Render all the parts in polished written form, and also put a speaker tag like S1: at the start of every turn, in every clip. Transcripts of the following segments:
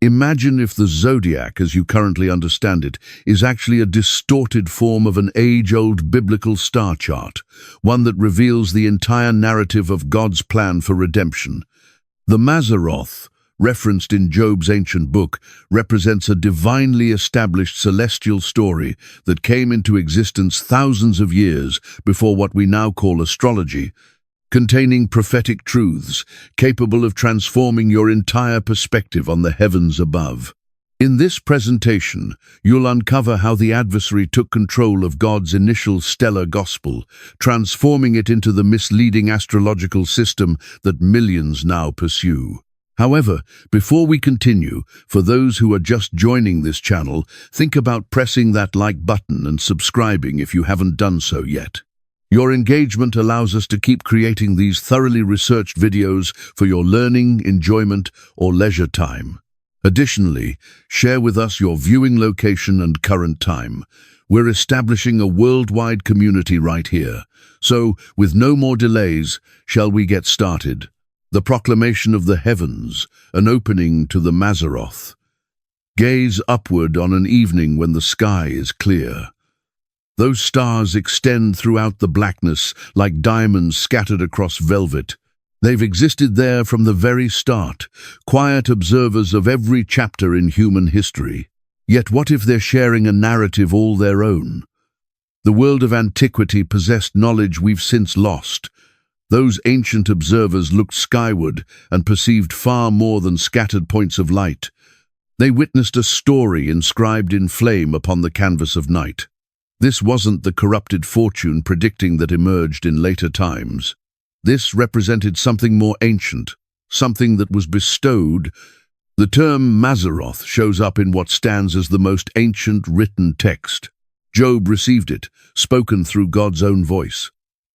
S1: Imagine if the zodiac, as you currently understand it, is actually a distorted form of an age-old biblical star chart, one that reveals the entire narrative of God's plan for redemption. The Mazzaroth, referenced in Job's ancient book, represents a divinely established celestial story that came into existence thousands of years before what we now call astrology, containing prophetic truths capable of transforming your entire perspective on the heavens above. In this presentation, you'll uncover how the adversary took control of God's initial stellar gospel, transforming it into the misleading astrological system that millions now pursue. However, before we continue, for those who are just joining this channel, think about pressing that like button and subscribing if you haven't done so yet. Your engagement allows us to keep creating these thoroughly researched videos for your learning, enjoyment, or leisure time. Additionally, share with us your viewing location and current time. We're establishing a worldwide community right here. So, with no more delays, shall we get started? The proclamation of the heavens, an opening to the Mazzaroth. Gaze upward on an evening when the sky is clear. Those stars extend throughout the blackness like diamonds scattered across velvet. They've existed there from the very start, quiet observers of every chapter in human history. Yet what if they're sharing a narrative all their own? The world of antiquity possessed knowledge we've since lost. Those ancient observers looked skyward and perceived far more than scattered points of light. They witnessed a story inscribed in flame upon the canvas of night. This wasn't the corrupted fortune predicting that emerged in later times. This represented something more ancient, something that was bestowed. The term Mazzaroth shows up in what stands as the most ancient written text. Job received it, spoken through God's own voice.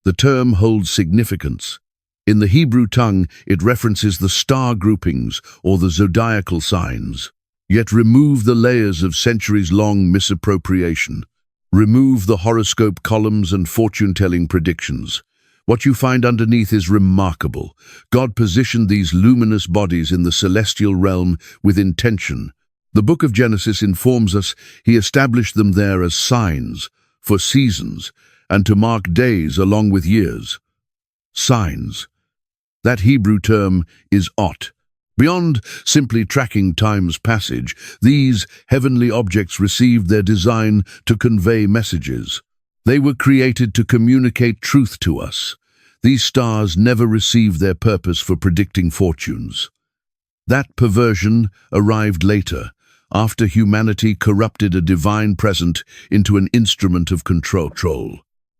S1: The term holds significance. In the Hebrew tongue, it references the star groupings or the zodiacal signs. Yet remove the layers of centuries-long misappropriation. Remove the horoscope columns and fortune-telling predictions. What you find underneath is remarkable. God positioned these luminous bodies in the celestial realm with intention. The book of Genesis informs us he established them there as signs, for seasons, and to mark days along with years. Signs. That Hebrew term is ot. Beyond simply tracking time's passage, these heavenly objects received their design to convey messages. They were created to communicate truth to us. These stars never received their purpose for predicting fortunes. That perversion arrived later, after humanity corrupted a divine present into an instrument of control.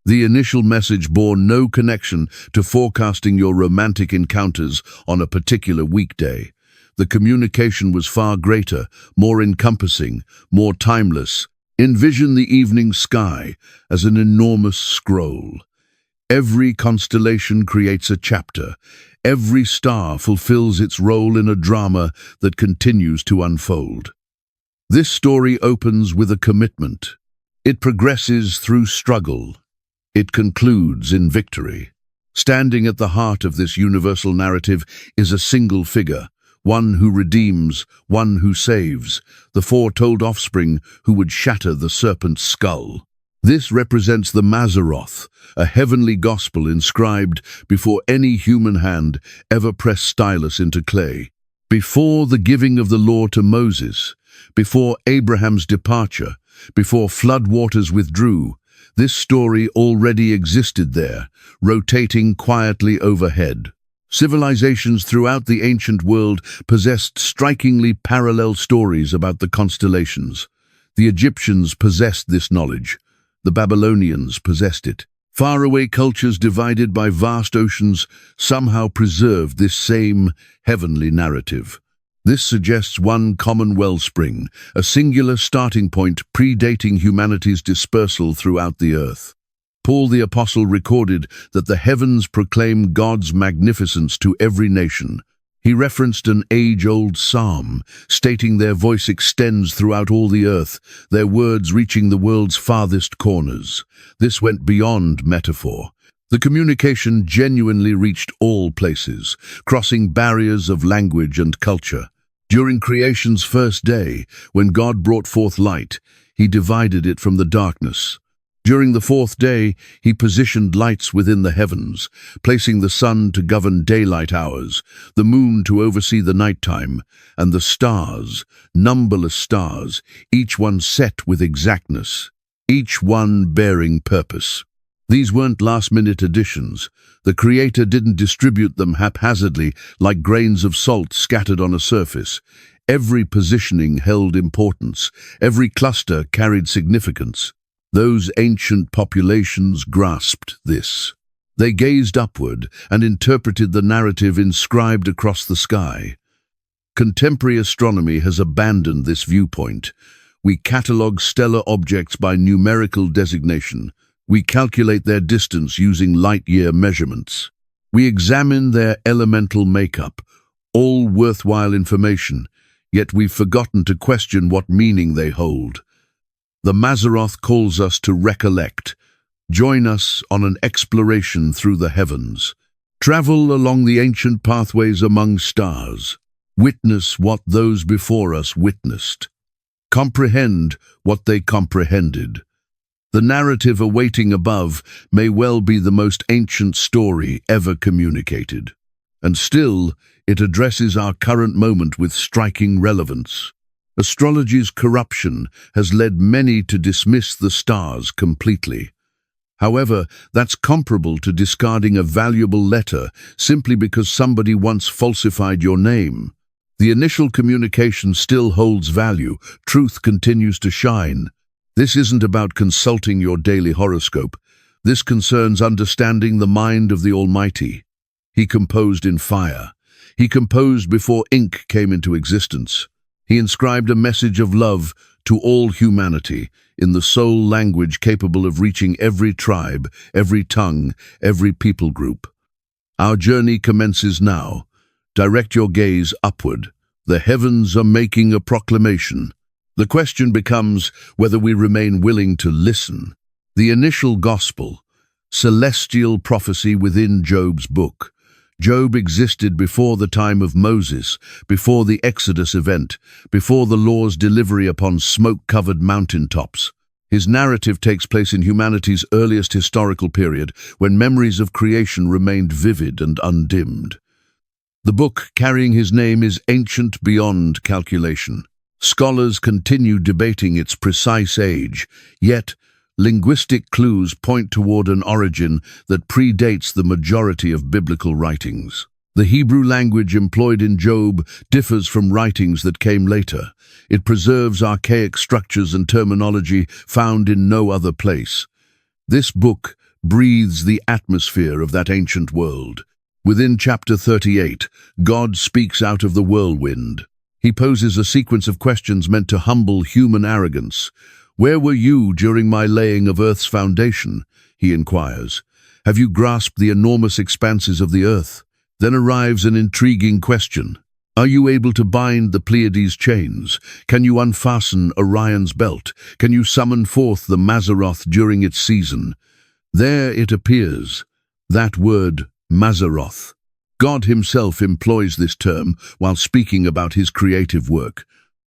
S1: The initial message bore no connection to forecasting your romantic encounters on a particular weekday. The communication was far greater, more encompassing, more timeless. Envision the evening sky as an enormous scroll. Every constellation creates a chapter. Every star fulfills its role in a drama that continues to unfold. This story opens with a commitment. It progresses through struggle. It concludes in victory. Standing at the heart of this universal narrative is a single figure, one who redeems, one who saves, the foretold offspring who would shatter the serpent's skull. This represents the Mazzaroth, a heavenly gospel inscribed before any human hand ever pressed stylus into clay. Before the giving of the law to Moses, before Abraham's departure, before flood waters withdrew, this story already existed there, rotating quietly overhead. Civilizations throughout the ancient world possessed strikingly parallel stories about the constellations. The Egyptians possessed this knowledge. The Babylonians possessed it. Faraway cultures divided by vast oceans somehow preserved this same heavenly narrative. This suggests one common wellspring, a singular starting point predating humanity's dispersal throughout the earth. Paul the Apostle recorded that the heavens proclaim God's magnificence to every nation. He referenced an age-old psalm, stating their voice extends throughout all the earth, their words reaching the world's farthest corners. This went beyond metaphor. The communication genuinely reached all places, crossing barriers of language and culture. During creation's first day, when God brought forth light, he divided it from the darkness. During the fourth day, he positioned lights within the heavens, placing the sun to govern daylight hours, the moon to oversee the nighttime, and the stars, numberless stars, each one set with exactness, each one bearing purpose. These weren't last-minute additions. The Creator didn't distribute them haphazardly like grains of salt scattered on a surface. Every positioning held importance. Every cluster carried significance. Those ancient populations grasped this. They gazed upward and interpreted the narrative inscribed across the sky. Contemporary astronomy has abandoned this viewpoint. We catalogue stellar objects by numerical designation. We calculate their distance using light-year measurements. We examine their elemental makeup, all worthwhile information, yet we've forgotten to question what meaning they hold. The Mazzaroth calls us to recollect. Join us on an exploration through the heavens. Travel along the ancient pathways among stars. Witness what those before us witnessed. Comprehend what they comprehended. The narrative awaiting above may well be the most ancient story ever communicated. And still, it addresses our current moment with striking relevance. Astrology's corruption has led many to dismiss the stars completely. However, that's comparable to discarding a valuable letter simply because somebody once falsified your name. The initial communication still holds value. Truth continues to shine. This isn't about consulting your daily horoscope. This concerns understanding the mind of the Almighty. He composed in fire. He composed before ink came into existence. He inscribed a message of love to all humanity in the sole language capable of reaching every tribe, every tongue, every people group. Our journey commences now. Direct your gaze upward. The heavens are making a proclamation. The question becomes whether we remain willing to listen. The initial gospel, celestial prophecy within Job's book. Job existed before the time of Moses, before the Exodus event, before the law's delivery upon smoke-covered mountaintops. His narrative takes place in humanity's earliest historical period, when memories of creation remained vivid and undimmed. The book carrying his name is ancient beyond calculation. Scholars continue debating its precise age, yet linguistic clues point toward an origin that predates the majority of biblical writings. The Hebrew language employed in Job differs from writings that came later. It preserves archaic structures and terminology found in no other place. This book breathes the atmosphere of that ancient world. Within chapter 38, God speaks out of the whirlwind. He poses a sequence of questions meant to humble human arrogance. "Where were you during my laying of Earth's foundation?" he inquires. "Have you grasped the enormous expanses of the Earth?" Then arrives an intriguing question. "Are you able to bind the Pleiades' chains? Can you unfasten Orion's belt? Can you summon forth the Mazzaroth during its season?" There it appears, that word, Mazzaroth. God himself employs this term while speaking about his creative work.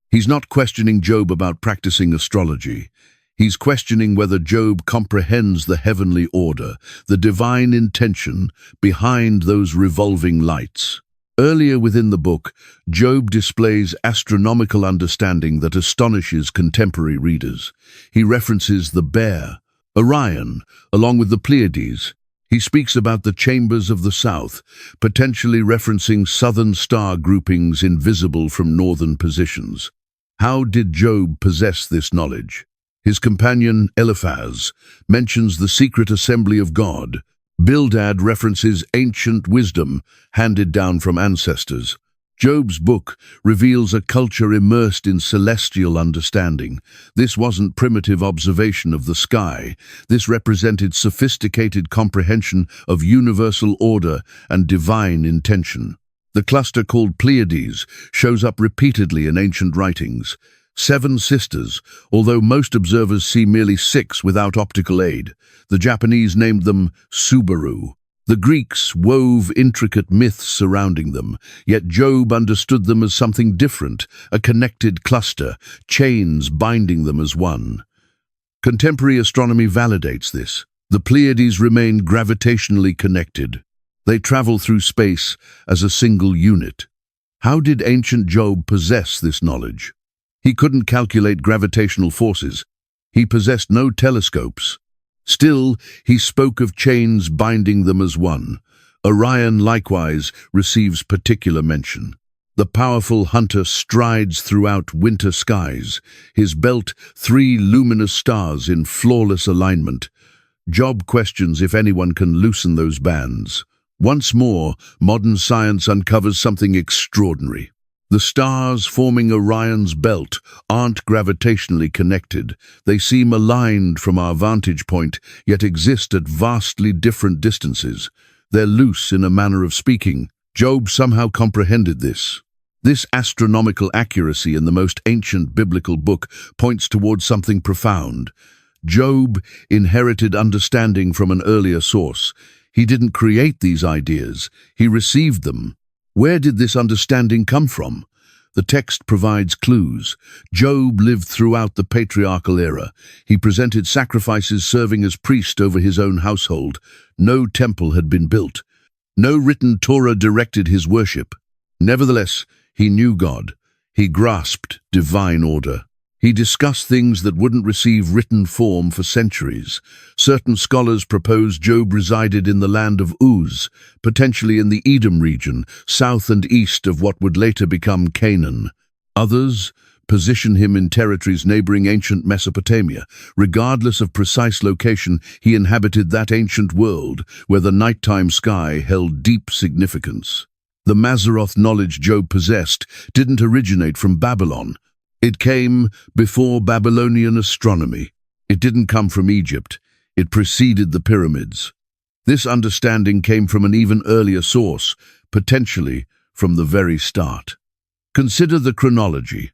S1: He's not questioning Job about practicing astrology. He's questioning whether Job comprehends the heavenly order, the divine intention behind those revolving lights. Earlier within the book, Job displays astronomical understanding that astonishes contemporary readers. He references the bear, Orion, along with the Pleiades. He speaks about the chambers of the south, potentially referencing southern star groupings invisible from northern positions. How did Job possess this knowledge? His companion, Eliphaz, mentions the secret assembly of God. Bildad references ancient wisdom handed down from ancestors. Job's book reveals a culture immersed in celestial understanding. This wasn't primitive observation of the sky. This represented sophisticated comprehension of universal order and divine intention. The cluster called Pleiades shows up repeatedly in ancient writings. 7 sisters, although most observers see merely 6 without optical aid. The Japanese named them Subaru. The Greeks wove intricate myths surrounding them, yet Job understood them as something different, a connected cluster, chains binding them as one. Contemporary astronomy validates this. The Pleiades remain gravitationally connected. They travel through space as a single unit. How did ancient Job possess this knowledge? He couldn't calculate gravitational forces. He possessed no telescopes. Still, he spoke of chains binding them as one. Orion likewise receives particular mention. The powerful hunter strides throughout winter skies, his belt 3 luminous stars in flawless alignment. Job questions if anyone can loosen those bands. Once more, modern science uncovers something extraordinary. The stars forming Orion's belt aren't gravitationally connected. They seem aligned from our vantage point, yet exist at vastly different distances. They're loose in a manner of speaking. Job somehow comprehended this. This astronomical accuracy in the most ancient biblical book points towards something profound. Job inherited understanding from an earlier source. He didn't create these ideas, he received them. Where did this understanding come from? The text provides clues. Job lived throughout the patriarchal era. He presented sacrifices serving as priest over his own household. No temple had been built. No written Torah directed his worship. Nevertheless, he knew God. He grasped divine order. He discussed things that wouldn't receive written form for centuries. Certain scholars propose Job resided in the land of Uz, potentially in the Edom region, south and east of what would later become Canaan. Others position him in territories neighboring ancient Mesopotamia. Regardless of precise location, he inhabited that ancient world where the nighttime sky held deep significance. The Mazzaroth knowledge Job possessed didn't originate from Babylon. It came before Babylonian astronomy. It didn't come from Egypt. It preceded the pyramids. This understanding came from an even earlier source, potentially from the very start. Consider the chronology.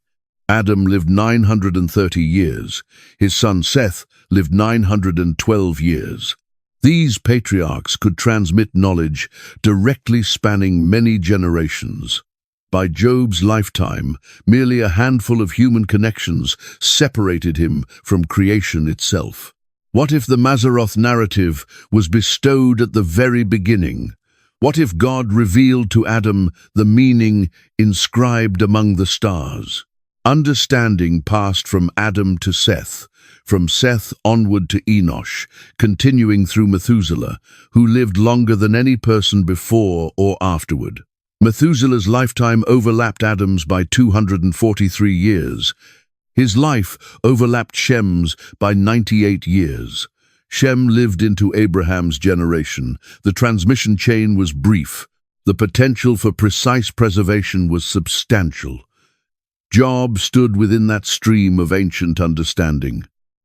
S1: Adam lived 930 years. His son Seth lived 912 years. These patriarchs could transmit knowledge directly spanning many generations. By Job's lifetime, merely a handful of human connections separated him from creation itself. What if the Mazzaroth narrative was bestowed at the very beginning? What if God revealed to Adam the meaning inscribed among the stars? Understanding passed from Adam to Seth, from Seth onward to Enosh, continuing through Methuselah, who lived longer than any person before or afterward. Methuselah's lifetime overlapped Adam's by 243 years. His life overlapped Shem's by 98 years. Shem lived into Abraham's generation. The transmission chain was brief. The potential for precise preservation was substantial. Job stood within that stream of ancient understanding.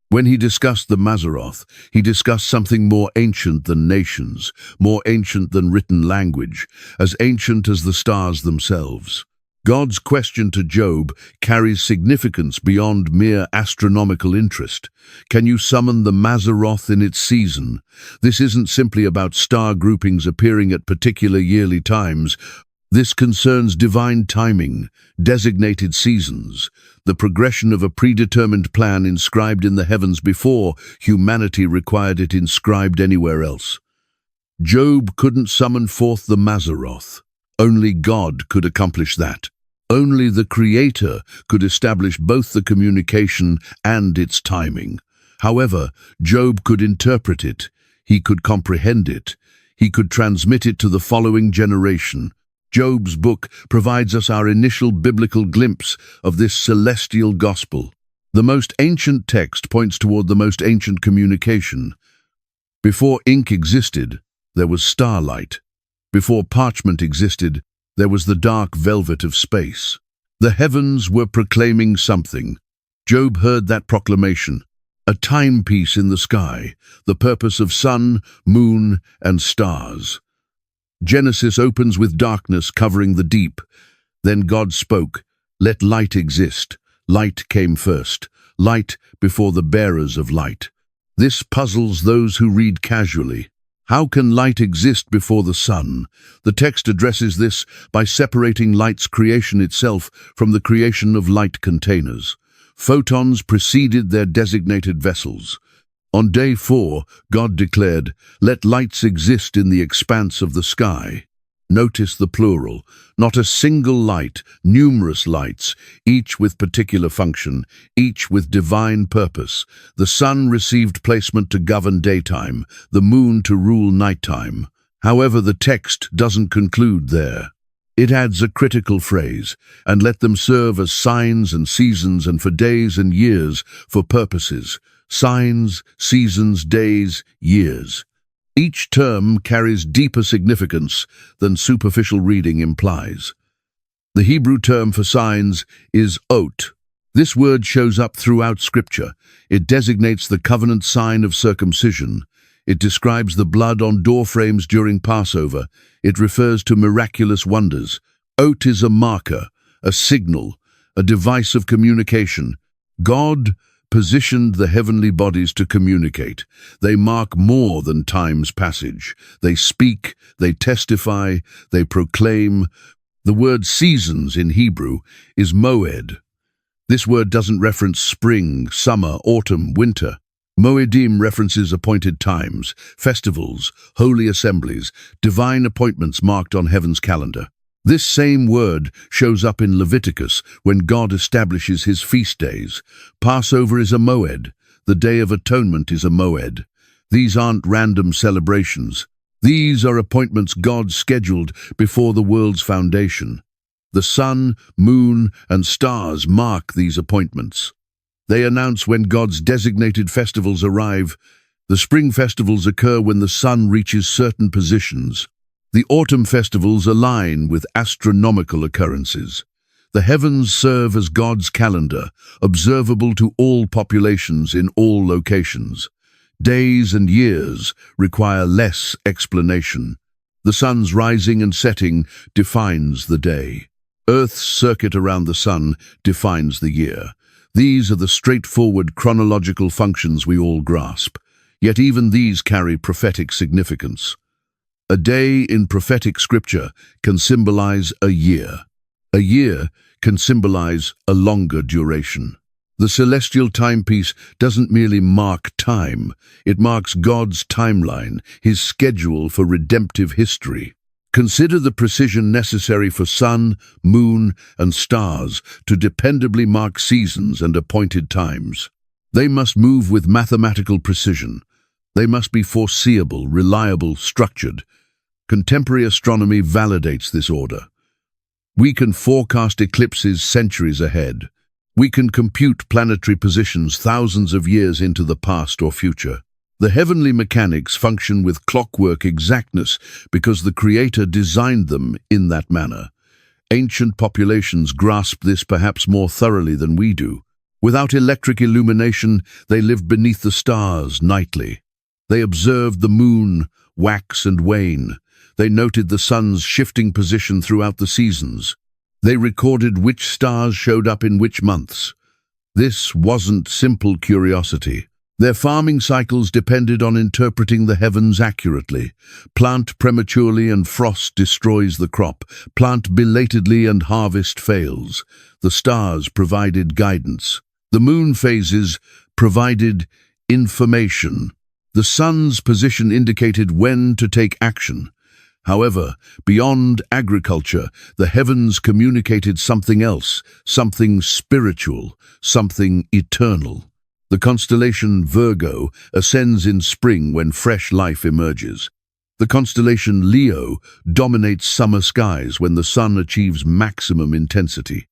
S1: When he discussed the Mazzaroth, he discussed something more ancient than nations, more ancient than written language, as ancient as the stars themselves. God's question to Job carries significance beyond mere astronomical interest. Can you summon the Mazzaroth in its season? This isn't simply about star groupings appearing at particular yearly times. This concerns divine timing, designated seasons, the progression of a predetermined plan inscribed in the heavens before humanity required it inscribed anywhere else. Job couldn't summon forth the Mazzaroth. Only God could accomplish that. Only the Creator could establish both the communication and its timing. However, Job could interpret it. He could comprehend it. He could transmit it to the following generation. Job's book provides us our initial biblical glimpse of this celestial gospel. The most ancient text points toward the most ancient communication. Before ink existed, there was starlight. Before parchment existed, there was the dark velvet of space. The heavens were proclaiming something. Job heard that proclamation, a timepiece in the sky, the purpose of sun, moon, and stars. Genesis opens with darkness covering the deep. Then God spoke, "Let light exist." Light came first, light before the bearers of light. This puzzles those who read casually. How can light exist before the sun? The text addresses this by separating light's creation itself from the creation of light containers. Photons preceded their designated vessels. On day 4, God declared, "Let lights exist in the expanse of the sky." Notice the plural, not a single light, numerous lights, each with particular function, each with divine purpose. The sun received placement to govern daytime, the moon to rule nighttime. However, the text doesn't conclude there. It adds a critical phrase, "and let them serve as signs and seasons and for days and years for purposes." Signs, seasons, days, years. Each term carries deeper significance than superficial reading implies. The Hebrew term for signs is ot. This word shows up throughout Scripture. It designates the covenant sign of circumcision. It describes the blood on doorframes during Passover. It refers to miraculous wonders. Ot is a marker, a signal, a device of communication. God positioned the heavenly bodies to communicate. They mark more than time's passage. They speak, they testify, they proclaim. The word seasons in Hebrew is moed. This word doesn't reference spring, summer, autumn, winter. Moedim references appointed times, festivals, holy assemblies, divine appointments marked on heaven's calendar. This same word shows up in Leviticus when God establishes his feast days. Passover is a moed. The Day of Atonement is a moed. These aren't random celebrations. These are appointments God scheduled before the world's foundation. The sun, moon, and stars mark these appointments. They announce when God's designated festivals arrive. The spring festivals occur when the sun reaches certain positions. The autumn festivals align with astronomical occurrences. The heavens serve as God's calendar, observable to all populations in all locations. Days and years require less explanation. The sun's rising and setting defines the day. Earth's circuit around the sun defines the year. These are the straightforward chronological functions we all grasp. Yet even these carry prophetic significance. A day in prophetic scripture can symbolize a year. A year can symbolize a longer duration. The celestial timepiece doesn't merely mark time, it marks God's timeline, his schedule for redemptive history. Consider the precision necessary for sun, moon, and stars to dependably mark seasons and appointed times. They must move with mathematical precision. They must be foreseeable, reliable, structured. Contemporary astronomy validates this order. We can forecast eclipses centuries ahead. We can compute planetary positions thousands of years into the past or future. The heavenly mechanics function with clockwork exactness because the Creator designed them in that manner. Ancient populations grasped this perhaps more thoroughly than we do. Without electric illumination, they lived beneath the stars nightly. They observed the moon wax and wane. They noted the sun's shifting position throughout the seasons. They recorded which stars showed up in which months. This wasn't simple curiosity. Their farming cycles depended on interpreting the heavens accurately. Plant prematurely and frost destroys the crop. Plant belatedly and harvest fails. The stars provided guidance. The moon phases provided information. The sun's position indicated when to take action. However, beyond agriculture, the heavens communicated something else, something spiritual, something eternal. The constellation Virgo ascends in spring when fresh life emerges. The constellation Leo dominates summer skies when the sun achieves maximum intensity.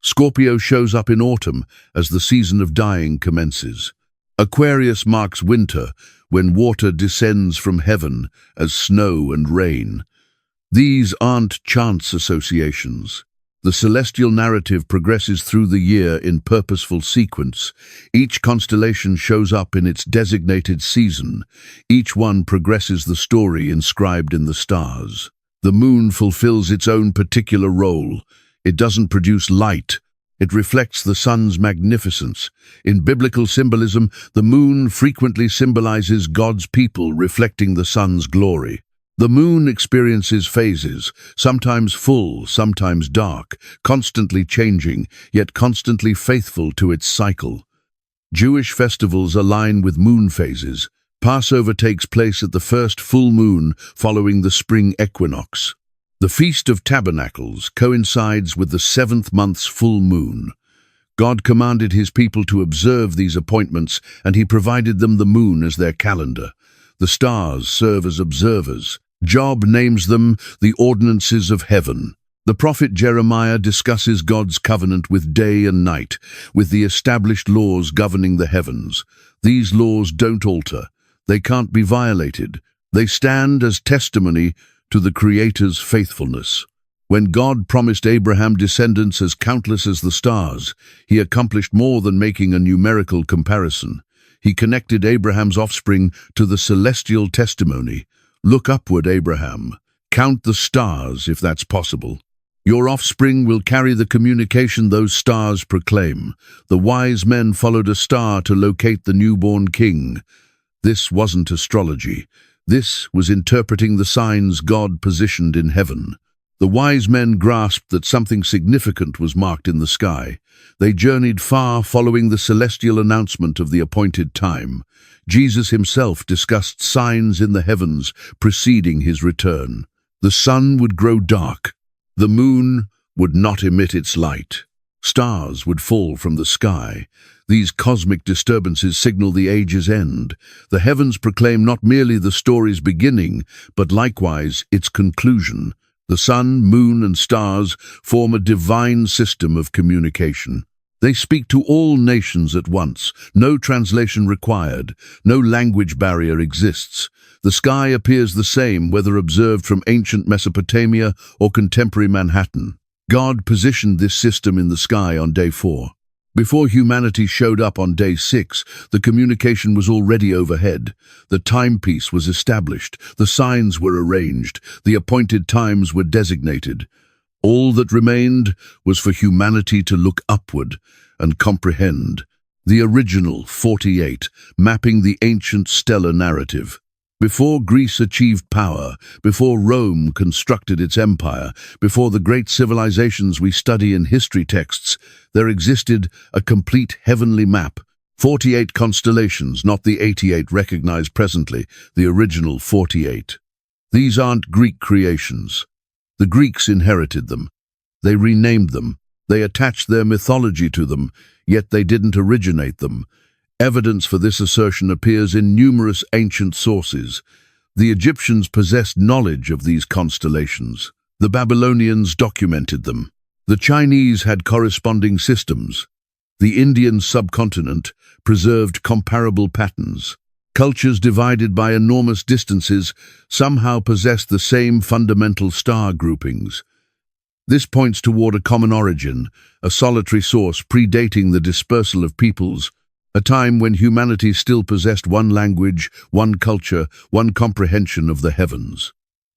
S1: Scorpio shows up in autumn as the season of dying commences. Aquarius marks winter when water descends from heaven as snow and rain. These aren't chance associations. The celestial narrative progresses through the year in purposeful sequence. Each constellation shows up in its designated season. Each one progresses the story inscribed in the stars. The moon fulfills its own particular role. It doesn't produce light, It reflects the sun's magnificence. In biblical symbolism, the moon frequently symbolizes God's people, reflecting the sun's glory. The moon experiences phases, sometimes full, sometimes dark, constantly changing, yet constantly faithful to its cycle. Jewish festivals align with moon phases. Passover takes place at the first full moon following the spring equinox. The Feast of Tabernacles coincides with the seventh month's full moon. God commanded his people to observe these appointments, and he provided them the moon as their calendar. The stars serve as observers. Job names them the ordinances of heaven. The prophet Jeremiah discusses God's covenant with day and night, with the established laws governing the heavens. These laws don't alter. They can't be violated. They stand as testimony to the Creator's faithfulness. When God promised Abraham descendants as countless as the stars, he accomplished more than making a numerical comparison. He connected Abraham's offspring to the celestial testimony. Look upward, Abraham. Count the stars, if that's possible. Your offspring will carry the communication those stars proclaim. The wise men followed a star to locate the newborn king. This wasn't astrology. This was interpreting the signs God positioned in heaven. The wise men grasped that something significant was marked in the sky. They journeyed far following the celestial announcement of the appointed time. Jesus himself discussed signs in the heavens preceding his return. The sun would grow dark. The moon would not emit its light. Stars would fall from the sky. These cosmic disturbances signal the age's end. The heavens proclaim not merely the story's beginning, but likewise its conclusion. The sun, moon, and stars form a divine system of communication. They speak to all nations at once. No translation required. No language barrier exists. The sky appears the same whether observed from ancient Mesopotamia or contemporary Manhattan. God positioned this system in the sky on day 4. Before humanity showed up on day 6, the communication was already overhead. The timepiece was established, the signs were arranged, the appointed times were designated. All that remained was for humanity to look upward and comprehend. The original 48, mapping the ancient stellar narrative. Before Greece achieved power, before Rome constructed its empire, before the great civilizations we study in history texts, there existed a complete heavenly map. 48 constellations, not the 88 recognized presently, the original 48. These aren't Greek creations. The Greeks inherited them. They renamed them. They attached their mythology to them, yet they didn't originate them. Evidence for this assertion appears in numerous ancient sources. The Egyptians possessed knowledge of these constellations. The Babylonians documented them. The Chinese had corresponding systems. The Indian subcontinent preserved comparable patterns. Cultures divided by enormous distances somehow possessed the same fundamental star groupings. This points toward a common origin, a solitary source predating the dispersal of peoples, a time when humanity still possessed one language, one culture, one comprehension of the heavens.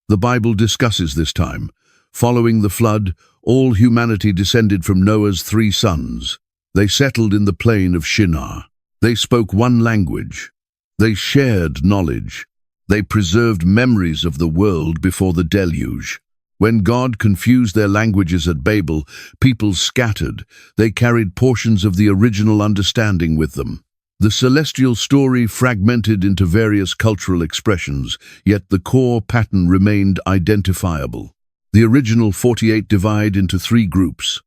S1: The Bible discusses this time. Following the flood, all humanity descended from Noah's 3 sons. They settled in the plain of Shinar. They spoke one language. They shared knowledge. They preserved memories of the world before the deluge. When God confused their languages at Babel, peoples scattered. They carried portions of the original understanding with them. The celestial story fragmented into various cultural expressions, yet the core pattern remained identifiable. The original 48 divide into 3 groups.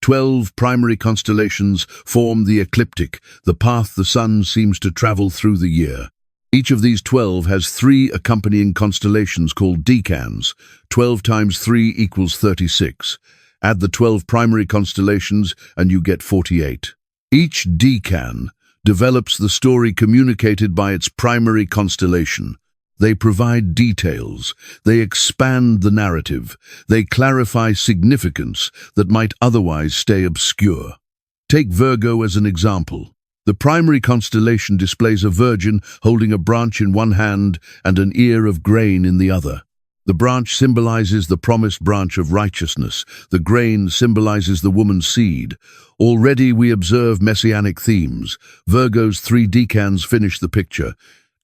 S1: 12 primary constellations form the ecliptic, the path the sun seems to travel through the year. Each of these 12 has 3 accompanying constellations called decans. 12 times 3 equals 36. Add the 12 primary constellations and you get 48. Each decan develops the story communicated by its primary constellation. They provide details. They expand the narrative. They clarify significance that might otherwise stay obscure. Take Virgo as an example. The primary constellation displays a virgin holding a branch in one hand and an ear of grain in the other. The branch symbolizes the promised branch of righteousness. The grain symbolizes the woman's seed. Already we observe messianic themes. Virgo's 3 decans finish the picture.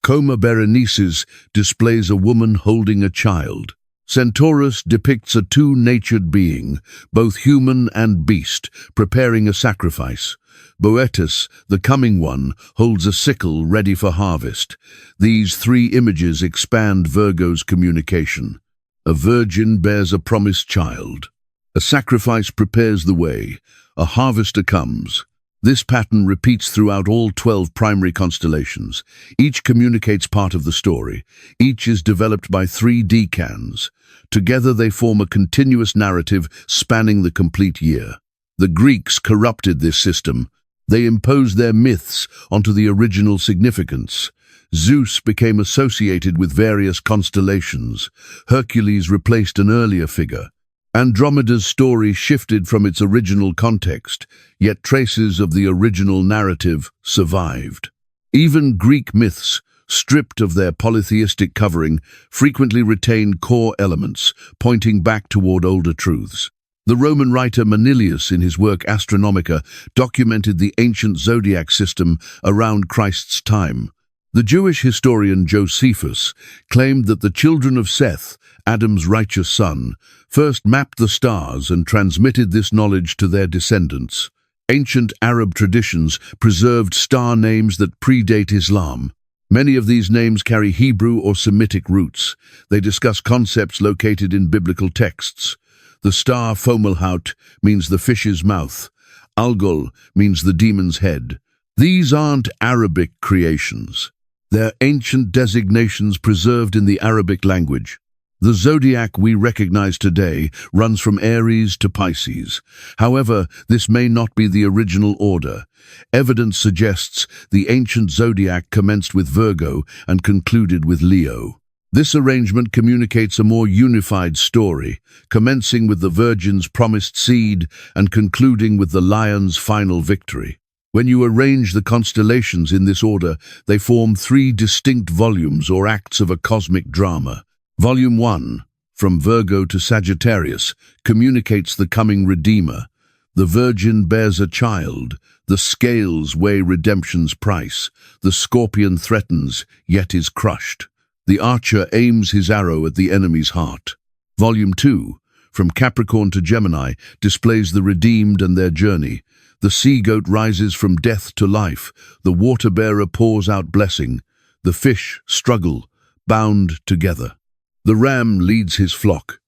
S1: Coma Berenices displays a woman holding a child. Centaurus depicts a two-natured being, both human and beast, preparing a sacrifice. Boetus, the coming one, holds a sickle ready for harvest. These 3 images expand Virgo's communication. A virgin bears a promised child. A sacrifice prepares the way. A harvester comes. This pattern repeats throughout all 12 primary constellations. Each communicates part of the story. Each is developed by 3 decans. Together they form a continuous narrative spanning the complete year. The Greeks corrupted this system. They imposed their myths onto the original significance. Zeus became associated with various constellations. Hercules replaced an earlier figure. Andromeda's story shifted from its original context, yet traces of the original narrative survived. Even Greek myths, stripped of their polytheistic covering, frequently retain core elements, pointing back toward older truths. The Roman writer Manilius, in his work Astronomica, documented the ancient zodiac system around Christ's time. The Jewish historian Josephus claimed that the children of Seth, Adam's righteous son, first mapped the stars and transmitted this knowledge to their descendants. Ancient Arab traditions preserved star names that predate Islam. Many of these names carry Hebrew or Semitic roots. They discuss concepts located in biblical texts. The star Fomalhaut means the fish's mouth. Algol means the demon's head. These aren't Arabic creations. They're ancient designations preserved in the Arabic language. The zodiac we recognize today runs from Aries to Pisces. However, this may not be the original order. Evidence suggests the ancient zodiac commenced with Virgo and concluded with Leo. This arrangement communicates a more unified story, commencing with the Virgin's promised seed and concluding with the lion's final victory. When you arrange the constellations in this order, they form 3 distinct volumes or acts of a cosmic drama. Volume 1, from Virgo to Sagittarius, communicates the coming Redeemer. The Virgin bears a child. The scales weigh redemption's price. The scorpion threatens, yet is crushed. The archer aims his arrow at the enemy's heart. Volume 2, from Capricorn to Gemini, displays the redeemed and their journey. The sea-goat rises from death to life. The water-bearer pours out blessing. The fish struggle, bound together. The ram leads his flock.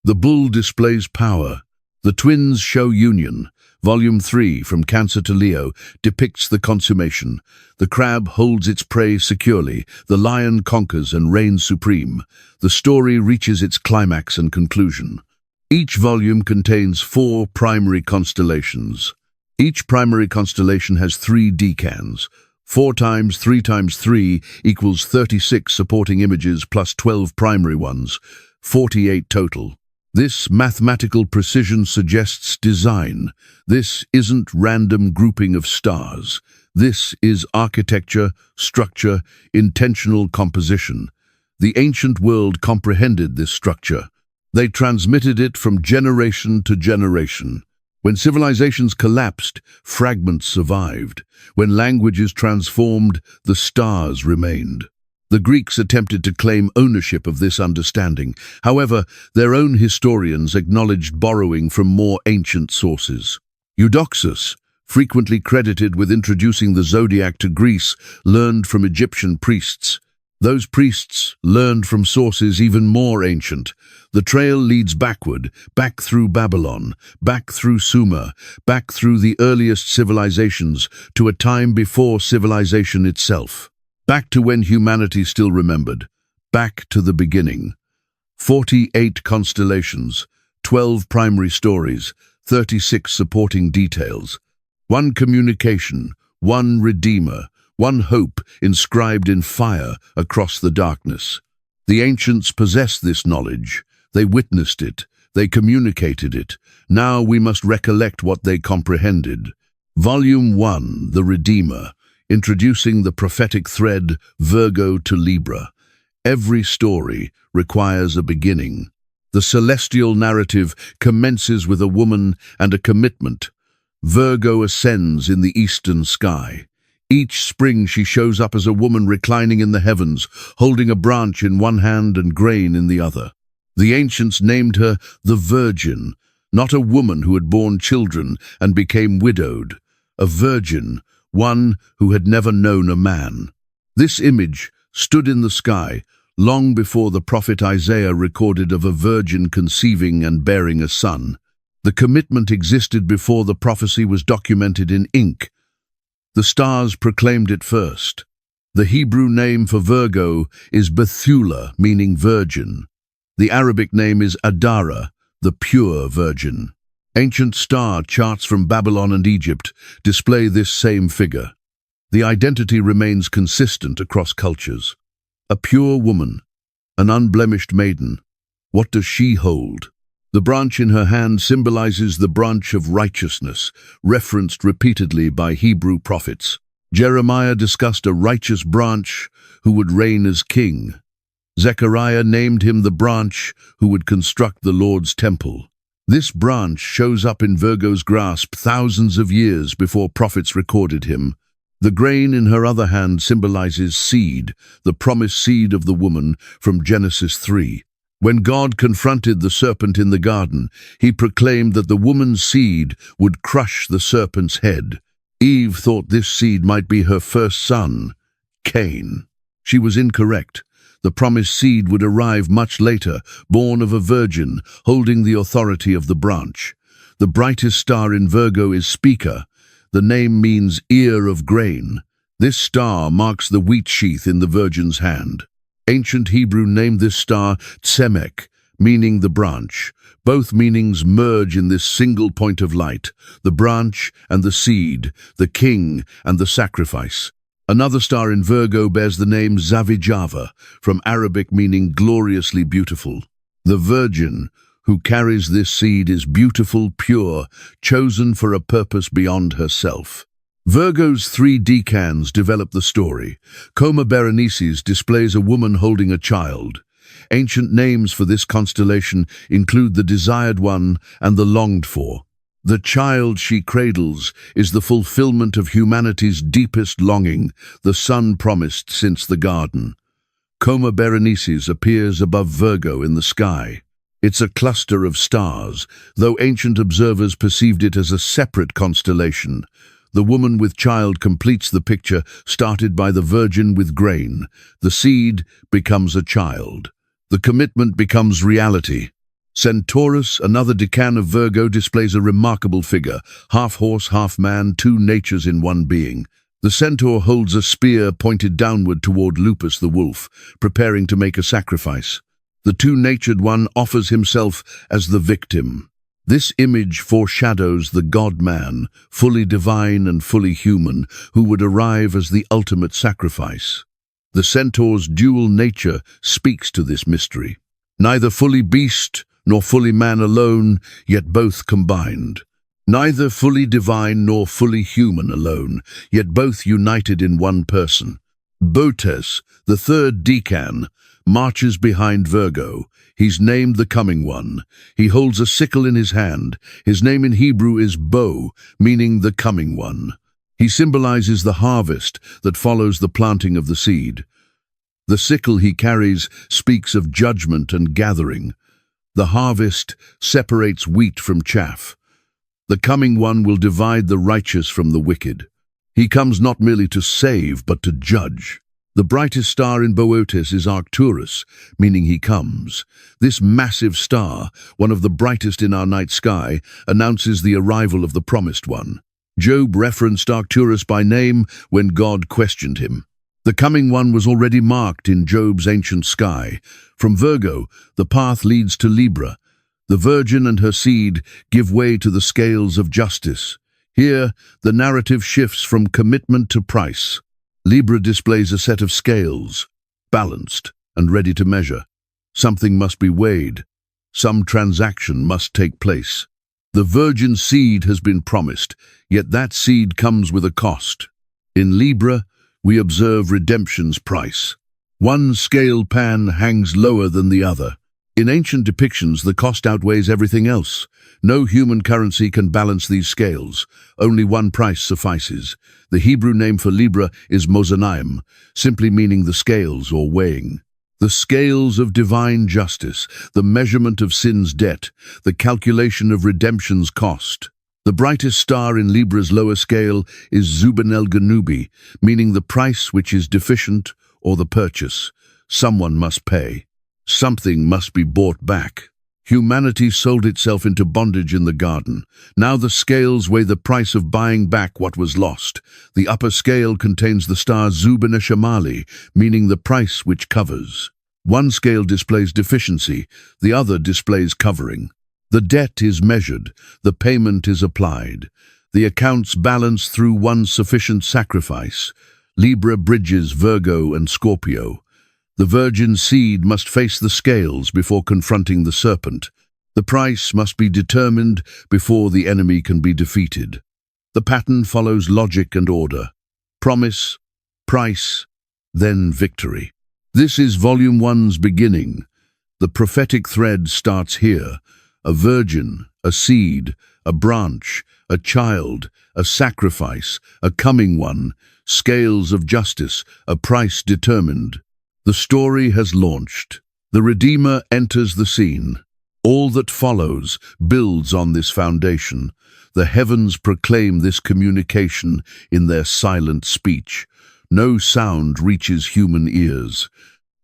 S1: The bull displays power. The twins show union. Volume 3, from Cancer to Leo, depicts the consummation. The crab holds its prey securely. The lion conquers and reigns supreme. The story reaches its climax and conclusion. Each volume contains 4 primary constellations. Each primary constellation has 3 decans. 4 times 3 times 3 equals 36 supporting images plus 12 primary ones, 48 total. This mathematical precision suggests design. This isn't random grouping of stars. This is architecture, structure, intentional composition. The ancient world comprehended this structure. They transmitted it from generation to generation. When civilizations collapsed, fragments survived. When languages transformed, the stars remained. The Greeks attempted to claim ownership of this understanding. However, their own historians acknowledged borrowing from more ancient sources. Eudoxus, frequently credited with introducing the zodiac to Greece, learned from Egyptian priests. Those priests learned from sources even more ancient. The trail leads backward, back through Babylon, back through Sumer, back through the earliest civilizations to a time before civilization itself. Back to when humanity still remembered. Back to the beginning. 48 constellations, 12 primary stories, 36 supporting details. 1 communication, 1 redeemer, 1 hope inscribed in fire across the darkness. The ancients possessed this knowledge. They witnessed it. They communicated it. Now we must recollect what they comprehended. Volume 1, The Redeemer, introducing the prophetic thread Virgo to Libra. Every story requires a beginning. The celestial narrative commences with a woman and a commitment. Virgo ascends in the eastern sky. Each spring she shows up as a woman reclining in the heavens, holding a branch in one hand and grain in the other. The ancients named her the Virgin, not a woman who had borne children and became widowed. A virgin, one who had never known a man. This image stood in the sky long before the prophet Isaiah recorded of a virgin conceiving and bearing a son. The commitment existed before the prophecy was documented in ink. The stars proclaimed it first. The Hebrew name for Virgo is Bethula, meaning virgin. The Arabic name is Adara, the pure virgin. Ancient star charts from Babylon and Egypt display this same figure. The identity remains consistent across cultures. A pure woman, an unblemished maiden. What does she hold? The branch in her hand symbolizes the branch of righteousness, referenced repeatedly by Hebrew prophets. Jeremiah discussed a righteous branch who would reign as king. Zechariah named him the branch who would construct the Lord's temple. This branch shows up in Virgo's grasp thousands of years before prophets recorded him. The grain in her other hand symbolizes seed, the promised seed of the woman from Genesis 3. When God confronted the serpent in the garden, he proclaimed that the woman's seed would crush the serpent's head. Eve thought this seed might be her first son, Cain. She was incorrect. The promised seed would arrive much later, born of a virgin, holding the authority of the branch. The brightest star in Virgo is Spica. The name means ear of grain. This star marks the wheat sheath in the virgin's hand. Ancient Hebrew named this star Tsemek, meaning the branch. Both meanings merge in this single point of light, the branch and the seed, the king and the sacrifice. Another star in Virgo bears the name Zavijava, from Arabic meaning gloriously beautiful. The virgin who carries this seed is beautiful, pure, chosen for a purpose beyond herself. Virgo's 3 decans develop the story. Coma Berenices displays a woman holding a child. Ancient names for this constellation include the desired one and the longed for. The child she cradles is the fulfillment of humanity's deepest longing, the son promised since the garden. Coma Berenices appears above Virgo in the sky. It's a cluster of stars, though ancient observers perceived it as a separate constellation. The woman with child completes the picture started by the virgin with grain. The seed becomes a child. The commitment becomes reality. Centaurus, another decan of Virgo, displays a remarkable figure, half horse, half man, 2 natures in one being. The centaur holds a spear pointed downward toward Lupus the wolf, preparing to make a sacrifice. The 2-natured one offers himself as the victim. This image foreshadows the God-man, fully divine and fully human, who would arrive as the ultimate sacrifice. The centaur's dual nature speaks to this mystery. Neither fully beast nor fully man alone, yet both combined. Neither fully divine nor fully human alone, yet both united in one person. Botes, the 3rd decan, marches behind Virgo. He's named the Coming One. He holds a sickle in his hand. His name in Hebrew is Bo, meaning the Coming One. He symbolizes the harvest that follows the planting of the seed. The sickle he carries speaks of judgment and gathering. The harvest separates wheat from chaff. The Coming One will divide the righteous from the wicked. He comes not merely to save, but to judge. The brightest star in Boötis is Arcturus, meaning he comes. This massive star, one of the brightest in our night sky, announces the arrival of the Promised One. Job referenced Arcturus by name when God questioned him. The Coming One was already marked in Job's ancient sky. From Virgo, the path leads to Libra. The Virgin and her seed give way to the scales of justice. Here, the narrative shifts from commitment to price. Libra displays a set of scales, balanced and ready to measure. Something must be weighed. Some transaction must take place. The virgin seed has been promised, yet that seed comes with a cost. In Libra, we observe redemption's price. One scale pan hangs lower than the other. In ancient depictions, the cost outweighs everything else. No human currency can balance these scales. Only one price suffices. The Hebrew name for Libra is mozanaim, simply meaning the scales or weighing. The scales of divine justice, the measurement of sin's debt, the calculation of redemption's cost. The brightest star in Libra's lower scale is Zuban el-Ganubi, meaning the price which is deficient or the purchase. Someone must pay. Something must be bought back. Humanity sold itself into bondage in the garden. Now the scales weigh the price of buying back what was lost. The upper scale contains the star Zuban el-Shamali, meaning the price which covers. One scale displays deficiency, the other displays covering. The debt is measured, the payment is applied. The accounts balance through one sufficient sacrifice. Libra bridges Virgo and Scorpio. The virgin seed must face the scales before confronting the serpent. The price must be determined before the enemy can be defeated. The pattern follows logic and order. Promise, price, then victory. This is Volume 1's beginning. The prophetic thread starts here. A virgin, a seed, a branch, a child, a sacrifice, a coming one, scales of justice, a price determined. The story has launched. The Redeemer enters the scene. All that follows builds on this foundation. The heavens proclaim this communication in their silent speech. No sound reaches human ears.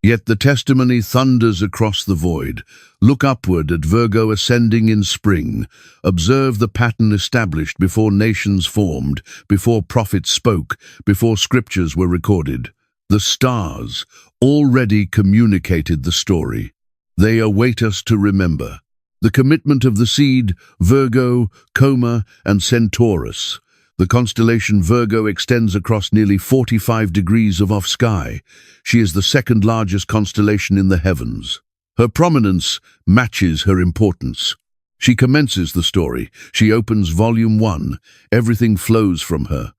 S1: Yet the testimony thunders across the void. Look upward at Virgo ascending in spring. Observe the pattern established before nations formed, before prophets spoke, before scriptures were recorded. The stars already communicated the story. They await us to remember. The commitment of the seed, Virgo, Coma, and Centaurus. The constellation Virgo extends across nearly 45 degrees of off sky. She is the second largest constellation in the heavens. Her prominence matches her importance. She commences the story. She opens Volume 1. Everything flows from her.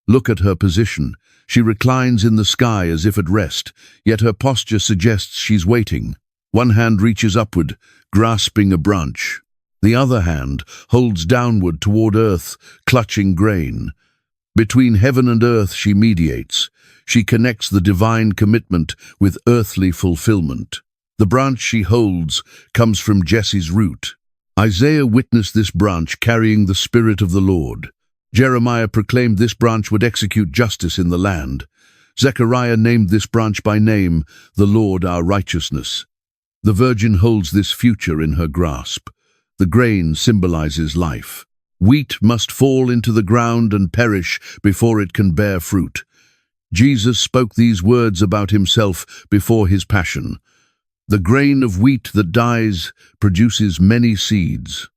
S1: Look at her position. She reclines in the sky as if at rest, yet her posture suggests she's waiting. One hand reaches upward, grasping a branch. The other hand holds downward toward earth, clutching grain. Between heaven and earth she mediates. She connects the divine commitment with earthly fulfillment. The branch she holds comes from Jesse's root. Isaiah witnessed this branch carrying the Spirit of the Lord. Jeremiah proclaimed this branch would execute justice in the land. Zechariah named this branch by name, the Lord our righteousness. The Virgin holds this future in her grasp. The grain symbolizes life. Wheat must fall into the ground and perish before it can bear fruit. Jesus spoke these words about himself before his passion. The grain of wheat that dies produces many seeds.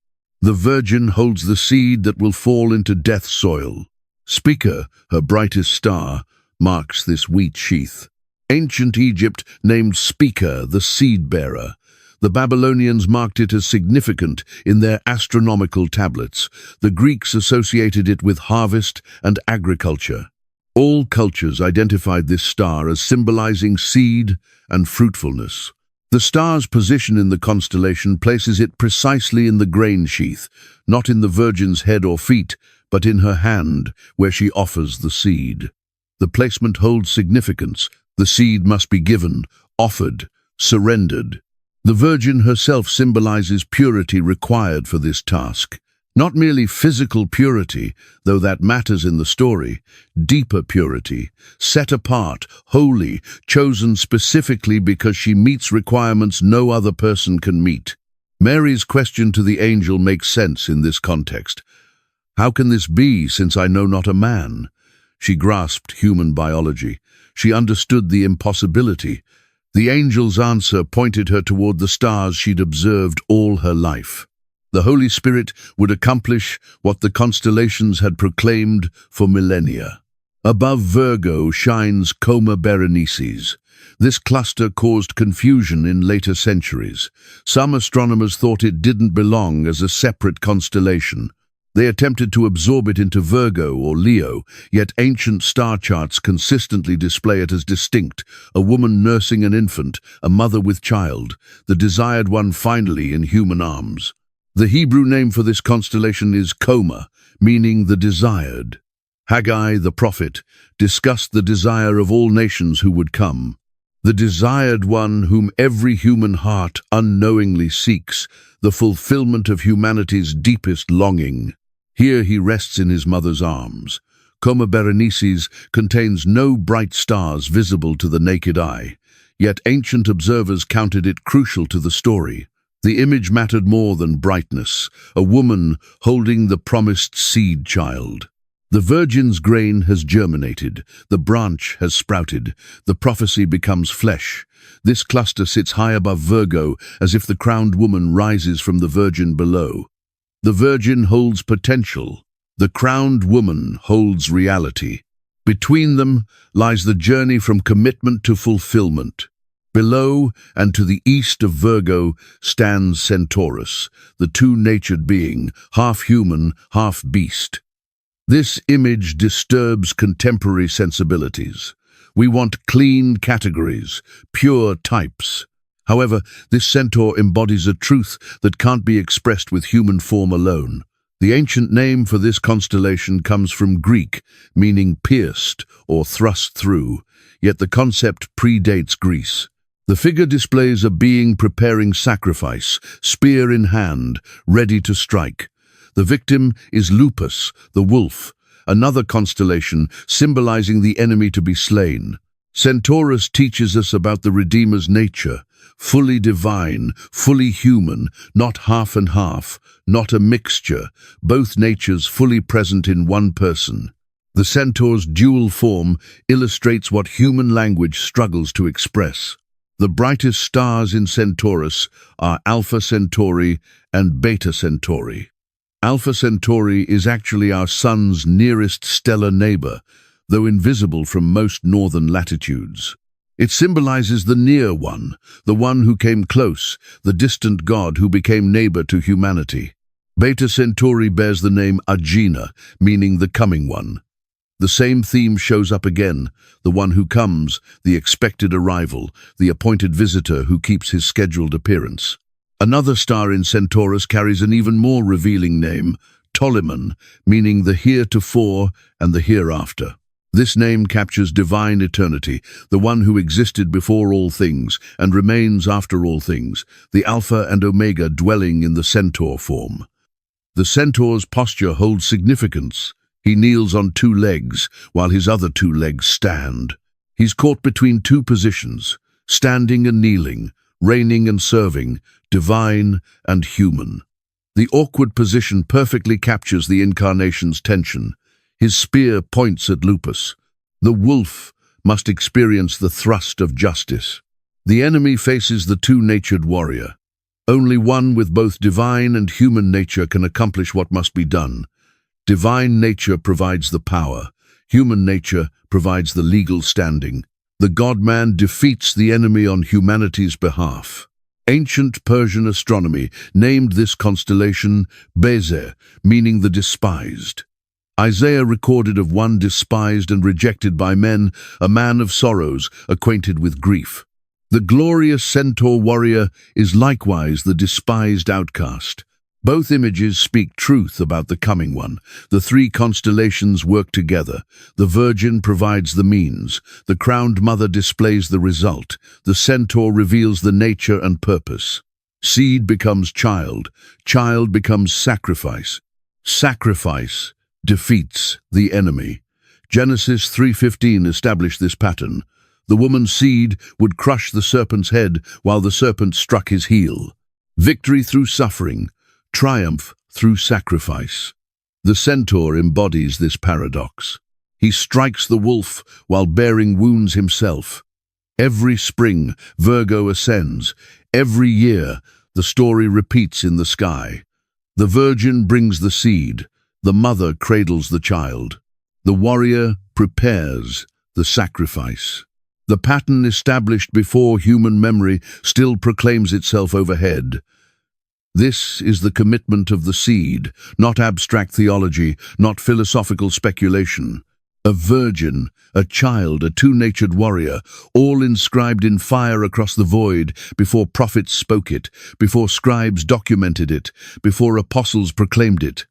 S1: The Virgin holds the seed that will fall into death's soil. Spica, her brightest star, marks this wheat sheath. Ancient Egypt named Spica the seed-bearer. The Babylonians marked it as significant in their astronomical tablets. The Greeks associated it with harvest and agriculture. All cultures identified this star as symbolizing seed and fruitfulness. The star's position in the constellation places it precisely in the grain sheath, not in the Virgin's head or feet, but in her hand, where she offers the seed. The placement holds significance. The seed must be given, offered, surrendered. The Virgin herself symbolizes purity required for this task. Not merely physical purity, though that matters in the story, deeper purity, set apart, holy, chosen specifically because she meets requirements no other person can meet. Mary's question to the angel makes sense in this context. How can this be, since I know not a man? She grasped human biology. She understood the impossibility. The angel's answer pointed her toward the stars she'd observed all her life. The Holy Spirit would accomplish what the constellations had proclaimed for millennia. Above Virgo shines Coma Berenices. This cluster caused confusion in later centuries. Some astronomers thought it didn't belong as a separate constellation. They attempted to absorb it into Virgo or Leo, yet ancient star charts consistently display it as distinct, a woman nursing an infant, a mother with child, the desired one finally in human arms. The Hebrew name for this constellation is Coma, meaning the desired. Haggai, the prophet, discussed the desire of all nations who would come. The desired one whom every human heart unknowingly seeks, the fulfillment of humanity's deepest longing. Here he rests in his mother's arms. Coma Berenices contains no bright stars visible to the naked eye, yet ancient observers counted it crucial to the story. The image mattered more than brightness, a woman holding the promised seed child. The virgin's grain has germinated, the branch has sprouted, the prophecy becomes flesh. This cluster sits high above Virgo, as if the crowned woman rises from the virgin below. The virgin holds potential, the crowned woman holds reality. Between them lies the journey from commitment to fulfillment. Below and to the east of Virgo stands Centaurus, the two-natured being, half human, half beast. This image disturbs contemporary sensibilities. We want clean categories, pure types. However, this centaur embodies a truth that can't be expressed with human form alone. The ancient name for this constellation comes from Greek, meaning pierced or thrust through, yet the concept predates Greece. The figure displays a being preparing sacrifice, spear in hand, ready to strike. The victim is Lupus, the wolf, another constellation symbolizing the enemy to be slain. Centaurus teaches us about the Redeemer's nature, fully divine, fully human, not half and half, not a mixture, both natures fully present in one person. The centaur's dual form illustrates what human language struggles to express. The brightest stars in Centaurus are Alpha Centauri and Beta Centauri. Alpha Centauri is actually our Sun's nearest stellar neighbor, though invisible from most northern latitudes. It symbolizes the near one, the one who came close, the distant god who became neighbor to humanity. Beta Centauri bears the name Agena, meaning the coming one. The same theme shows up again, the one who comes, the expected arrival, the appointed visitor who keeps his scheduled appearance. Another star in Centaurus carries an even more revealing name, Ptolemon, meaning the heretofore and the hereafter. This name captures divine eternity, the one who existed before all things and remains after all things, the Alpha and Omega dwelling in the centaur form. The centaur's posture holds significance. He kneels on two legs, while his other two legs stand. He's caught between two positions, standing and kneeling, reigning and serving, divine and human. The awkward position perfectly captures the incarnation's tension. His spear points at Lupus. The wolf must experience the thrust of justice. The enemy faces the two-natured warrior. Only one with both divine and human nature can accomplish what must be done. Divine nature provides the power. Human nature provides the legal standing. The God-man defeats the enemy on humanity's behalf. Ancient Persian astronomy named this constellation Bezer, meaning the despised. Isaiah recorded of one despised and rejected by men, a man of sorrows, acquainted with grief. The glorious centaur warrior is likewise the despised outcast. Both images speak truth about the coming one. The three constellations work together. The Virgin provides the means. The crowned mother displays the result. The centaur reveals the nature and purpose. Seed becomes child. Child becomes sacrifice. Sacrifice defeats the enemy. Genesis 3:15 established this pattern. The woman's seed would crush the serpent's head while the serpent struck his heel. Victory through suffering. Triumph through sacrifice. The centaur embodies this paradox. He strikes the wolf while bearing wounds himself. Every spring, Virgo ascends. Every year, the story repeats in the sky. The virgin brings the seed. The mother cradles the child. The warrior prepares the sacrifice. The pattern established before human memory still proclaims itself overhead. This is the commitment of the seed, not abstract theology, not philosophical speculation. A virgin, a child, a two-natured warrior, all inscribed in fire across the void before prophets spoke it, before scribes documented it, before apostles proclaimed it.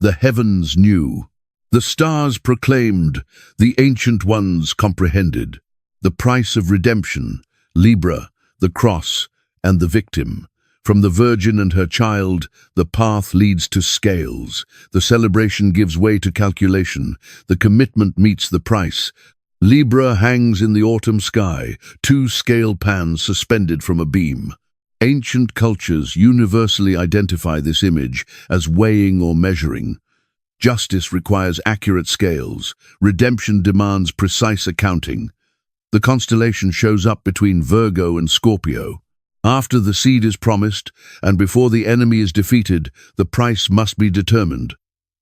S1: The heavens knew. The stars proclaimed, the ancient ones comprehended. The price of redemption, Libra, the cross, and the victim. From the virgin and her child, the path leads to scales. The celebration gives way to calculation. The commitment meets the price. Libra hangs in the autumn sky, two scale pans suspended from a beam. Ancient cultures universally identify this image as weighing or measuring. Justice requires accurate scales. Redemption demands precise accounting. The constellation shows up between Virgo and Scorpio. After the seed is promised, and before the enemy is defeated, the price must be determined.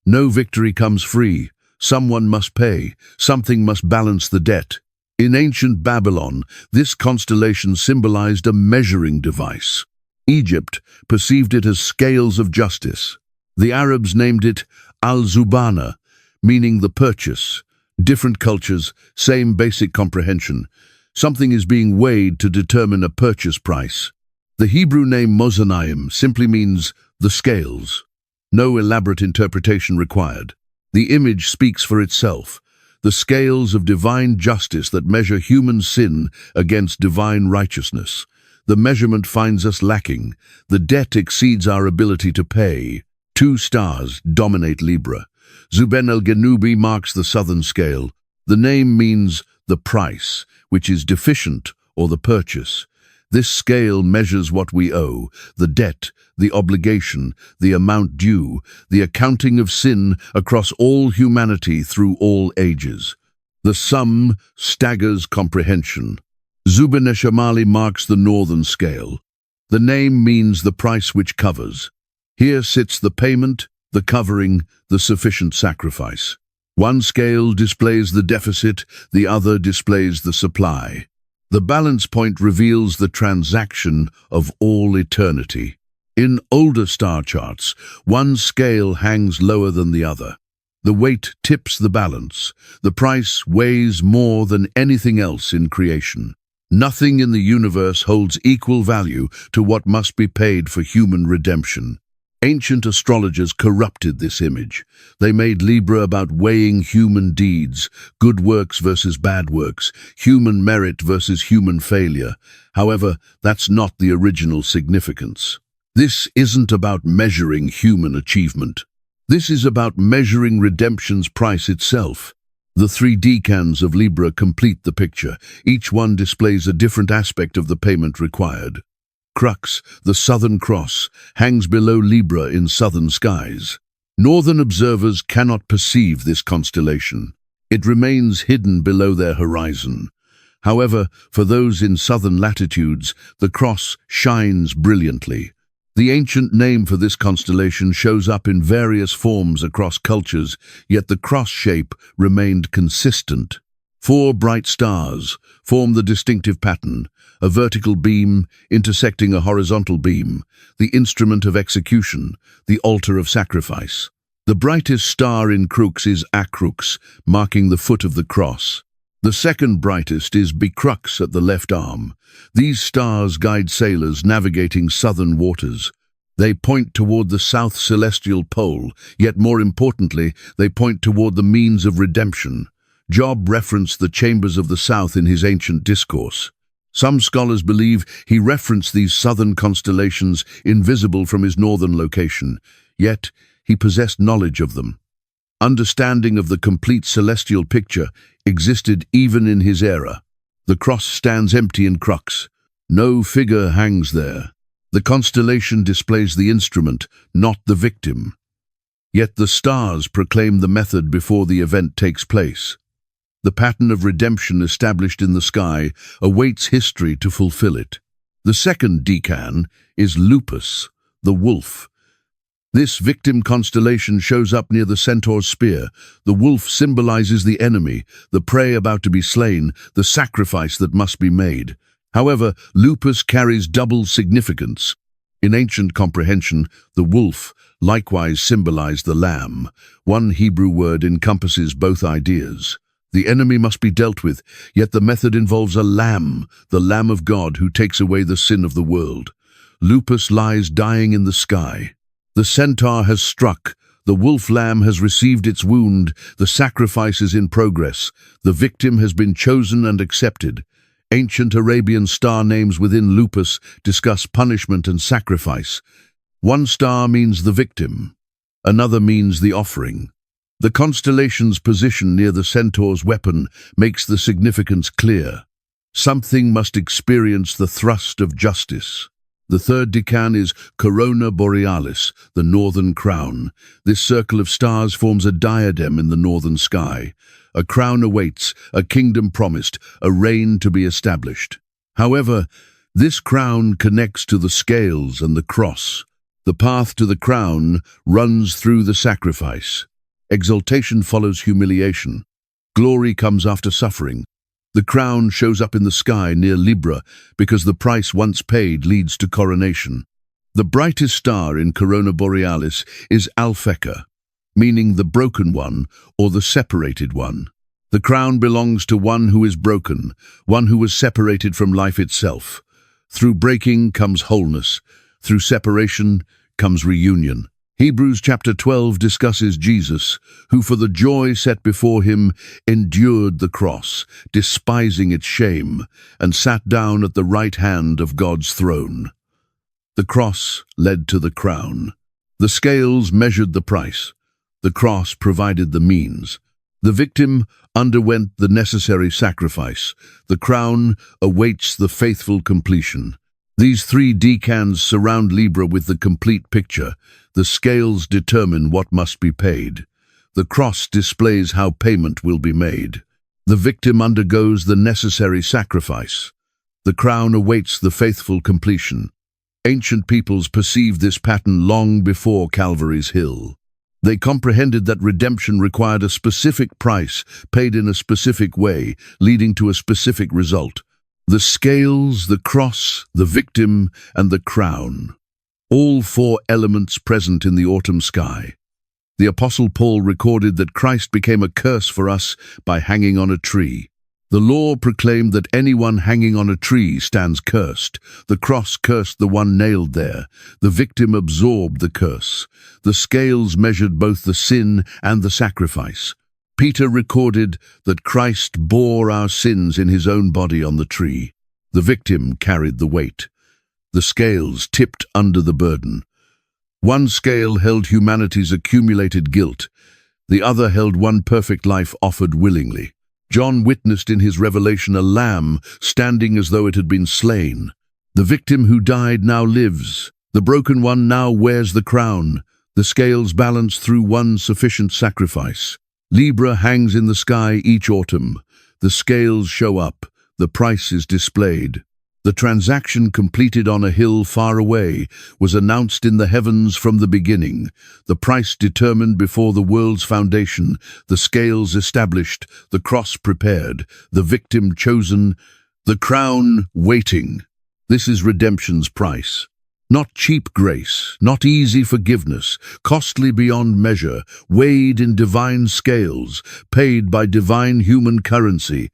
S1: No victory comes free. Someone must pay. Something must balance the debt. In ancient Babylon, this constellation symbolized a measuring device. Egypt perceived it as scales of justice. The Arabs named it al-Zubana, meaning the purchase. Different cultures, same basic comprehension. Something is being weighed to determine a purchase price. The Hebrew name Mozanaim simply means the scales. No elaborate interpretation required. The image speaks for itself. The scales of divine justice that measure human sin against divine righteousness. The measurement finds us lacking. The debt exceeds our ability to pay. Two stars dominate Libra. Zuben el-Genubi marks the southern scale. The name means the price, which is deficient or the purchase. This scale measures what we owe, the debt, the obligation, the amount due, the accounting of sin across all humanity through all ages. The sum staggers comprehension. Zuben-e-Shamali marks the northern scale. The name means the price which covers. Here sits the payment, the covering, the sufficient sacrifice. One scale displays the deficit, the other displays the supply. The balance point reveals the transaction of all eternity. In older star charts, one scale hangs lower than the other. The weight tips the balance. The price weighs more than anything else in creation. Nothing in the universe holds equal value to what must be paid for human redemption. Ancient astrologers corrupted this image. They made Libra about weighing human deeds, good works versus bad works, human merit versus human failure. However, that's not the original significance. This isn't about measuring human achievement. This is about measuring redemption's price itself. The three decans of Libra complete the picture. Each one displays a different aspect of the payment required. Crux, the Southern Cross, hangs below Libra in southern skies. Northern observers cannot perceive this constellation. It remains hidden below their horizon. However, for those in southern latitudes, the cross shines brilliantly. The ancient name for this constellation shows up in various forms across cultures, yet the cross shape remained consistent. Four bright stars form the distinctive pattern, a vertical beam intersecting a horizontal beam, the instrument of execution, the altar of sacrifice. The brightest star in Crux is Acrux, marking the foot of the cross. The second brightest is Bicrux at the left arm. These stars guide sailors navigating southern waters. They point toward the south celestial pole, yet more importantly, they point toward the means of redemption. Job referenced the chambers of the south in his ancient discourse. Some scholars believe he referenced these southern constellations invisible from his northern location, yet he possessed knowledge of them. Understanding of the complete celestial picture existed even in his era. The cross stands empty in Crux. No figure hangs there. The constellation displays the instrument, not the victim. Yet the stars proclaim the method before the event takes place. The pattern of redemption established in the sky awaits history to fulfill it. The second decan is Lupus, the wolf. This victim constellation shows up near the centaur's spear. The wolf symbolizes the enemy, the prey about to be slain, the sacrifice that must be made. However, Lupus carries double significance. In ancient comprehension, the wolf likewise symbolized the lamb. One Hebrew word encompasses both ideas. The enemy must be dealt with, yet the method involves a lamb, the Lamb of God who takes away the sin of the world. Lupus lies dying in the sky. The centaur has struck. The wolf lamb has received its wound. The sacrifice is in progress. The victim has been chosen and accepted. Ancient Arabian star names within Lupus discuss punishment and sacrifice. One star means the victim. Another means the offering. The constellation's position near the centaur's weapon makes the significance clear. Something must experience the thrust of justice. The third decan is Corona Borealis, the northern crown. This circle of stars forms a diadem in the northern sky. A crown awaits, a kingdom promised, a reign to be established. However, this crown connects to the scales and the cross. The path to the crown runs through the sacrifice. Exaltation follows humiliation. Glory comes after suffering. The crown shows up in the sky near Libra because the price once paid leads to coronation. The brightest star in Corona Borealis is Alphecca, meaning the broken one or the separated one. The crown belongs to one who is broken, one who was separated from life itself. Through breaking comes wholeness. Through separation comes reunion. Hebrews chapter 12 discusses Jesus, who for the joy set before him endured the cross, despising its shame, and sat down at the right hand of God's throne. The cross led to the crown. The scales measured the price. The cross provided the means. The victim underwent the necessary sacrifice. The crown awaits the faithful completion. These three decans surround Libra with the complete picture. The scales determine what must be paid. The cross displays how payment will be made. The victim undergoes the necessary sacrifice. The crown awaits the faithful completion. Ancient peoples perceived this pattern long before Calvary's Hill. They comprehended that redemption required a specific price, paid in a specific way, leading to a specific result. The scales, the cross, the victim, and the crown. All four elements present in the autumn sky. The Apostle Paul recorded that Christ became a curse for us by hanging on a tree. The law proclaimed that anyone hanging on a tree stands cursed. The cross cursed the one nailed there. The victim absorbed the curse. The scales measured both the sin and the sacrifice. Peter recorded that Christ bore our sins in his own body on the tree. The victim carried the weight. The scales tipped under the burden. One scale held humanity's accumulated guilt. The other held one perfect life offered willingly. John witnessed in his revelation a lamb standing as though it had been slain. The victim who died now lives. The broken one now wears the crown. The scales balance through one sufficient sacrifice. Libra hangs in the sky each autumn. The scales show up. The price is displayed. The transaction completed on a hill far away was announced in the heavens from the beginning. The price determined before the world's foundation, the scales established, the cross prepared, the victim chosen, the crown waiting. This is redemption's price. Not cheap grace, not easy forgiveness, costly beyond measure, weighed in divine scales, paid by divine human currency,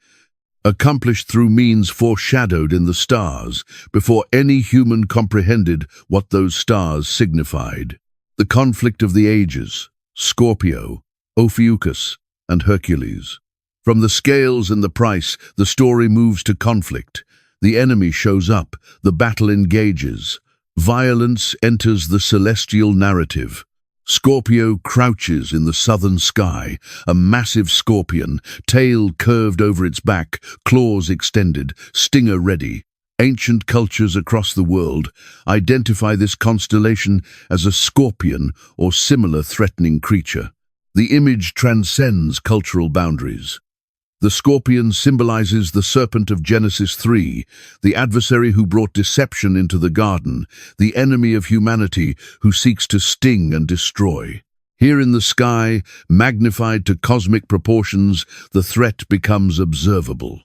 S1: accomplished through means foreshadowed in the stars, before any human comprehended what those stars signified. The conflict of the ages, Scorpio, Ophiuchus, and Hercules. From the scales and the price, the story moves to conflict. The enemy shows up, the battle engages. Violence enters the celestial narrative. Scorpio crouches in the southern sky, a massive scorpion, tail curved over its back, claws extended, stinger ready. Ancient cultures across the world identify this constellation as a scorpion or similar threatening creature. The image transcends cultural boundaries. The scorpion symbolizes the serpent of Genesis 3, the adversary who brought deception into the garden, the enemy of humanity who seeks to sting and destroy. Here in the sky, magnified to cosmic proportions, the threat becomes observable.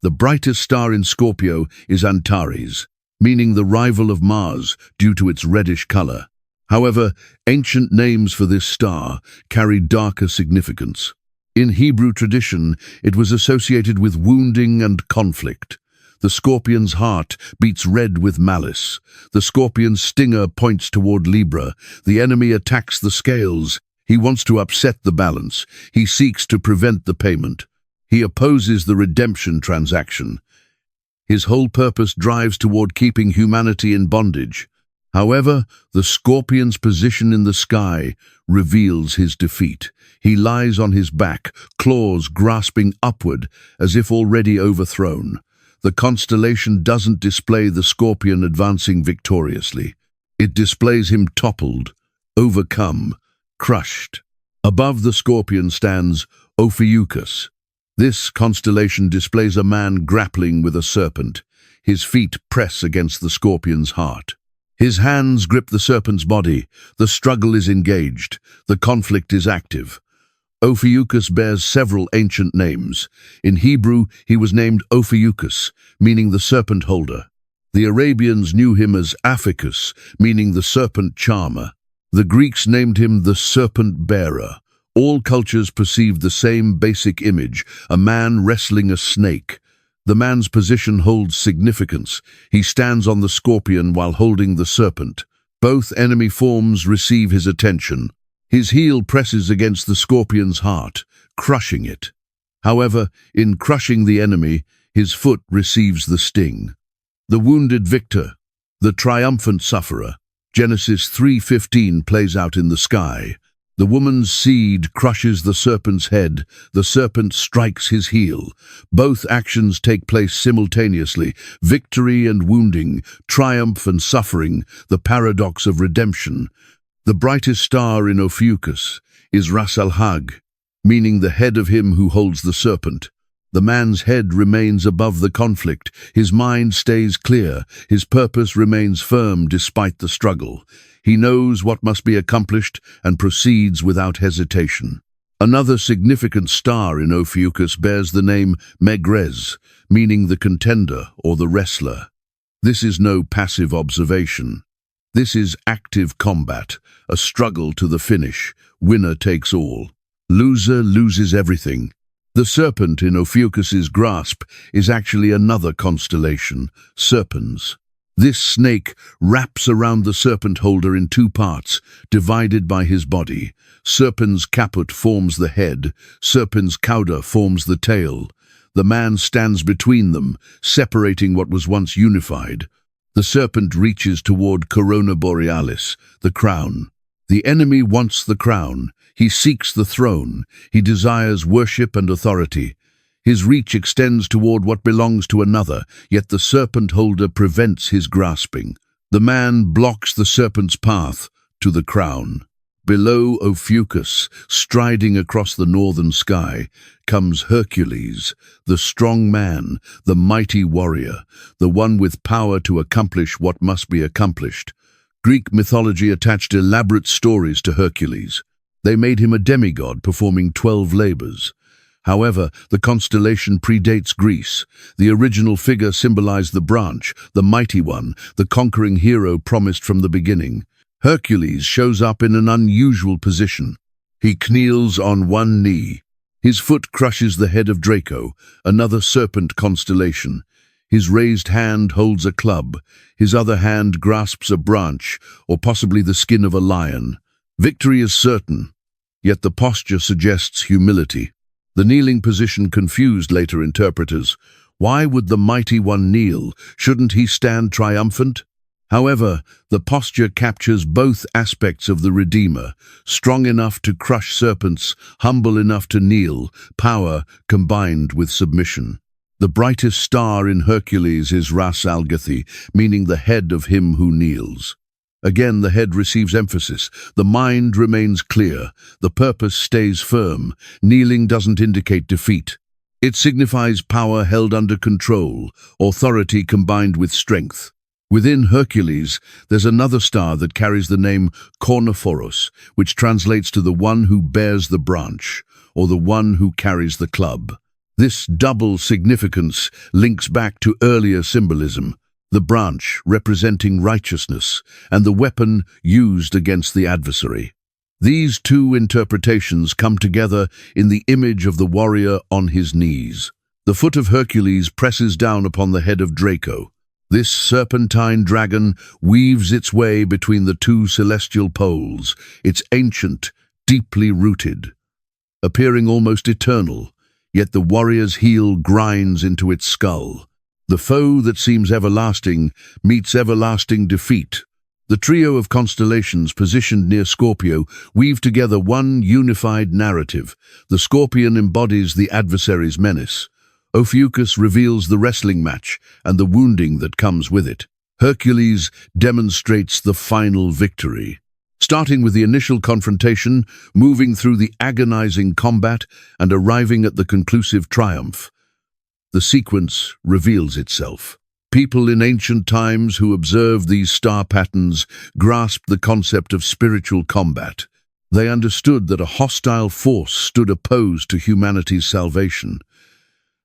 S1: The brightest star in Scorpio is Antares, meaning the rival of Mars due to its reddish color. However, ancient names for this star carry darker significance. In Hebrew tradition, it was associated with wounding and conflict. The scorpion's heart beats red with malice. The scorpion's stinger points toward Libra. The enemy attacks the scales. He wants to upset the balance. He seeks to prevent the payment. He opposes the redemption transaction. His whole purpose drives toward keeping humanity in bondage. However, the scorpion's position in the sky reveals his defeat. He lies on his back, claws grasping upward as if already overthrown. The constellation doesn't display the scorpion advancing victoriously. It displays him toppled, overcome, crushed. Above the scorpion stands Ophiuchus. This constellation displays a man grappling with a serpent. His feet press against the scorpion's heart. His hands grip the serpent's body. The struggle is engaged. The conflict is active. Ophiuchus bears several ancient names. In Hebrew, he was named Ophiuchus, meaning the serpent holder. The Arabians knew him as Aphicus, meaning the serpent charmer. The Greeks named him the serpent bearer. All cultures perceived the same basic image, a man wrestling a snake. The man's position holds significance. He stands on the scorpion while holding the serpent. Both enemy forms receive his attention. His heel presses against the scorpion's heart, crushing it. However, in crushing the enemy, his foot receives the sting. The wounded victor, the triumphant sufferer. Genesis 3:15 plays out in the sky. The woman's seed crushes the serpent's head. The serpent strikes his heel. Both actions take place simultaneously. Victory and wounding, triumph and suffering, the paradox of redemption. The brightest star in Ophiuchus is Ras al-Hag, meaning the head of him who holds the serpent. The man's head remains above the conflict. His mind stays clear. His purpose remains firm despite the struggle. He knows what must be accomplished and proceeds without hesitation. Another significant star in Ophiuchus bears the name Megrez, meaning the contender or the wrestler. This is no passive observation. This is active combat, a struggle to the finish. Winner takes all. Loser loses everything. The serpent in Ophiuchus's grasp is actually another constellation, Serpens. This snake wraps around the serpent holder in two parts, divided by his body. Serpens caput forms the head, Serpens cauda forms the tail. The man stands between them, separating what was once unified. The serpent reaches toward Corona Borealis, the crown. The enemy wants the crown. He seeks the throne. He desires worship and authority. His reach extends toward what belongs to another, yet the serpent holder prevents his grasping. The man blocks the serpent's path to the crown. Below Ophiuchus, striding across the northern sky, comes Hercules, the strong man, the mighty warrior, the one with power to accomplish what must be accomplished. Greek mythology attached elaborate stories to Hercules. They made him a demigod performing 12 labors. However, the constellation predates Greece. The original figure symbolized the branch, the mighty one, the conquering hero promised from the beginning. Hercules shows up in an unusual position. He kneels on one knee. His foot crushes the head of Draco, another serpent constellation. His raised hand holds a club. His other hand grasps a branch, or possibly the skin of a lion. Victory is certain, yet the posture suggests humility. The kneeling position confused later interpreters. Why would the mighty one kneel? Shouldn't he stand triumphant? However, the posture captures both aspects of the Redeemer, strong enough to crush serpents, humble enough to kneel, power combined with submission. The brightest star in Hercules is Ras al-Gathi, meaning the head of him who kneels. Again, the head receives emphasis. The mind remains clear. The purpose stays firm. Kneeling doesn't indicate defeat. It signifies power held under control, authority combined with strength. Within Hercules, there's another star that carries the name Kornophoros, which translates to the one who bears the branch, or the one who carries the club. This double significance links back to earlier symbolism. the branch representing righteousness, and the weapon used against the adversary. These two interpretations come together in the image of the warrior on his knees. The foot of Hercules presses down upon the head of Draco. This serpentine dragon weaves its way between the two celestial poles. It's ancient, deeply rooted, appearing almost eternal, yet the warrior's heel grinds into its skull. The foe that seems everlasting meets everlasting defeat. The trio of constellations positioned near Scorpio weave together one unified narrative. The scorpion embodies the adversary's menace. Ophiuchus reveals the wrestling match and the wounding that comes with it. Hercules demonstrates the final victory. Starting with the initial confrontation, moving through the agonizing combat, and arriving at the conclusive triumph, the sequence reveals itself. People in ancient times who observed these star patterns grasped the concept of spiritual combat. They understood that a hostile force stood opposed to humanity's salvation.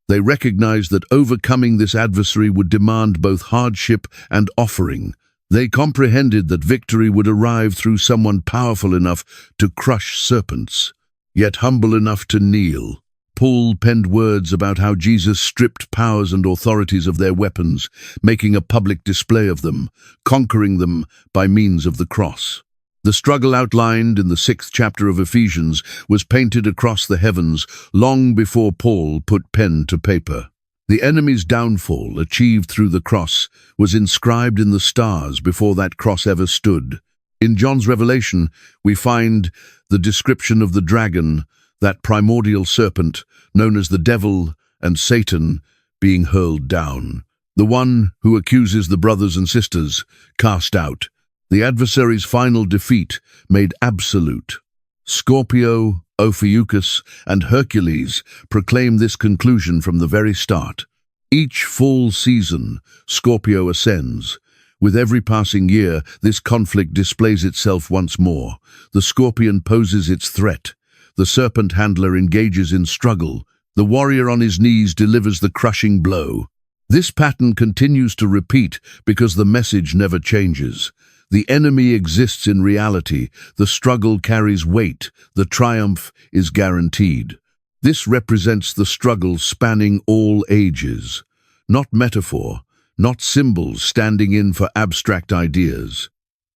S1: They recognized that overcoming this adversary would demand both hardship and offering. They comprehended that victory would arrive through someone powerful enough to crush serpents, yet humble enough to kneel. Paul penned words about how Jesus stripped powers and authorities of their weapons, making a public display of them, conquering them by means of the cross. The struggle outlined in the 6th chapter of Ephesians was painted across the heavens long before Paul put pen to paper. The enemy's downfall, achieved through the cross, was inscribed in the stars before that cross ever stood. In John's Revelation, we find the description of the dragon, that primordial serpent, known as the devil and Satan, being hurled down. The one who accuses the brothers and sisters, cast out. The adversary's final defeat made absolute. Scorpio, Ophiuchus, and Hercules proclaim this conclusion from the very start. Each fall season, Scorpio ascends. With every passing year, this conflict displays itself once more. The scorpion poses its threat. The serpent handler engages in struggle. The warrior on his knees delivers the crushing blow. This pattern continues to repeat because the message never changes. The enemy exists in reality. The struggle carries weight. The triumph is guaranteed. This represents the struggle spanning all ages. Not metaphor, not symbols standing in for abstract ideas.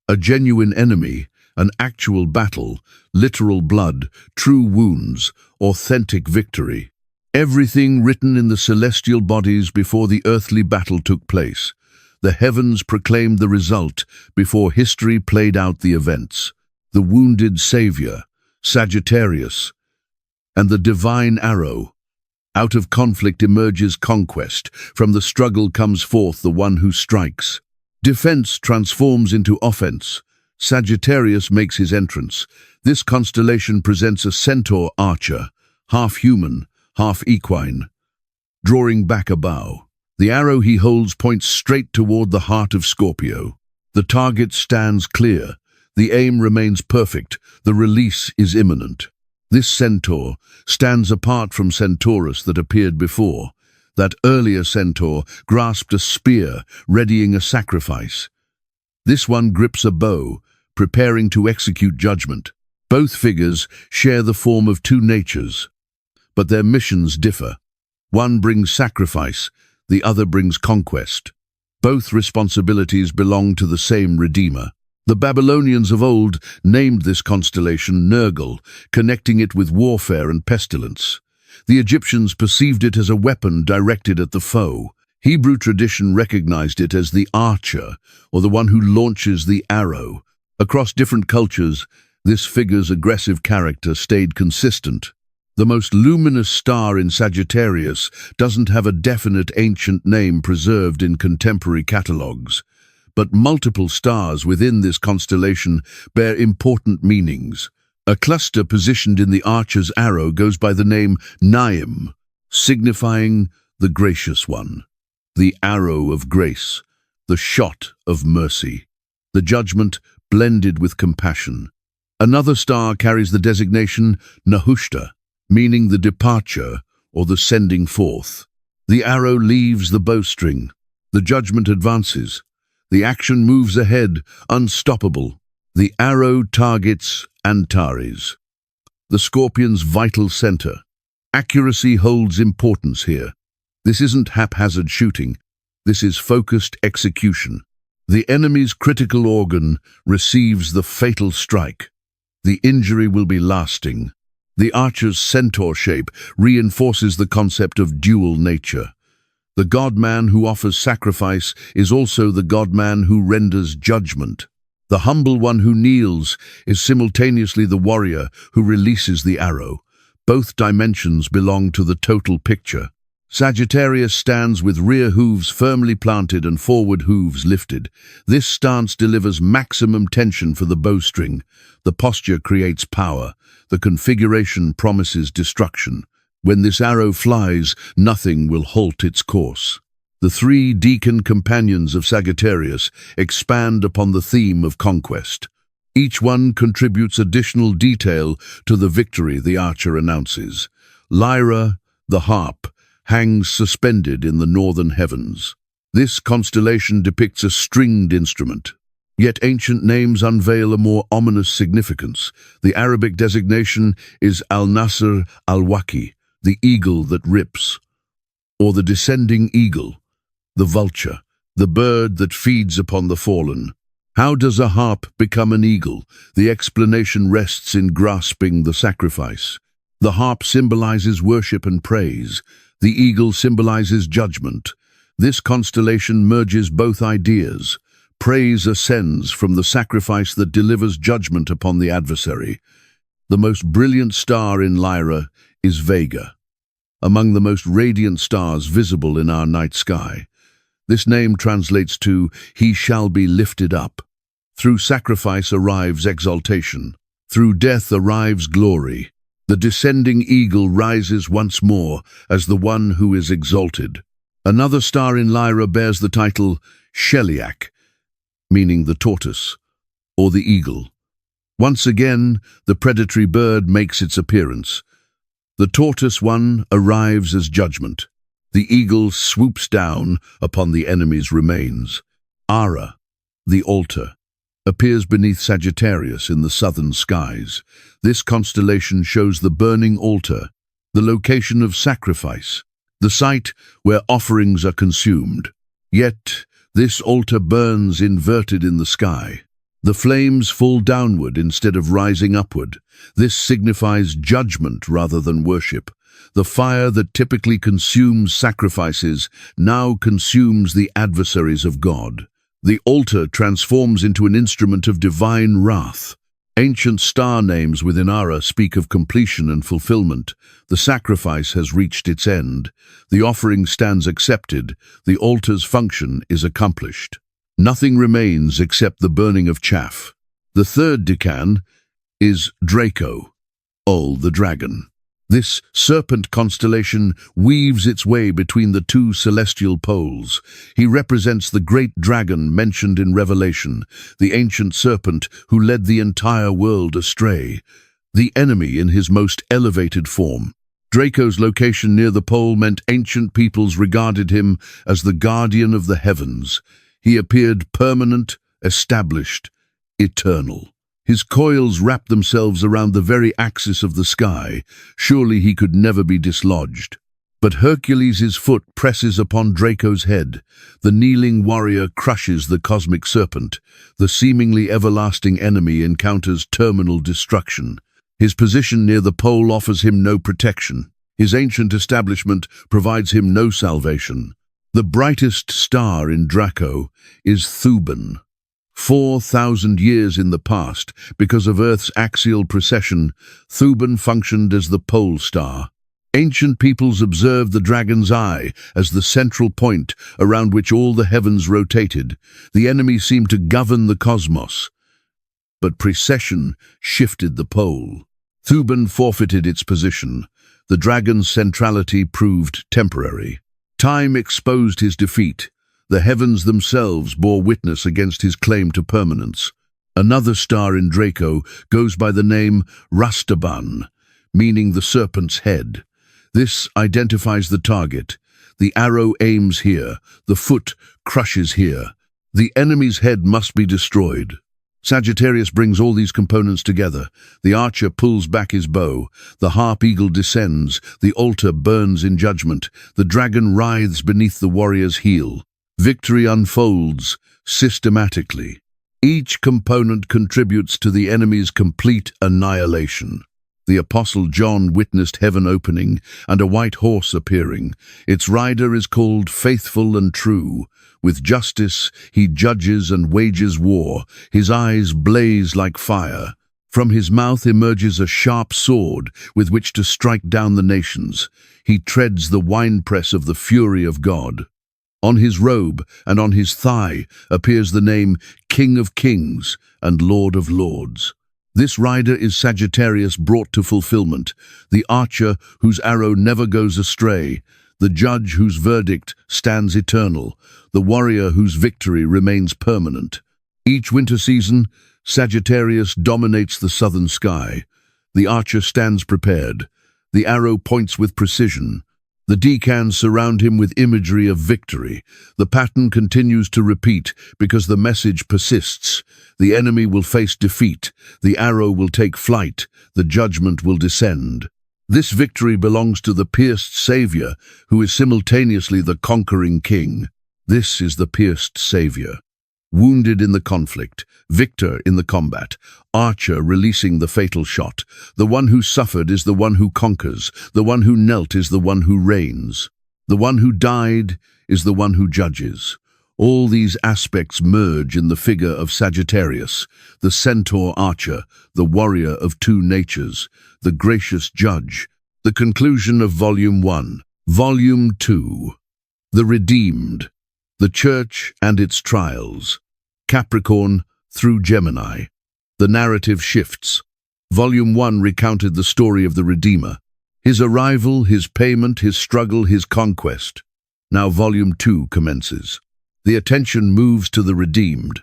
S1: A genuine enemy, an actual battle, literal blood, true wounds, authentic victory. Everything written in the celestial bodies before the earthly battle took place. The heavens proclaimed the result before history played out the events. The wounded Savior, Sagittarius, and the divine arrow. Out of conflict emerges conquest. From the struggle comes forth the one who strikes. Defense transforms into offense. Sagittarius makes his entrance. This constellation presents a centaur archer, half human, half equine, drawing back a bow. The arrow he holds points straight toward the heart of Scorpio. The target stands clear. The aim remains perfect. The release is imminent. This centaur stands apart from Centaurus that appeared before. That earlier centaur grasped a spear, readying a sacrifice. This one grips a bow, preparing to execute judgment. Both figures share the form of two natures, but their missions differ. One brings sacrifice, the other brings conquest. Both responsibilities belong to the same Redeemer. The Babylonians of old named this constellation Nergal, connecting it with warfare and pestilence. The Egyptians perceived it as a weapon directed at the foe. Hebrew tradition recognized it as the archer, or the one who launches the arrow. Across different cultures, this figure's aggressive character stayed consistent. The most luminous star in Sagittarius doesn't have a definite ancient name preserved in contemporary catalogues, but multiple stars within this constellation bear important meanings. A cluster positioned in the archer's arrow goes by the name Naim, signifying the gracious one, the arrow of grace, the shot of mercy, the judgment blended with compassion. Another star carries the designation Nehushta, meaning the departure or the sending forth. The arrow leaves the bowstring, The judgment advances. The action moves ahead, unstoppable. The arrow targets Antares, the scorpion's vital center. Accuracy holds importance here. This isn't haphazard shooting. This is focused execution. The enemy's critical organ receives the fatal strike. The injury will be lasting. The archer's centaur shape reinforces the concept of dual nature. The God-man who offers sacrifice is also the God-man who renders judgment. The humble one who kneels is simultaneously the warrior who releases the arrow. Both dimensions belong to the total picture. Sagittarius stands with rear hooves firmly planted and forward hooves lifted. This stance delivers maximum tension for the bowstring. The posture creates power. The configuration promises destruction. When this arrow flies, nothing will halt its course. The three deacon companions of Sagittarius expand upon the theme of conquest. Each one contributes additional detail to the victory the archer announces. Lyra, the harp, hangs suspended in the northern heavens. This constellation depicts a stringed instrument. Yet ancient names unveil a more ominous significance. The Arabic designation is al-Nasr al-Waki, the eagle that rips, or the descending eagle, the vulture, the bird that feeds upon the fallen. How does a harp become an eagle? The explanation rests in grasping the sacrifice. The harp symbolizes worship and praise. The eagle symbolizes judgment. This constellation merges both ideas. Praise ascends from the sacrifice that delivers judgment upon the adversary. The most brilliant star in Lyra is Vega, among the most radiant stars visible in our night sky. This name translates to, "He shall be lifted up." Through sacrifice arrives exaltation. Through death arrives glory. The descending eagle rises once more as the one who is exalted. Another star in Lyra bears the title Sheliak, meaning the tortoise, or the eagle. Once again, the predatory bird makes its appearance. The tortoise one arrives as judgment. The eagle swoops down upon the enemy's remains. Ara, the altar, appears beneath Sagittarius in the southern skies. This constellation shows the burning altar, the location of sacrifice, the site where offerings are consumed. Yet, this altar burns inverted in the sky. The flames fall downward instead of rising upward. This signifies judgment rather than worship. The fire that typically consumes sacrifices now consumes the adversaries of God. The altar transforms into an instrument of divine wrath. Ancient star names within Ara speak of completion and fulfillment. The sacrifice has reached its end. The offering stands accepted. The altar's function is accomplished. Nothing remains except the burning of chaff. The third decan is Draco, Ol the dragon. This serpent constellation weaves its way between the two celestial poles. He represents the great dragon mentioned in Revelation, the ancient serpent who led the entire world astray, the enemy in his most elevated form. Draco's location near the pole meant ancient peoples regarded him as the guardian of the heavens. He appeared permanent, established, eternal. His coils wrapped themselves around the very axis of the sky. Surely he could never be dislodged. But Hercules' foot presses upon Draco's head. The kneeling warrior crushes the cosmic serpent. The seemingly everlasting enemy encounters terminal destruction. His position near the pole offers him no protection. His ancient establishment provides him no salvation. The brightest star in Draco is Thuban. 4,000 years in the past, because of Earth's axial precession, Thuban functioned as the pole star. Ancient peoples observed the dragon's eye as the central point around which all the heavens rotated. The enemy seemed to govern the cosmos. But precession shifted the pole. Thuban forfeited its position. The dragon's centrality proved temporary. Time exposed his defeat. The heavens themselves bore witness against his claim to permanence. Another star in Draco goes by the name Rastaban, meaning the serpent's head. This identifies the target. The arrow aims here, the foot crushes here. The enemy's head must be destroyed. Sagittarius brings all these components together. The archer pulls back his bow, the harp-eagle descends, the altar burns in judgment, the dragon writhes beneath the warrior's heel. Victory unfolds systematically. Each component contributes to the enemy's complete annihilation. The Apostle John witnessed heaven opening and a white horse appearing. Its rider is called Faithful and True. With justice he judges and wages war. His eyes blaze like fire. From his mouth emerges a sharp sword with which to strike down the nations. He treads the winepress of the fury of God. On his robe and on his thigh appears the name King of Kings and Lord of Lords. This rider is Sagittarius brought to fulfillment, the archer whose arrow never goes astray, the judge whose verdict stands eternal, the warrior whose victory remains permanent. Each winter season, Sagittarius dominates the southern sky. The archer stands prepared. The arrow points with precision. The decans surround him with imagery of victory. The pattern continues to repeat because the message persists. The enemy will face defeat. The arrow will take flight. The judgment will descend. This victory belongs to the pierced Savior, who is simultaneously the conquering King. This is the pierced Savior. Wounded in the conflict, victor in the combat, archer releasing the fatal shot. The one who suffered is the one who conquers. The one who knelt is the one who reigns. The one who died is the one who judges. All these aspects merge in the figure of Sagittarius, the centaur archer, the warrior of two natures, the gracious judge. The conclusion of Volume 1. Volume 2. The Redeemed. The Church and its Trials. Capricorn through Gemini. The narrative shifts. Volume 1 recounted the story of the Redeemer, his arrival, his payment, his struggle, his conquest. Now Volume 2 commences. The attention moves to the redeemed,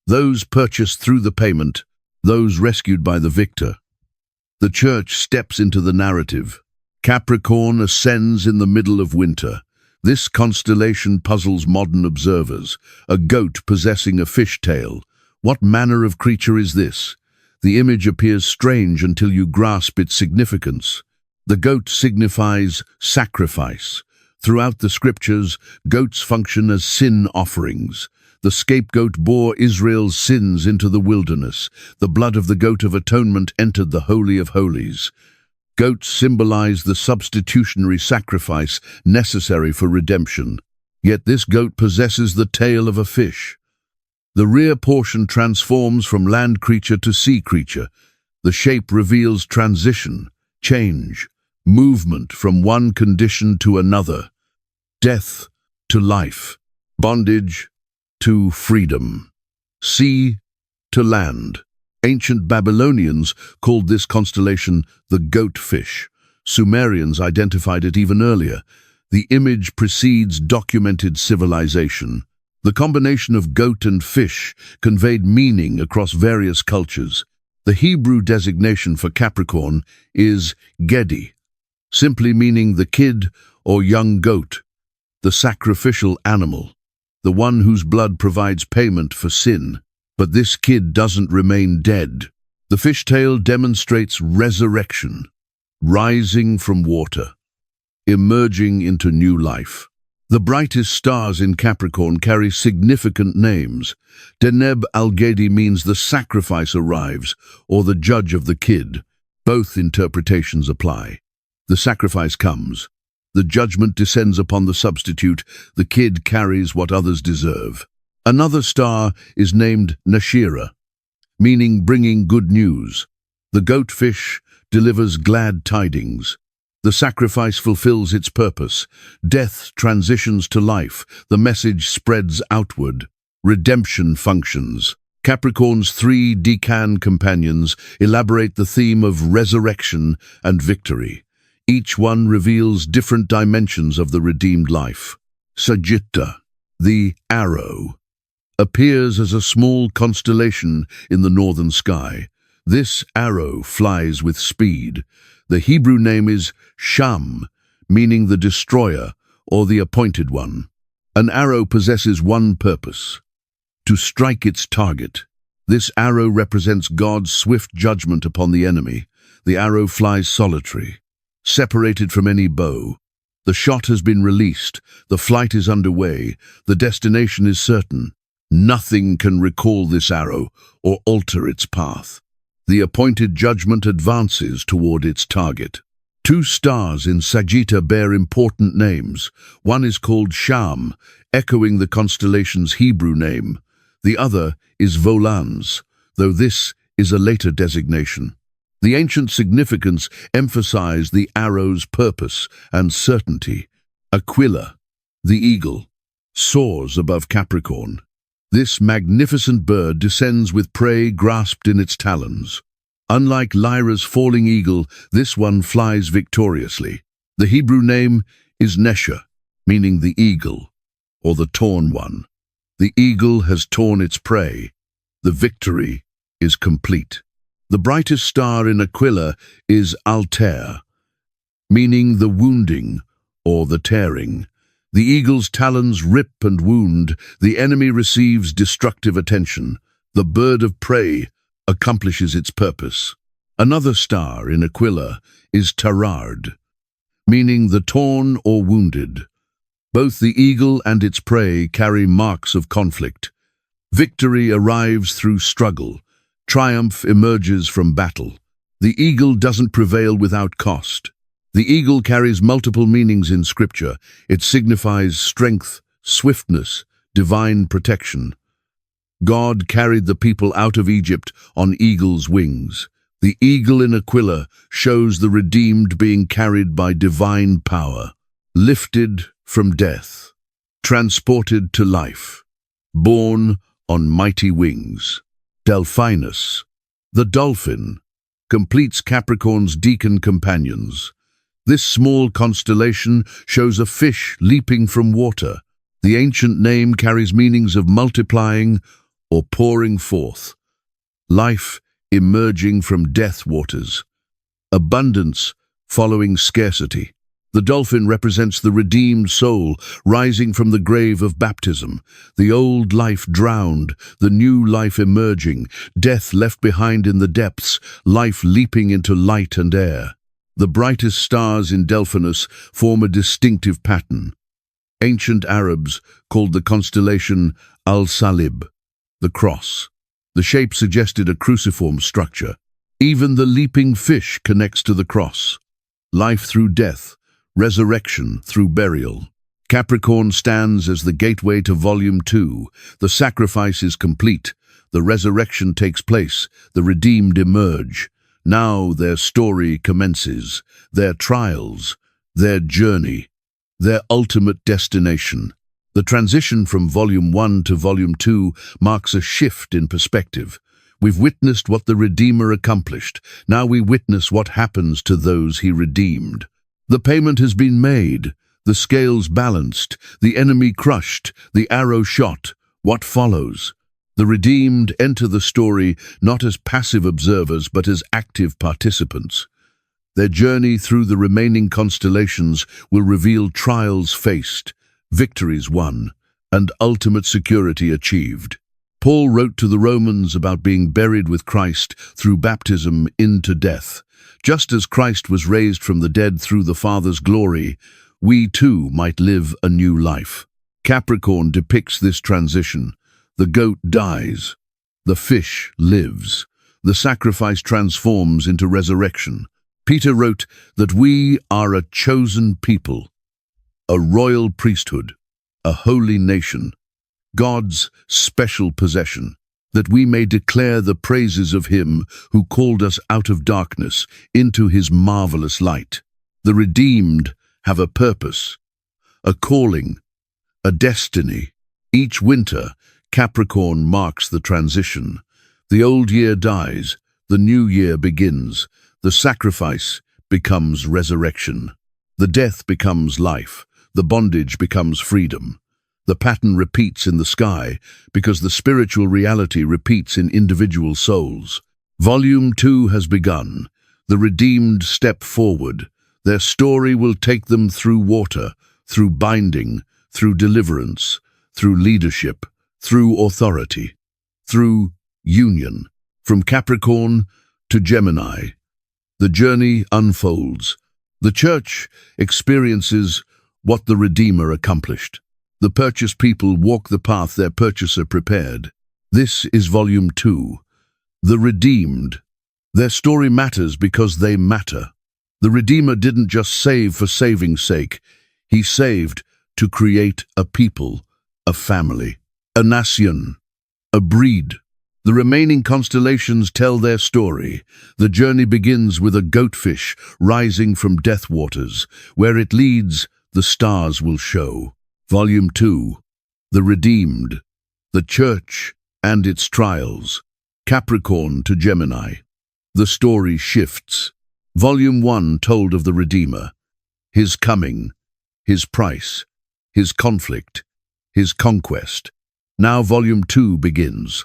S1: those purchased through the payment, those rescued by the victor. The Church steps into the narrative. Capricorn ascends in the middle of winter. This constellation puzzles modern observers. A goat possessing a fish tail. What manner of creature is this? The image appears strange until you grasp its significance. The goat signifies sacrifice. Throughout the scriptures, goats function as sin offerings. The scapegoat bore Israel's sins into the wilderness. The blood of the goat of atonement entered the Holy of Holies. Goats symbolize the substitutionary sacrifice necessary for redemption. Yet this goat possesses the tail of a fish. The rear portion transforms from land creature to sea creature. The shape reveals transition, change, movement from one condition to another, death to life, bondage to freedom, sea to land. Ancient Babylonians called this constellation the goat fish. Sumerians identified it even earlier. The image precedes documented civilization. The combination of goat and fish conveyed meaning across various cultures. The Hebrew designation for Capricorn is Gedi, simply meaning the kid or young goat, the sacrificial animal, the one whose blood provides payment for sin. But this kid doesn't remain dead. The fishtail demonstrates resurrection, rising from water, emerging into new life. The brightest stars in Capricorn carry significant names. Deneb al-Gedi means the sacrifice arrives, or the judge of the kid. Both interpretations apply. The sacrifice comes. The judgment descends upon the substitute. The kid carries what others deserve. Another star is named Nashira, meaning bringing good news. The goatfish delivers glad tidings. The sacrifice fulfills its purpose. Death transitions to life. The message spreads outward. Redemption functions. Capricorn's three decan companions elaborate the theme of resurrection and victory. Each one reveals different dimensions of the redeemed life. Sagitta, the arrow, appears as a small constellation in the northern sky. This arrow flies with speed. The Hebrew name is Sham, meaning the destroyer or the appointed one. An arrow possesses one purpose: to strike its target. This arrow represents God's swift judgment upon the enemy. The arrow flies solitary, separated from any bow. The shot has been released, the flight is underway, the destination is certain. Nothing can recall this arrow or alter its path. The appointed judgment advances toward its target. Two stars in Sagitta bear important names. One is called Sham, echoing the constellation's Hebrew name. The other is Volans, though this is a later designation. The ancient significance emphasized the arrow's purpose and certainty. Aquila, the eagle, soars above Capricorn. This magnificent bird descends with prey grasped in its talons. Unlike Lyra's falling eagle, this one flies victoriously. The Hebrew name is Nesha, meaning the eagle, or the torn one. The eagle has torn its prey. The victory is complete. The brightest star in Aquila is Altair, meaning the wounding or the tearing. The eagle's talons rip and wound. The enemy receives destructive attention. The bird of prey accomplishes its purpose. Another star in Aquila is Tarard, meaning the torn or wounded. Both the eagle and its prey carry marks of conflict. Victory arrives through struggle. Triumph emerges from battle. The eagle doesn't prevail without cost. The eagle carries multiple meanings in Scripture. It signifies strength, swiftness, divine protection. God carried the people out of Egypt on eagle's wings. The eagle in Aquila shows the redeemed being carried by divine power, lifted from death, transported to life, borne on mighty wings. Delphinus, the dolphin, completes Capricorn's deacon companions. This small constellation shows a fish leaping from water. The ancient name carries meanings of multiplying or pouring forth, life emerging from death waters, abundance following scarcity. The dolphin represents the redeemed soul rising from the grave of baptism, the old life drowned, the new life emerging, death left behind in the depths, life leaping into light and air. The brightest stars in Delphinus form a distinctive pattern. Ancient Arabs called the constellation Al-Salib, the cross. The shape suggested a cruciform structure. Even the leaping fish connects to the cross. Life through death, resurrection through burial. Capricorn stands as the gateway to Volume 2. The sacrifice is complete. The resurrection takes place. The redeemed emerge. Now their story commences. Their trials, their journey, their ultimate destination. The transition from Volume 1 to Volume 2 marks a shift in perspective. We've witnessed what the Redeemer accomplished. Now we witness what happens to those he redeemed. The payment has been made, the scales balanced, the enemy crushed, the arrow shot. What follows? The redeemed enter the story not as passive observers but as active participants. Their journey through the remaining constellations will reveal trials faced, victories won, and ultimate security achieved. Paul wrote to the Romans about being buried with Christ through baptism into death. Just as Christ was raised from the dead through the Father's glory, we too might live a new life. Capricorn depicts this transition. The goat dies. The fish lives. The sacrifice transforms into resurrection. Peter wrote that we are a chosen people, a royal priesthood, a holy nation, God's special possession, that we may declare the praises of him who called us out of darkness into his marvelous light. The redeemed have a purpose, a calling, a destiny. Each winter, Capricorn marks the transition. The old year dies, the new year begins. The sacrifice becomes resurrection. The death becomes life. The bondage becomes freedom. The pattern repeats in the sky because the spiritual reality repeats in individual souls. Volume 2 has begun. The redeemed step forward. Their story will take them through water, through binding, through deliverance, through leadership, through authority, through union. From Capricorn to Gemini, the journey unfolds. The church experiences what the Redeemer accomplished. The purchased people walk the path their purchaser prepared. This is Volume 2. The Redeemed. Their story matters because they matter. The Redeemer didn't just save for saving's sake. He saved to create a people, a family, a nation, a breed. The remaining constellations tell their story. The journey begins with a goatfish rising from death waters. Where it leads, the stars will show. Volume 2. The Redeemed. The Church and its Trials. Capricorn to Gemini. The story shifts. Volume 1 told of the Redeemer, his coming, his price, his conflict, his conquest. Now Volume 2 begins.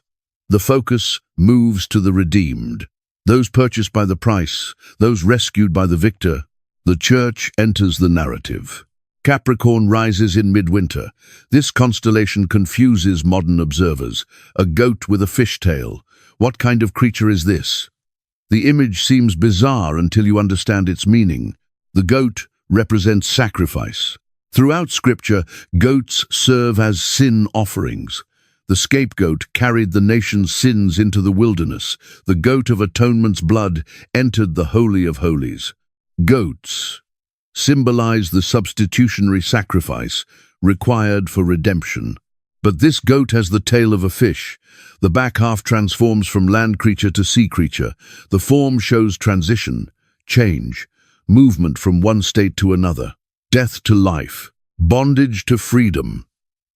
S1: The focus moves to the redeemed, those purchased by the price, those rescued by the victor. The church enters the narrative. Capricorn rises in midwinter. This constellation confuses modern observers. A goat with a fishtail. What kind of creature is this? The image seems bizarre until you understand its meaning. The goat represents sacrifice. Throughout Scripture, goats serve as sin offerings. The scapegoat carried the nation's sins into the wilderness. The goat of atonement's blood entered the Holy of Holies. Goats symbolize the substitutionary sacrifice required for redemption. But this goat has the tail of a fish. The back half transforms from land creature to sea creature. The form shows transition, change, movement from one state to another, death to life, bondage to freedom,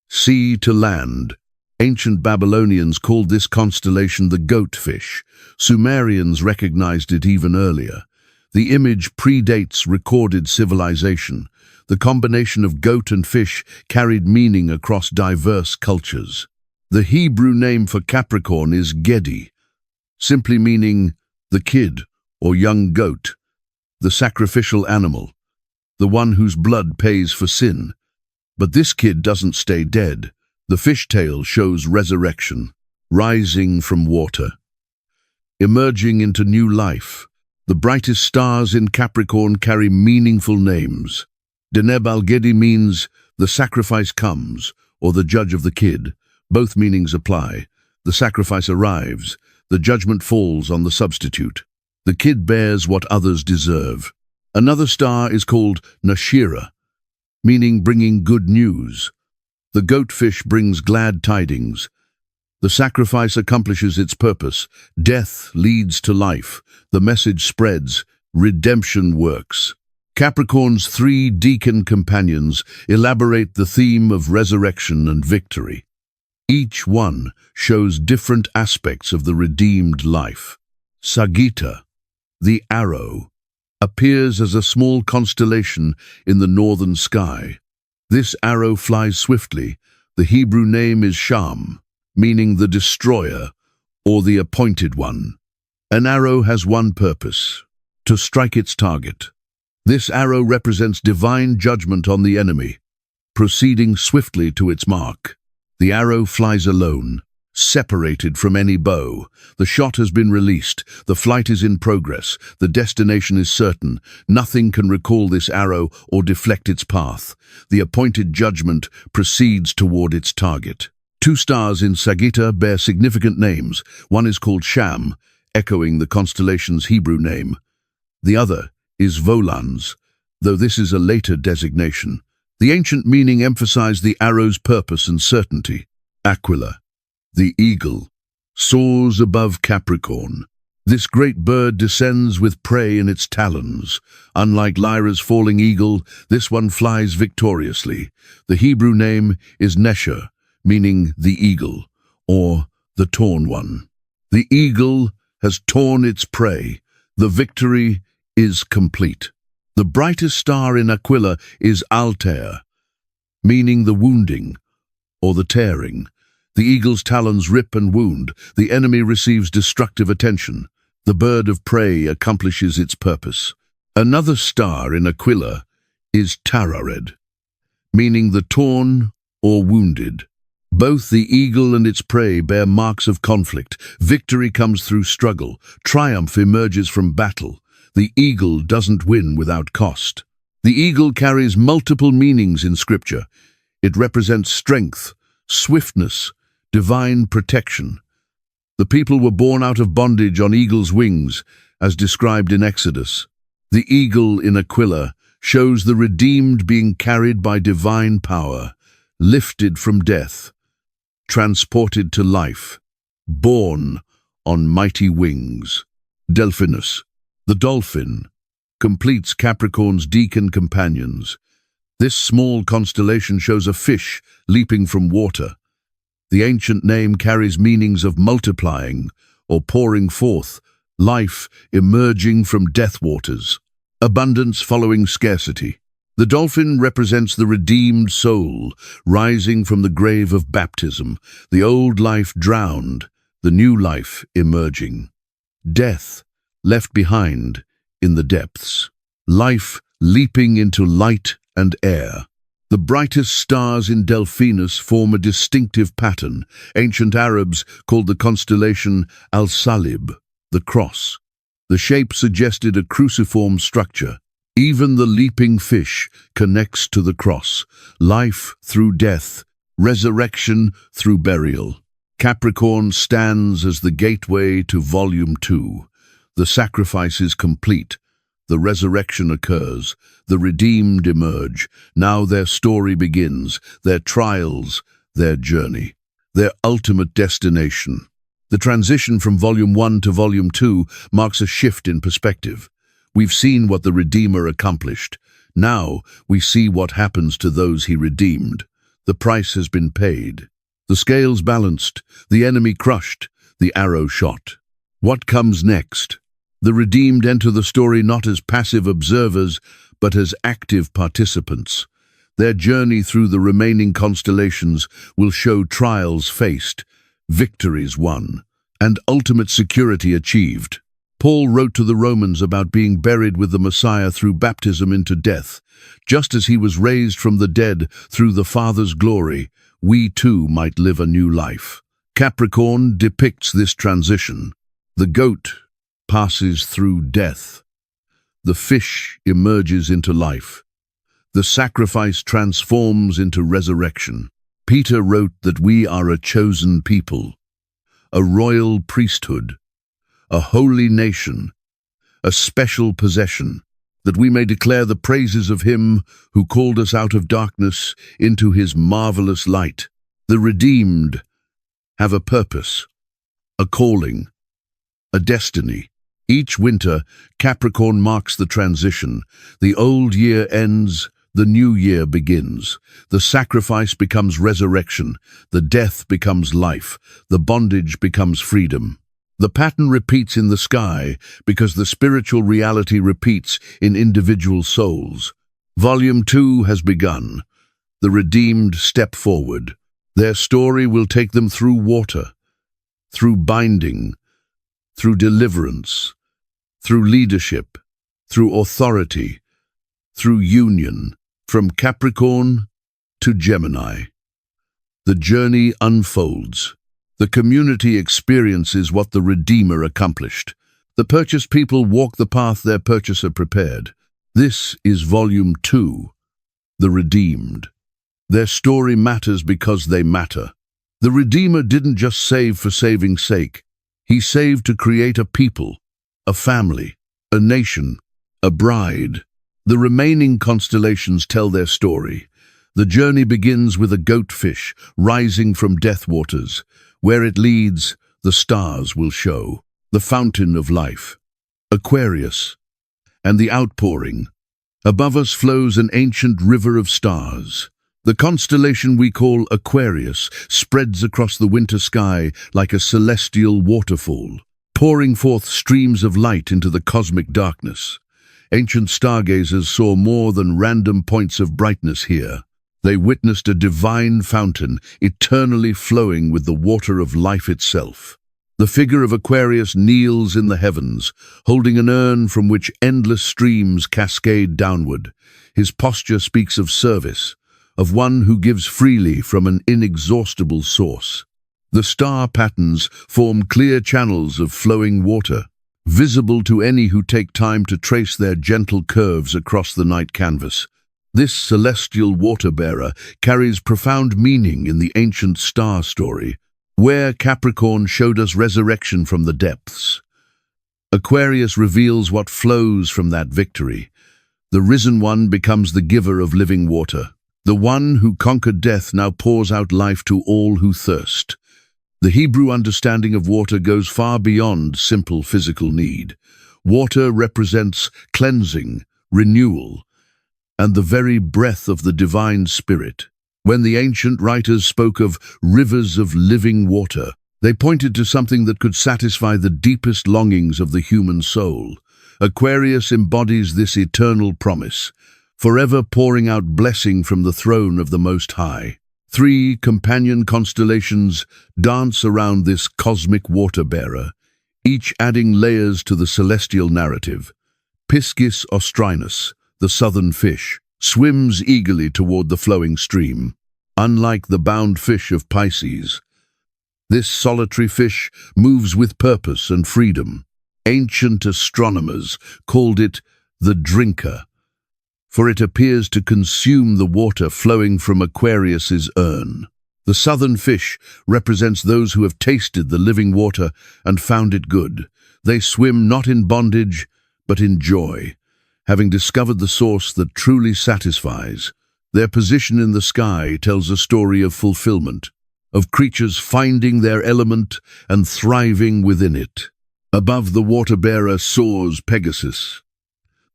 S1: sea to land. Ancient Babylonians called this constellation the goatfish. Sumerians recognized it even earlier. The image predates recorded civilization. The combination of goat and fish carried meaning across diverse cultures. The Hebrew name for Capricorn is Gedi, simply meaning the kid or young goat, the sacrificial animal, the one whose blood pays for sin. But this kid doesn't stay dead. The fishtail shows resurrection, rising from water, emerging into new life. The brightest stars in Capricorn carry meaningful names. Deneb al-Gedi means the sacrifice comes, or the judge of the kid. Both meanings apply. The sacrifice arrives. The judgment falls on the substitute. The kid bears what others deserve. Another star is called Nashira, meaning bringing good news. The goatfish brings glad tidings. The sacrifice accomplishes its purpose. Death leads to life. The message spreads. Redemption works. Capricorn's three deacon companions elaborate the theme of resurrection and victory. Each one shows different aspects of the redeemed life. Sagitta, the arrow, appears as a small constellation in the northern sky. This arrow flies swiftly. The Hebrew name is Sham, meaning the destroyer or the appointed one. An arrow has one purpose: to strike its target. This arrow represents divine judgment on the enemy, proceeding swiftly to its mark. The arrow flies alone, separated from any bow. The shot has been released. The flight is in progress. The destination is certain. Nothing can recall this arrow or deflect its path. The appointed judgment proceeds toward its target. Two stars in Sagitta bear significant names. One is called Sham, echoing the constellation's Hebrew name. The other is Volans, though this is a later designation. The ancient meaning emphasized the arrow's purpose and certainty. Aquila, the eagle, soars above Capricorn. This great bird descends with prey in its talons. Unlike Lyra's falling eagle, this one flies victoriously. The Hebrew name is Nesher, meaning the eagle, or the torn one. The eagle has torn its prey. The victory is complete. The brightest star in Aquila is Altair, meaning the wounding, or the tearing. The eagle's talons rip and wound. The enemy receives destructive attention. The bird of prey accomplishes its purpose. Another star in Aquila is Tarared, meaning the torn or wounded. Both the eagle and its prey bear marks of conflict. Victory comes through struggle. Triumph emerges from battle. The eagle doesn't win without cost. The eagle carries multiple meanings in Scripture. It represents strength, swiftness, divine protection. The people were born out of bondage on eagle's wings, as described in Exodus. The eagle in Aquila shows the redeemed being carried by divine power, lifted from death, transported to life, born on mighty wings. Delphinus, the dolphin, completes Capricorn's deacon companions. This small constellation shows a fish leaping from water. The ancient name carries meanings of multiplying or pouring forth, life emerging from death waters, abundance following scarcity. The dolphin represents the redeemed soul, rising from the grave of baptism, the old life drowned, the new life emerging. Death left behind in the depths, life leaping into light and air. The brightest stars in Delphinus form a distinctive pattern. Ancient Arabs called the constellation al-Salib, the cross. The shape suggested a cruciform structure. Even the leaping fish connects to the cross, life through death, resurrection through burial. Capricorn stands as the gateway to Volume 2. The sacrifice is complete. The resurrection occurs. The redeemed emerge. Now their story begins, their trials, their journey, their ultimate destination. The transition from Volume 1 to Volume 2 marks a shift in perspective. We've seen what the Redeemer accomplished. Now we see what happens to those he redeemed. The price has been paid. The scales balanced, the enemy crushed, the arrow shot. What comes next? The redeemed enter the story not as passive observers, but as active participants. Their journey through the remaining constellations will show trials faced, victories won, and ultimate security achieved. Paul wrote to the Romans about being buried with the Messiah through baptism into death. Just as he was raised from the dead through the Father's glory, we too might live a new life. Capricorn depicts this transition. The goat passes through death. The fish emerges into life. The sacrifice transforms into resurrection. Peter wrote that we are a chosen people, a royal priesthood, a holy nation, a special possession, that we may declare the praises of him who called us out of darkness into his marvelous light. The redeemed have a purpose, a calling, a destiny. Each winter, Capricorn marks the transition. The old year ends, the new year begins. The sacrifice becomes resurrection. The death becomes life. The bondage becomes freedom. The pattern repeats in the sky because the spiritual reality repeats in individual souls. Volume 2 has begun. The redeemed step forward. Their story will take them through water, through binding, through deliverance, through leadership, through authority, through union, from Capricorn to Gemini. The journey unfolds. The community experiences what the Redeemer accomplished. The purchased people walk the path their purchaser prepared. This is Volume 2, The Redeemed. Their story matters because they matter. The Redeemer didn't just save for saving's sake. He saved to create a people, a family, a nation, a bride. The remaining constellations tell their story. The journey begins with a goatfish rising from death waters. Where it leads, the stars will show. The fountain of life, Aquarius, and the outpouring. Above us flows an ancient river of stars. The constellation we call Aquarius spreads across the winter sky like a celestial waterfall, pouring forth streams of light into the cosmic darkness. Ancient stargazers saw more than random points of brightness here. They witnessed a divine fountain, eternally flowing with the water of life itself. The figure of Aquarius kneels in the heavens, holding an urn from which endless streams cascade downward. His posture speaks of service, of one who gives freely from an inexhaustible source. The star patterns form clear channels of flowing water, visible to any who take time to trace their gentle curves across the night canvas. This celestial water-bearer carries profound meaning in the ancient star story, where Capricorn showed us resurrection from the depths. Aquarius reveals what flows from that victory. The risen one becomes the giver of living water. The one who conquered death now pours out life to all who thirst. The Hebrew understanding of water goes far beyond simple physical need. Water represents cleansing, renewal, and the very breath of the divine spirit. When the ancient writers spoke of rivers of living water, they pointed to something that could satisfy the deepest longings of the human soul. Aquarius embodies this eternal promise, forever pouring out blessing from the throne of the Most High. 3 companion constellations dance around this cosmic water-bearer, each adding layers to the celestial narrative. Piscis austrinus, the southern fish, swims eagerly toward the flowing stream. Unlike the bound fish of Pisces, this solitary fish moves with purpose and freedom. Ancient astronomers called it the drinker, for it appears to consume the water flowing from Aquarius's urn. The southern fish represents those who have tasted the living water and found it good. They swim not in bondage, but in joy, having discovered the source that truly satisfies. Their position in the sky tells a story of fulfillment, of creatures finding their element and thriving within it. Above the water-bearer soars Pegasus,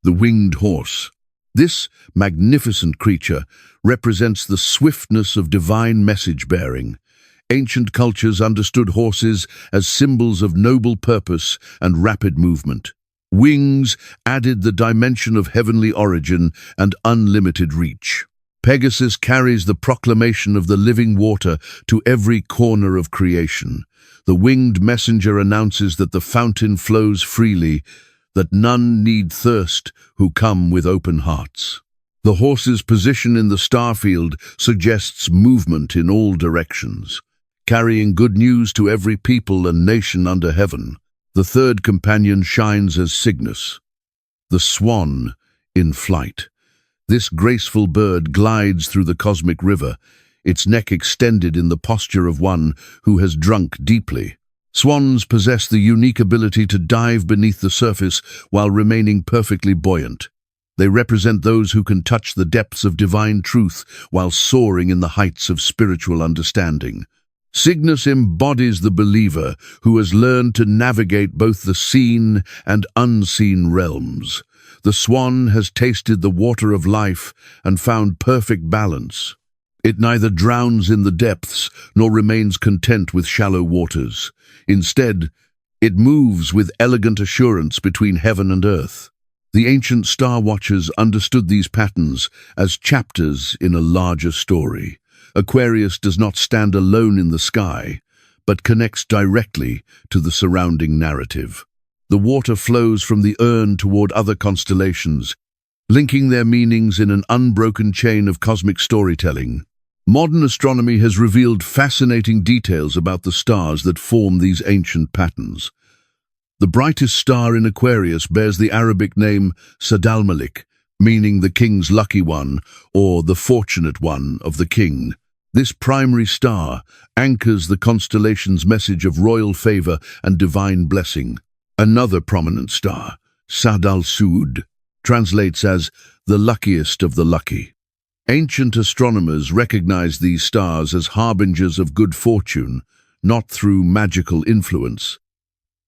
S1: the winged horse. This magnificent creature represents the swiftness of divine message-bearing. Ancient cultures understood horses as symbols of noble purpose and rapid movement. Wings added the dimension of heavenly origin and unlimited reach. Pegasus carries the proclamation of the living water to every corner of creation. The winged messenger announces that the fountain flows freely, that none need thirst who come with open hearts. The horse's position in the starfield suggests movement in all directions, carrying good news to every people and nation under heaven. The third companion shines as Cygnus, the swan in flight. This graceful bird glides through the cosmic river, its neck extended in the posture of one who has drunk deeply. Swans possess the unique ability to dive beneath the surface while remaining perfectly buoyant. They represent those who can touch the depths of divine truth while soaring in the heights of spiritual understanding. Cygnus embodies the believer who has learned to navigate both the seen and unseen realms. The swan has tasted the water of life and found perfect balance. It neither drowns in the depths nor remains content with shallow waters. Instead, it moves with elegant assurance between heaven and earth. The ancient star watchers understood these patterns as chapters in a larger story. Aquarius does not stand alone in the sky, but connects directly to the surrounding narrative. The water flows from the urn toward other constellations, linking their meanings in an unbroken chain of cosmic storytelling. Modern astronomy has revealed fascinating details about the stars that form these ancient patterns. The brightest star in Aquarius bears the Arabic name Sadalmalik, meaning the king's lucky one or the fortunate one of the king. This primary star anchors the constellation's message of royal favor and divine blessing. Another prominent star, Sad al-Sud, translates as the luckiest of the lucky. Ancient astronomers recognized these stars as harbingers of good fortune, not through magical influence,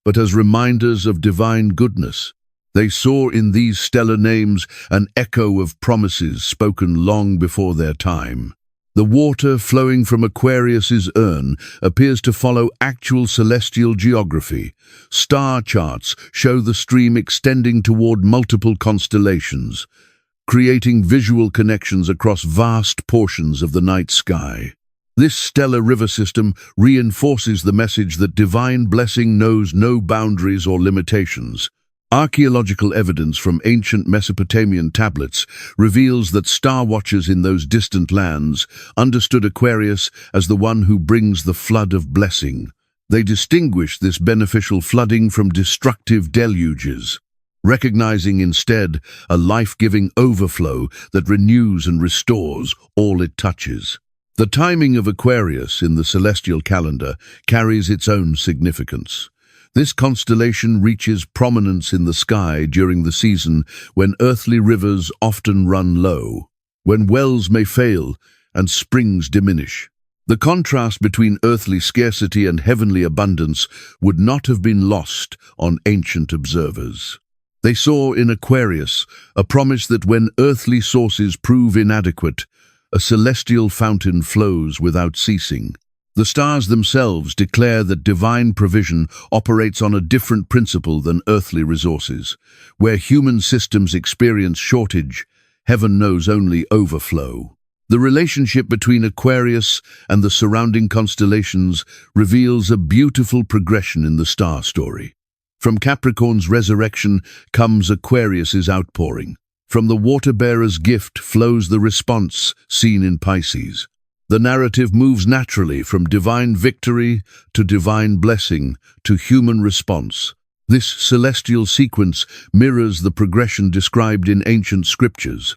S1: but as reminders of divine goodness. They saw in these stellar names an echo of promises spoken long before their time. The water flowing from Aquarius's urn appears to follow actual celestial geography. Star charts show the stream extending toward multiple constellations, creating visual connections across vast portions of the night sky. This stellar river system reinforces the message that divine blessing knows no boundaries or limitations. Archaeological evidence from ancient Mesopotamian tablets reveals that star watchers in those distant lands understood Aquarius as the one who brings the flood of blessing. They distinguished this beneficial flooding from destructive deluges, recognizing instead a life-giving overflow that renews and restores all it touches. The timing of Aquarius in the celestial calendar carries its own significance. This constellation reaches prominence in the sky during the season when earthly rivers often run low, when wells may fail and springs diminish. The contrast between earthly scarcity and heavenly abundance would not have been lost on ancient observers. They saw in Aquarius a promise that when earthly sources prove inadequate, a celestial fountain flows without ceasing. The stars themselves declare that divine provision operates on a different principle than earthly resources. Where human systems experience shortage, heaven knows only overflow. The relationship between Aquarius and the surrounding constellations reveals a beautiful progression in the star story. From Capricorn's resurrection comes Aquarius's outpouring. From the water-bearer's gift flows the response seen in Pisces. The narrative moves naturally from divine victory to divine blessing to human response. This celestial sequence mirrors the progression described in ancient scriptures.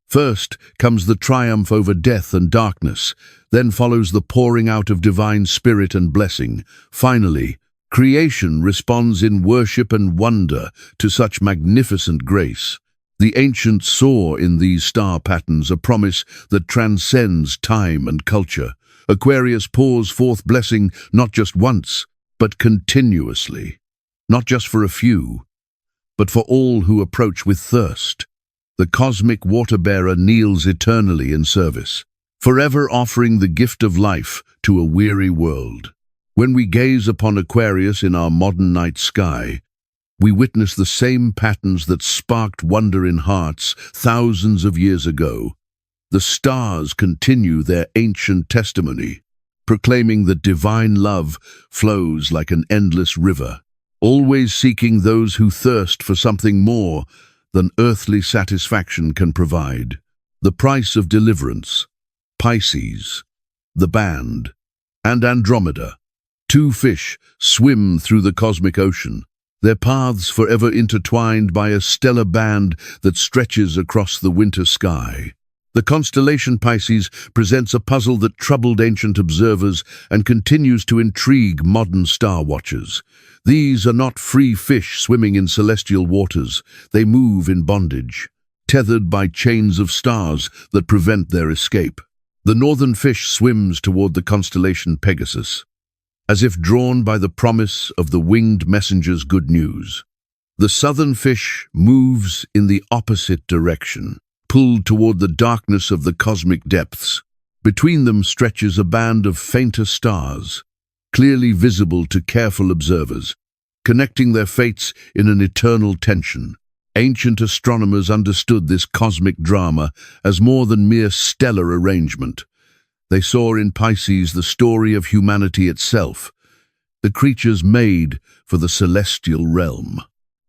S1: First comes the triumph over death and darkness, then follows the pouring out of divine spirit and blessing. Finally, creation responds in worship and wonder to such magnificent grace. The ancients saw in these star patterns a promise that transcends time and culture. Aquarius pours forth blessing not just once, but continuously. Not just for a few, but for all who approach with thirst. The cosmic water-bearer kneels eternally in service, forever offering the gift of life to a weary world. When we gaze upon Aquarius in our modern night sky, we witness the same patterns that sparked wonder in hearts thousands of years ago. The stars continue their ancient testimony, proclaiming that divine love flows like an endless river, always seeking those who thirst for something more than earthly satisfaction can provide. The price of deliverance, Pisces, the band, and Andromeda, two fish swim through the cosmic ocean, their paths forever intertwined by a stellar band that stretches across the winter sky. The constellation Pisces presents a puzzle that troubled ancient observers and continues to intrigue modern star watchers. These are not free fish swimming in celestial waters. They move in bondage, tethered by chains of stars that prevent their escape. The northern fish swims toward the constellation Pegasus, as if drawn by the promise of the winged messenger's good news. The southern fish moves in the opposite direction, pulled toward the darkness of the cosmic depths. Between them stretches a band of fainter stars, clearly visible to careful observers, connecting their fates in an eternal tension. Ancient astronomers understood this cosmic drama as more than mere stellar arrangement. They saw in Pisces the story of humanity itself, the creatures made for the celestial realm,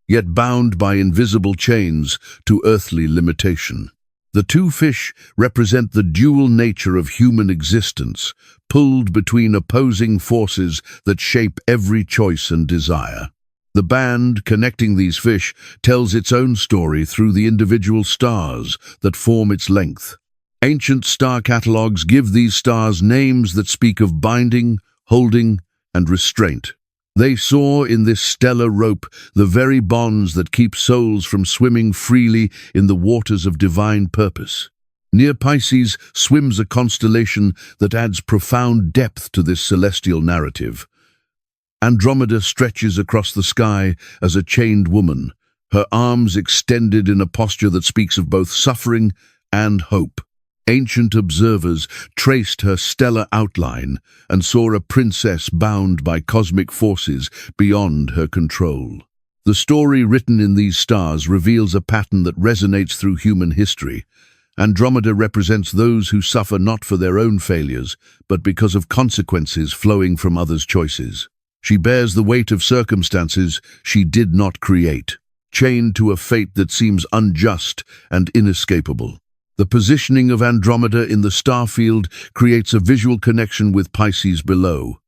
S1: yet bound by invisible chains to earthly limitation. The two fish represent the dual nature of human existence, pulled between opposing forces that shape every choice and desire. The band connecting these fish tells its own story through the individual stars that form its length. Ancient star catalogues give these stars names that speak of binding, holding, and restraint. They saw in this stellar rope the very bonds that keep souls from swimming freely in the waters of divine purpose. Near Pisces swims a constellation that adds profound depth to this celestial narrative. Andromeda stretches across the sky as a chained woman, her arms extended in a posture that speaks of both suffering and hope. Ancient observers traced her stellar outline and saw a princess bound by cosmic forces beyond her control. The story written in these stars reveals a pattern that resonates through human history. Andromeda represents those who suffer not for their own failures, but because of consequences flowing from others' choices. She bears the weight of circumstances she did not create. chained to a fate that seems unjust and inescapable. The positioning of Andromeda in the star field creates a visual connection with Pisces below.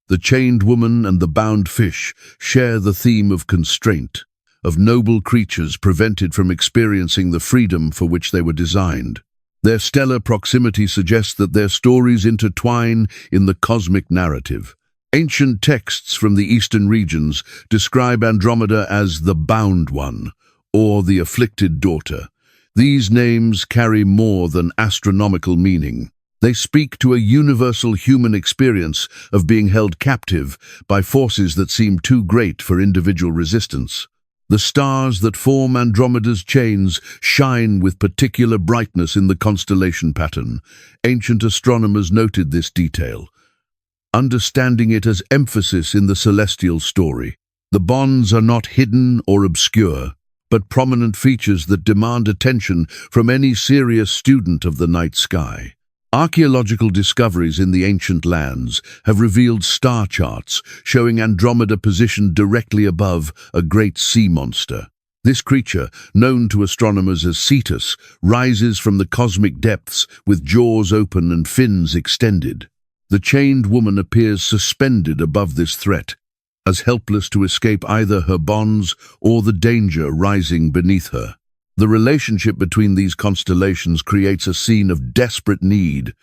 S1: The chained woman and the bound fish share the theme of constraint, of noble creatures prevented from experiencing the freedom for which they were designed. Their stellar proximity suggests that their stories intertwine in the cosmic narrative. Ancient texts from the eastern regions describe Andromeda as the bound one, or the afflicted daughter. These names carry more than astronomical meaning. They speak to a universal human experience of being held captive by forces that seem too great for individual resistance. The stars that form Andromeda's chains shine with particular brightness in the constellation pattern. Ancient astronomers noted this detail, understanding it as emphasis in the celestial story. The bonds are not hidden or obscure, but prominent features that demand attention from any serious student of the night sky. Archaeological discoveries in the ancient lands have revealed star charts showing Andromeda positioned directly above a great sea monster. This creature, known to astronomers as Cetus, rises from the cosmic depths with jaws open and fins extended. The chained woman appears suspended above this threat, as helpless to escape either her bonds or the danger rising beneath her. The relationship between these constellations creates a scene of desperate need.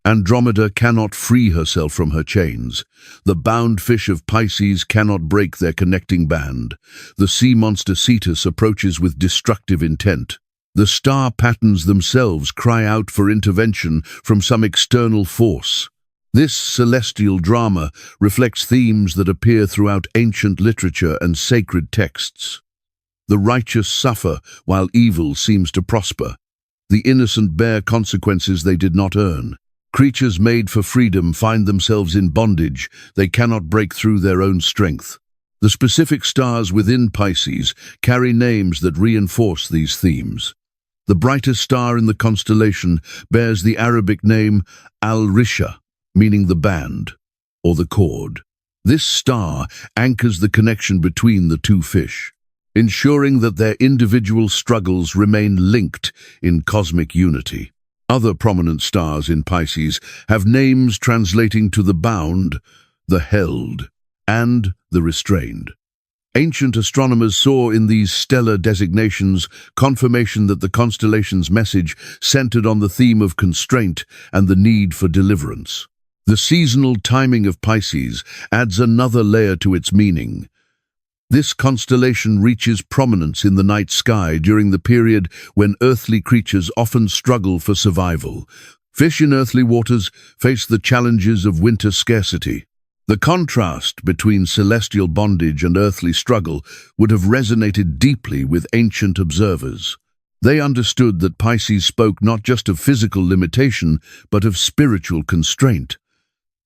S1: Andromeda cannot free herself from her chains. The bound fish of Pisces cannot break their connecting band. The sea monster Cetus approaches with destructive intent. The star patterns themselves cry out for intervention from some external force. This celestial drama reflects themes that appear throughout ancient literature and sacred texts. The righteous suffer while evil seems to prosper. The innocent bear consequences they did not earn. Creatures made for freedom find themselves in bondage. They cannot break through their own strength. The specific stars within Pisces carry names that reinforce these themes. The brightest star in the constellation bears the Arabic name Al-Risha, meaning the band, or the cord. This star anchors the connection between the two fish, ensuring that their individual struggles remain linked in cosmic unity. Other prominent stars in Pisces have names translating to the bound, the held, and the restrained. Ancient astronomers saw in these stellar designations confirmation that the constellation's message centered on the theme of constraint and the need for deliverance. The seasonal timing of Pisces adds another layer to its meaning. This constellation reaches prominence in the night sky during the period when earthly creatures often struggle for survival. Fish in earthly waters face the challenges of winter scarcity. The contrast between celestial bondage and earthly struggle would have resonated deeply with ancient observers. They understood that Pisces spoke not just of physical limitation, but of spiritual constraint.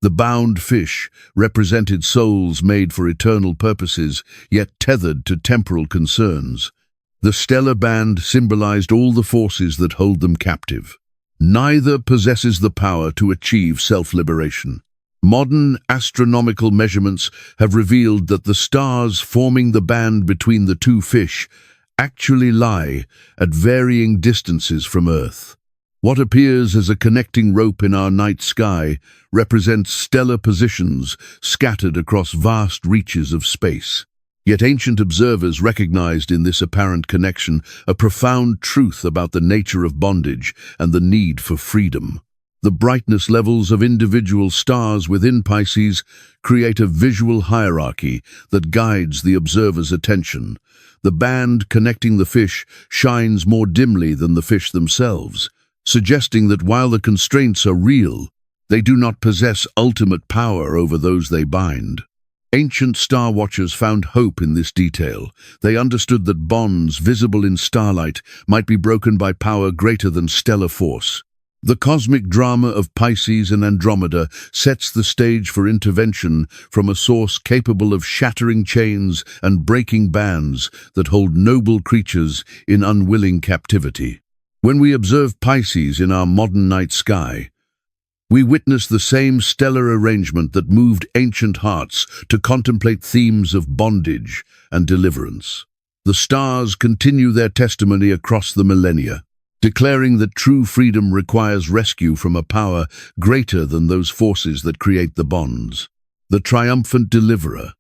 S1: The bound fish represented souls made for eternal purposes, yet tethered to temporal concerns. The stellar band symbolized all the forces that hold them captive. Neither possesses the power to achieve self-liberation. Modern astronomical measurements have revealed that the stars forming the band between the two fish actually lie at varying distances from Earth. What appears as a connecting rope in our night sky represents stellar positions scattered across vast reaches of space. Yet ancient observers recognized in this apparent connection a profound truth about the nature of bondage and the need for freedom. The brightness levels of individual stars within Pisces create a visual hierarchy that guides the observer's attention. The band connecting the fish shines more dimly than the fish themselves, suggesting that while the constraints are real, they do not possess ultimate power over those they bind. Ancient star watchers found hope in this detail. They understood that bonds visible in starlight might be broken by power greater than stellar force. The cosmic drama of Pisces and Andromeda sets the stage for intervention from a source capable of shattering chains and breaking bands that hold noble creatures in unwilling captivity. When we observe Pisces in our modern night sky, we witness the same stellar arrangement that moved ancient hearts to contemplate themes of bondage and deliverance. The stars continue their testimony across the millennia, declaring that true freedom requires rescue from a power greater than those forces that create the bonds. The triumphant deliverer,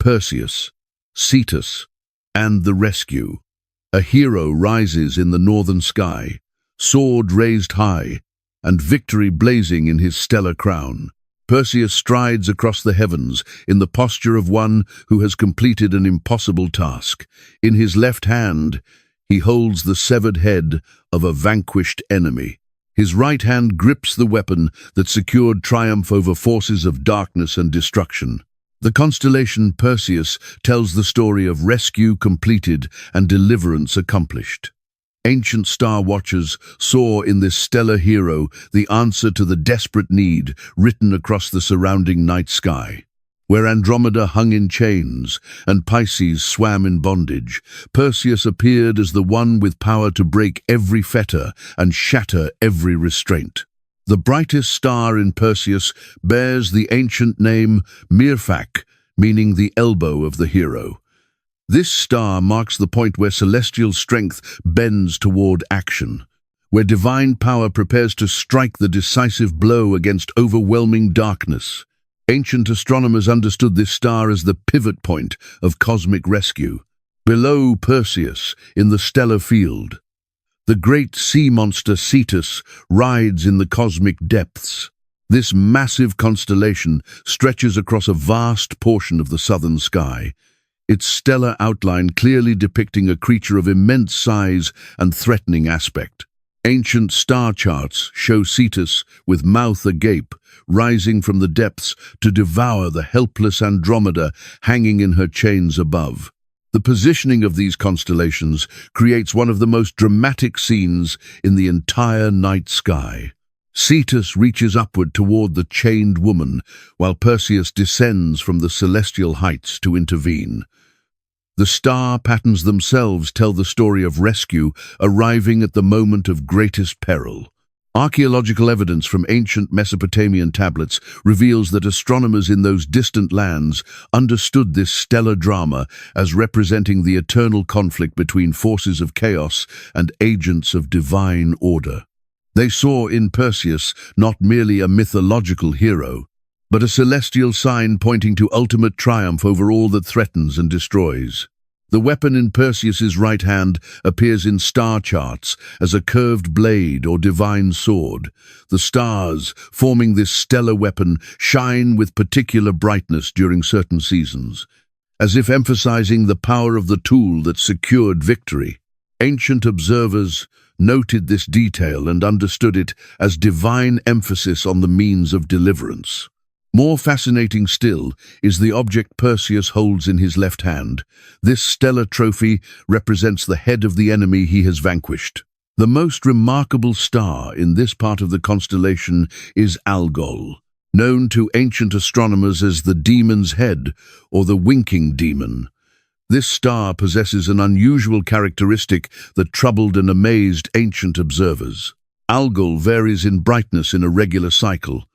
S1: Perseus, Cetus, and the rescue. A hero rises in the northern sky, sword raised high, and victory blazing in his stellar crown. Perseus strides across the heavens in the posture of one who has completed an impossible task. In his left hand, he holds the severed head of a vanquished enemy. His right hand grips the weapon that secured triumph over forces of darkness and destruction. The constellation Perseus tells the story of rescue completed and deliverance accomplished. Ancient star watchers saw in this stellar hero the answer to the desperate need written across the surrounding night sky. Where Andromeda hung in chains and Pisces swam in bondage, Perseus appeared as the one with power to break every fetter and shatter every restraint. The brightest star in Perseus bears the ancient name Mirfak, meaning the elbow of the hero. This star marks the point where celestial strength bends toward action, where divine power prepares to strike the decisive blow against overwhelming darkness. Ancient astronomers understood this star as the pivot point of cosmic rescue. Below Perseus, in the stellar field, the great sea monster Cetus rides in the cosmic depths. This massive constellation stretches across a vast portion of the southern sky, its stellar outline clearly depicting a creature of immense size and threatening aspect. Ancient star charts show Cetus, with mouth agape, rising from the depths to devour the helpless Andromeda hanging in her chains above. The positioning of these constellations creates one of the most dramatic scenes in the entire night sky. Cetus reaches upward toward the chained woman, while Perseus descends from the celestial heights to intervene. The star patterns themselves tell the story of rescue arriving at the moment of greatest peril. Archaeological evidence from ancient Mesopotamian tablets reveals that astronomers in those distant lands understood this stellar drama as representing the eternal conflict between forces of chaos and agents of divine order. They saw in Perseus not merely a mythological hero, but a celestial sign pointing to ultimate triumph over all that threatens and destroys. The weapon in Perseus's right hand appears in star charts as a curved blade or divine sword. The stars, forming this stellar weapon, shine with particular brightness during certain seasons, as if emphasizing the power of the tool that secured victory. Ancient observers noted this detail and understood it as divine emphasis on the means of deliverance. More fascinating still is the object Perseus holds in his left hand. This stellar trophy represents the head of the enemy he has vanquished. The most remarkable star in this part of the constellation is Algol, known to ancient astronomers as the demon's head or the winking demon. This star possesses an unusual characteristic that troubled and amazed ancient observers. Algol varies in brightness in a regular cycle,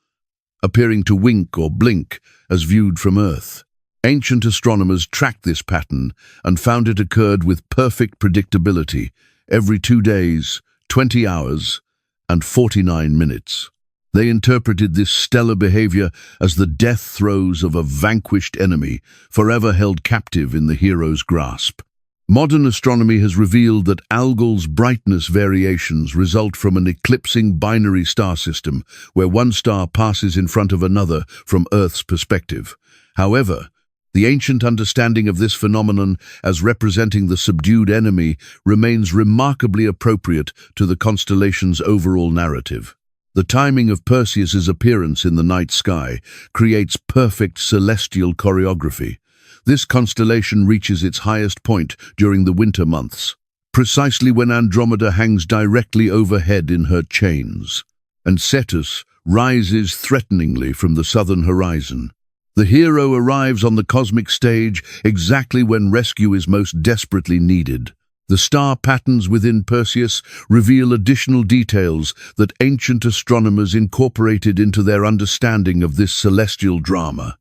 S1: appearing to wink or blink as viewed from Earth. Ancient astronomers tracked this pattern and found it occurred with perfect predictability every 2 days, 20 hours, and 49 minutes. They interpreted this stellar behavior as the death throes of a vanquished enemy, forever held captive in the hero's grasp. Modern astronomy has revealed that Algol's brightness variations result from an eclipsing binary star system, where one star passes in front of another from Earth's perspective. However, the ancient understanding of this phenomenon as representing the subdued enemy remains remarkably appropriate to the constellation's overall narrative. The timing of Perseus's appearance in the night sky creates perfect celestial choreography. This constellation reaches its highest point during the winter months, precisely when Andromeda hangs directly overhead in her chains, and Cetus rises threateningly from the southern horizon. The hero arrives on the cosmic stage exactly when rescue is most desperately needed. The star patterns within Perseus reveal additional details that ancient astronomers incorporated into their understanding of this celestial drama.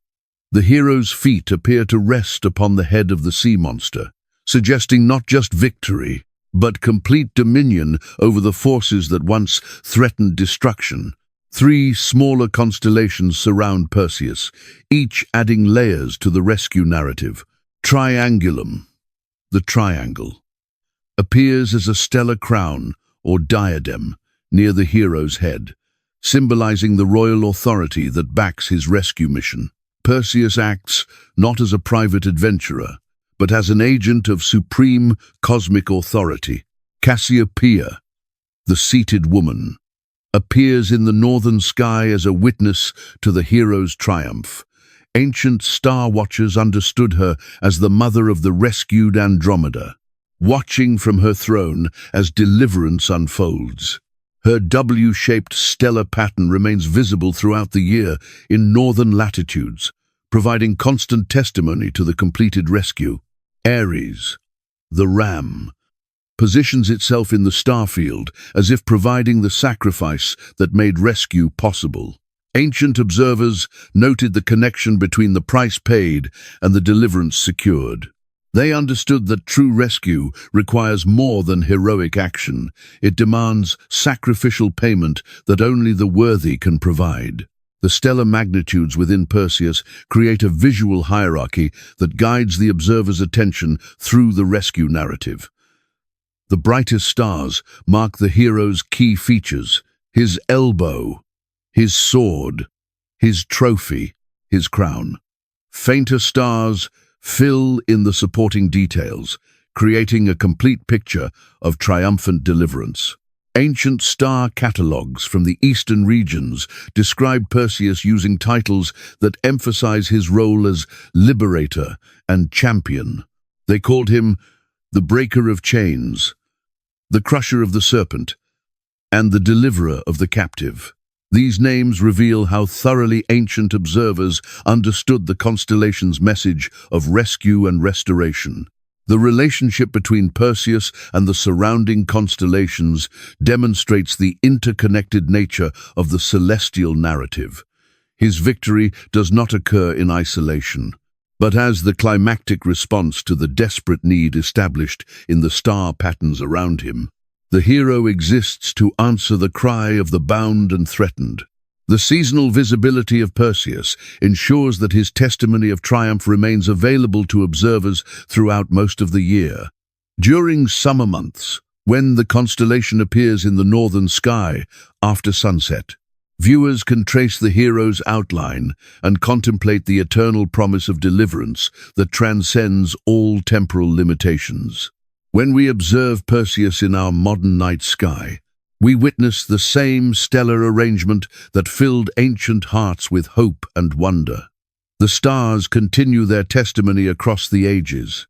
S1: The hero's feet appear to rest upon the head of the sea monster, suggesting not just victory, but complete dominion over the forces that once threatened destruction. Three smaller constellations surround Perseus, each adding layers to the rescue narrative. Triangulum, the triangle, appears as a stellar crown or diadem near the hero's head, symbolizing the royal authority that backs his rescue mission. Perseus acts not as a private adventurer, but as an agent of supreme cosmic authority. Cassiopeia, the seated woman, appears in the northern sky as a witness to the hero's triumph. Ancient star watchers understood her as the mother of the rescued Andromeda, watching from her throne as deliverance unfolds. Her W-shaped stellar pattern remains visible throughout the year in northern latitudes, providing constant testimony to the completed rescue. Aries, the ram, positions itself in the star field as if providing the sacrifice that made rescue possible. Ancient observers noted the connection between the price paid and the deliverance secured. They understood that true rescue requires more than heroic action. It demands sacrificial payment that only the worthy can provide. The stellar magnitudes within Perseus create a visual hierarchy that guides the observer's attention through the rescue narrative. The brightest stars mark the hero's key features: his elbow, his sword, his trophy, his crown. Fainter stars fill in the supporting details, creating a complete picture of triumphant deliverance. Ancient star catalogues from the eastern regions describe Perseus using titles that emphasize his role as liberator and champion. They called him the breaker of chains, the crusher of the serpent, and the deliverer of the captive. These names reveal how thoroughly ancient observers understood the constellation's message of rescue and restoration. The relationship between Perseus and the surrounding constellations demonstrates the interconnected nature of the celestial narrative. His victory does not occur in isolation, but as the climactic response to the desperate need established in the star patterns around him. The hero exists to answer the cry of the bound and threatened. The seasonal visibility of Perseus ensures that his testimony of triumph remains available to observers throughout most of the year. During summer months, when the constellation appears in the northern sky after sunset, viewers can trace the hero's outline and contemplate the eternal promise of deliverance that transcends all temporal limitations. When we observe Perseus in our modern night sky, we witness the same stellar arrangement that filled ancient hearts with hope and wonder. The stars continue their testimony across the ages,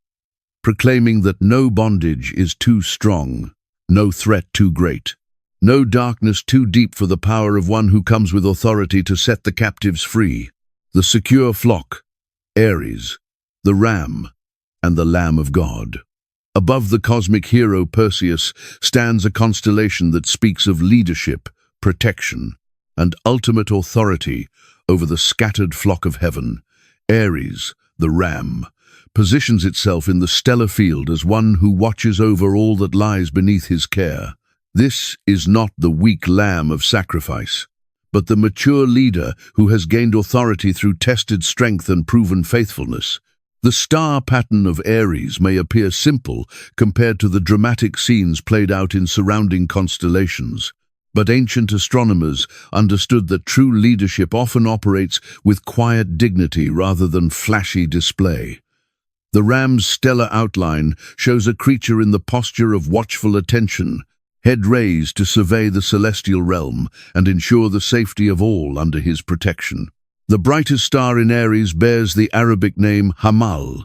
S1: proclaiming that no bondage is too strong, no threat too great, no darkness too deep for the power of one who comes with authority to set the captives free. The secure flock, Aries, the ram, and the Lamb of God. Above the cosmic hero Perseus stands a constellation that speaks of leadership, protection, and ultimate authority over the scattered flock of heaven. Aries, the ram, positions itself in the stellar field as one who watches over all that lies beneath his care. This is not the weak lamb of sacrifice, but the mature leader who has gained authority through tested strength and proven faithfulness. The star pattern of Aries may appear simple compared to the dramatic scenes played out in surrounding constellations, but ancient astronomers understood that true leadership often operates with quiet dignity rather than flashy display. The ram's stellar outline shows a creature in the posture of watchful attention, head raised to survey the celestial realm and ensure the safety of all under his protection. The brightest star in Aries bears the Arabic name Hamal,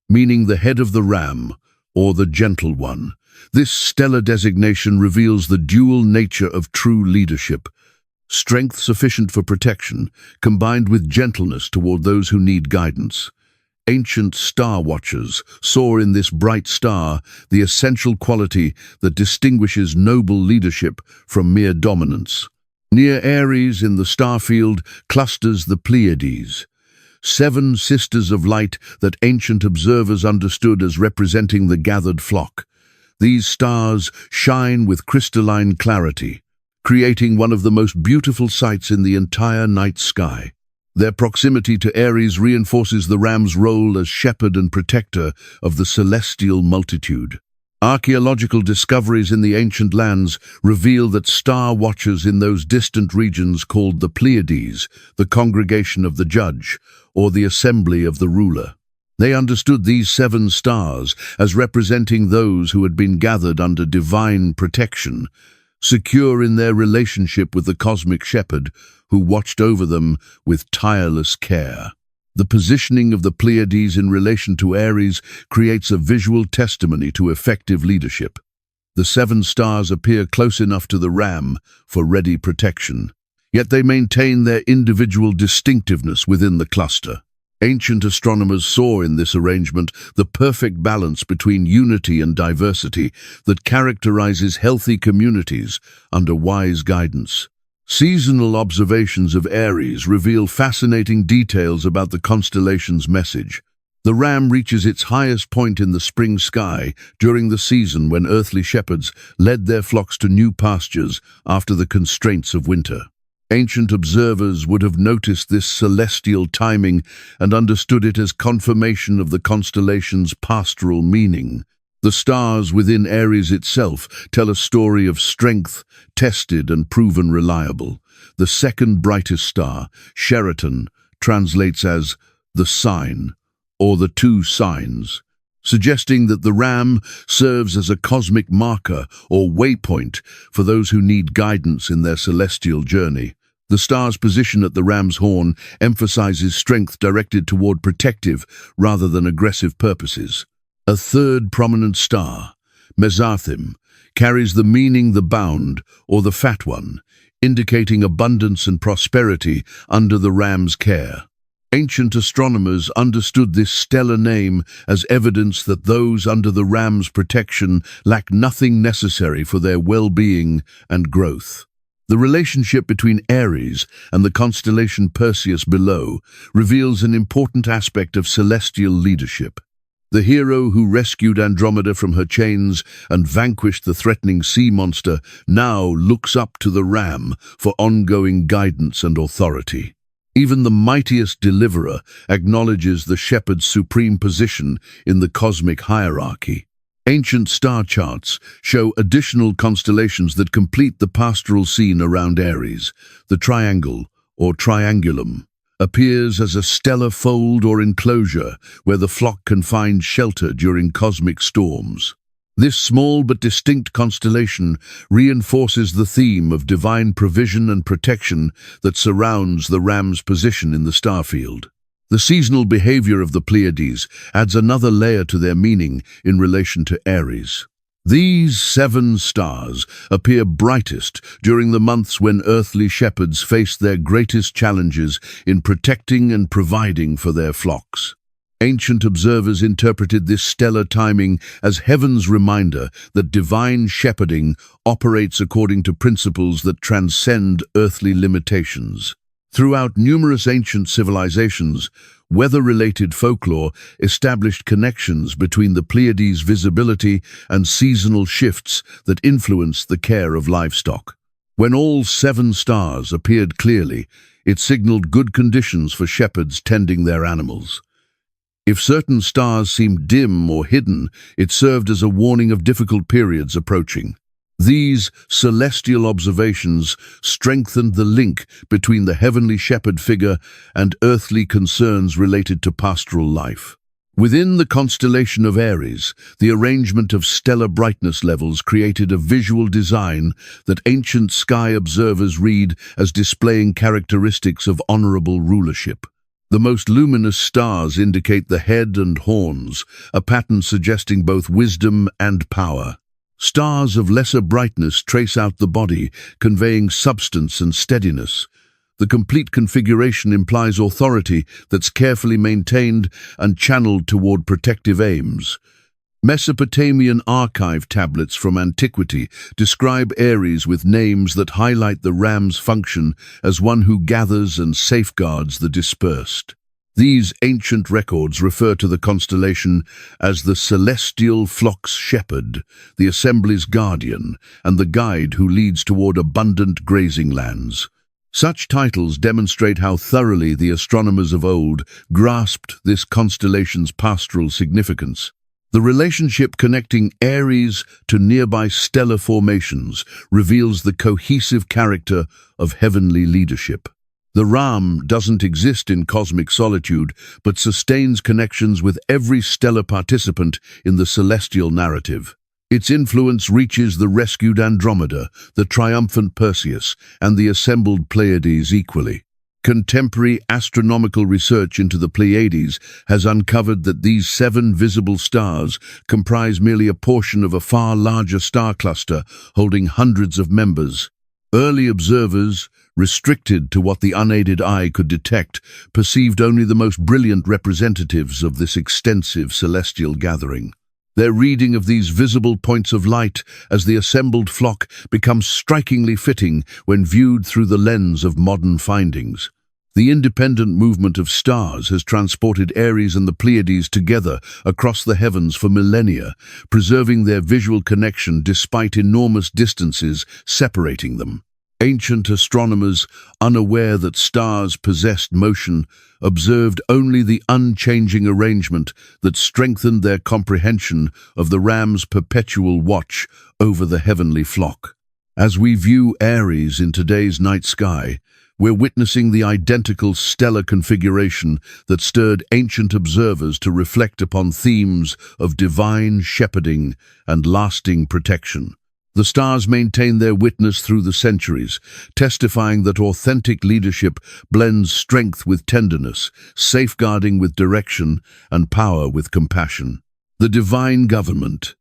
S1: meaning the head of the ram, or the gentle one. This stellar designation reveals the dual nature of true leadership: strength sufficient for protection, combined with gentleness toward those who need guidance. Ancient star watchers saw in this bright star the essential quality that distinguishes noble leadership from mere dominance. Near Aries in the star field clusters the Pleiades, 7 sisters of light that ancient observers understood as representing the gathered flock. These stars shine with crystalline clarity, creating one of the most beautiful sights in the entire night sky. Their proximity to Aries reinforces the ram's role as shepherd and protector of the celestial multitude. Archaeological discoveries in the ancient lands reveal that star watchers in those distant regions called the Pleiades, the congregation of the judge, or the assembly of the ruler. They understood these 7 stars as representing those who had been gathered under divine protection, secure in their relationship with the cosmic shepherd who watched over them with tireless care. The positioning of the Pleiades in relation to Aries creates a visual testimony to effective leadership. The 7 stars appear close enough to the ram for ready protection, yet they maintain their individual distinctiveness within the cluster. Ancient astronomers saw in this arrangement the perfect balance between unity and diversity that characterizes healthy communities under wise guidance. Seasonal observations of Aries reveal fascinating details about the constellation's message. The ram reaches its highest point in the spring sky during the season when earthly shepherds led their flocks to new pastures after the constraints of winter. Ancient observers would have noticed this celestial timing and understood it as confirmation of the constellation's pastoral meaning. The stars within Aries itself tell a story of strength, tested and proven reliable. The second brightest star, Sheraton, translates as the sign, or the 2 signs, suggesting that the ram serves as a cosmic marker or waypoint for those who need guidance in their celestial journey. The star's position at the ram's horn emphasizes strength directed toward protective rather than aggressive purposes. A third prominent star, Mazzaroth, carries the meaning the bound or the fat one, indicating abundance and prosperity under the ram's care. Ancient astronomers understood this stellar name as evidence that those under the ram's protection lack nothing necessary for their well-being and growth. The relationship between Aries and the constellation Perseus below reveals an important aspect of celestial leadership. The hero who rescued Andromeda from her chains and vanquished the threatening sea monster now looks up to the ram for ongoing guidance and authority. Even the mightiest deliverer acknowledges the shepherd's supreme position in the cosmic hierarchy. Ancient star charts show additional constellations that complete the pastoral scene around Aries. The triangle, or triangulum, appears as a stellar fold or enclosure where the flock can find shelter during cosmic storms. This small but distinct constellation reinforces the theme of divine provision and protection that surrounds the ram's position in the starfield. The seasonal behavior of the Pleiades adds another layer to their meaning in relation to Aries. These 7 stars appear brightest during the months when earthly shepherds face their greatest challenges in protecting and providing for their flocks. Ancient observers interpreted this stellar timing as heaven's reminder that divine shepherding operates according to principles that transcend earthly limitations. Throughout numerous ancient civilizations, weather-related folklore established connections between the Pleiades' visibility and seasonal shifts that influenced the care of livestock. When all 7 stars appeared clearly, it signaled good conditions for shepherds tending their animals. If certain stars seemed dim or hidden, it served as a warning of difficult periods approaching. These celestial observations strengthened the link between the heavenly shepherd figure and earthly concerns related to pastoral life. Within the constellation of Aries, the arrangement of stellar brightness levels created a visual design that ancient sky observers read as displaying characteristics of honorable rulership. The most luminous stars indicate the head and horns, a pattern suggesting both wisdom and power. Stars of lesser brightness trace out the body, conveying substance and steadiness. The complete configuration implies authority that's carefully maintained and channeled toward protective aims. Mesopotamian archive tablets from antiquity describe Aries with names that highlight the ram's function as one who gathers and safeguards the dispersed. These ancient records refer to the constellation as the celestial flock's shepherd, the assembly's guardian, and the guide who leads toward abundant grazing lands. Such titles demonstrate how thoroughly the astronomers of old grasped this constellation's pastoral significance. The relationship connecting Aries to nearby stellar formations reveals the cohesive character of heavenly leadership. The Ram doesn't exist in cosmic solitude, but sustains connections with every stellar participant in the celestial narrative. Its influence reaches the rescued Andromeda, the triumphant Perseus, and the assembled Pleiades equally. Contemporary astronomical research into the Pleiades has uncovered that these 7 visible stars comprise merely a portion of a far larger star cluster holding hundreds of members. Early observers, restricted to what the unaided eye could detect, perceived only the most brilliant representatives of this extensive celestial gathering. Their reading of these visible points of light as the assembled flock becomes strikingly fitting when viewed through the lens of modern findings. The independent movement of stars has transported Aries and the Pleiades together across the heavens for millennia, preserving their visual connection despite enormous distances separating them. Ancient astronomers, unaware that stars possessed motion, observed only the unchanging arrangement that strengthened their comprehension of the Ram's perpetual watch over the heavenly flock. As we view Aries in today's night sky, we're witnessing the identical stellar configuration that stirred ancient observers to reflect upon themes of divine shepherding and lasting protection. The stars maintain their witness through the centuries, testifying that authentic leadership blends strength with tenderness, safeguarding with direction, and power with compassion. The divine government,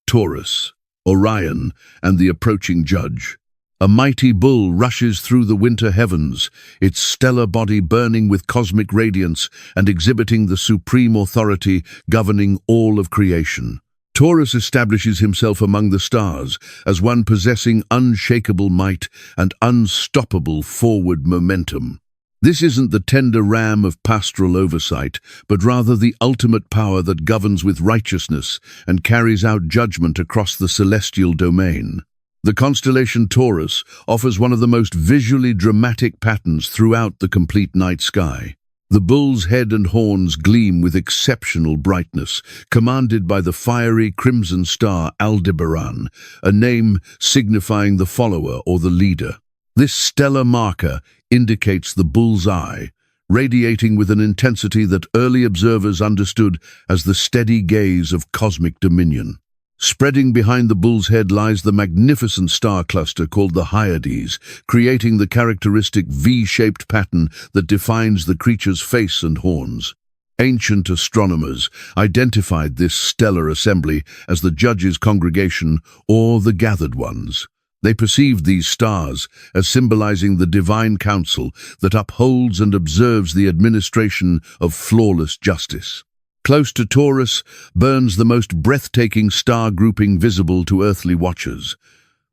S1: Taurus, Orion, and the approaching judge. A mighty bull rushes through the winter heavens, its stellar body burning with cosmic radiance and exhibiting the supreme authority governing all of creation. Taurus establishes himself among the stars as one possessing unshakable might and unstoppable forward momentum. This isn't the tender ram of pastoral oversight, but rather the ultimate power that governs with righteousness and carries out judgment across the celestial domain. The constellation Taurus offers one of the most visually dramatic patterns throughout the complete night sky. The bull's head and horns gleam with exceptional brightness, commanded by the fiery crimson star Aldebaran, a name signifying the follower or the leader. This stellar marker indicates the bull's eye, radiating with an intensity that early observers understood as the steady gaze of cosmic dominion. Spreading behind the bull's head lies the magnificent star cluster called the Hyades, creating the characteristic V-shaped pattern that defines the creature's face and horns. Ancient astronomers identified this stellar assembly as the judge's congregation or the gathered ones. They perceived these stars as symbolizing the divine council that upholds and observes the administration of flawless justice. Close to Taurus burns the most breathtaking star grouping visible to earthly watchers,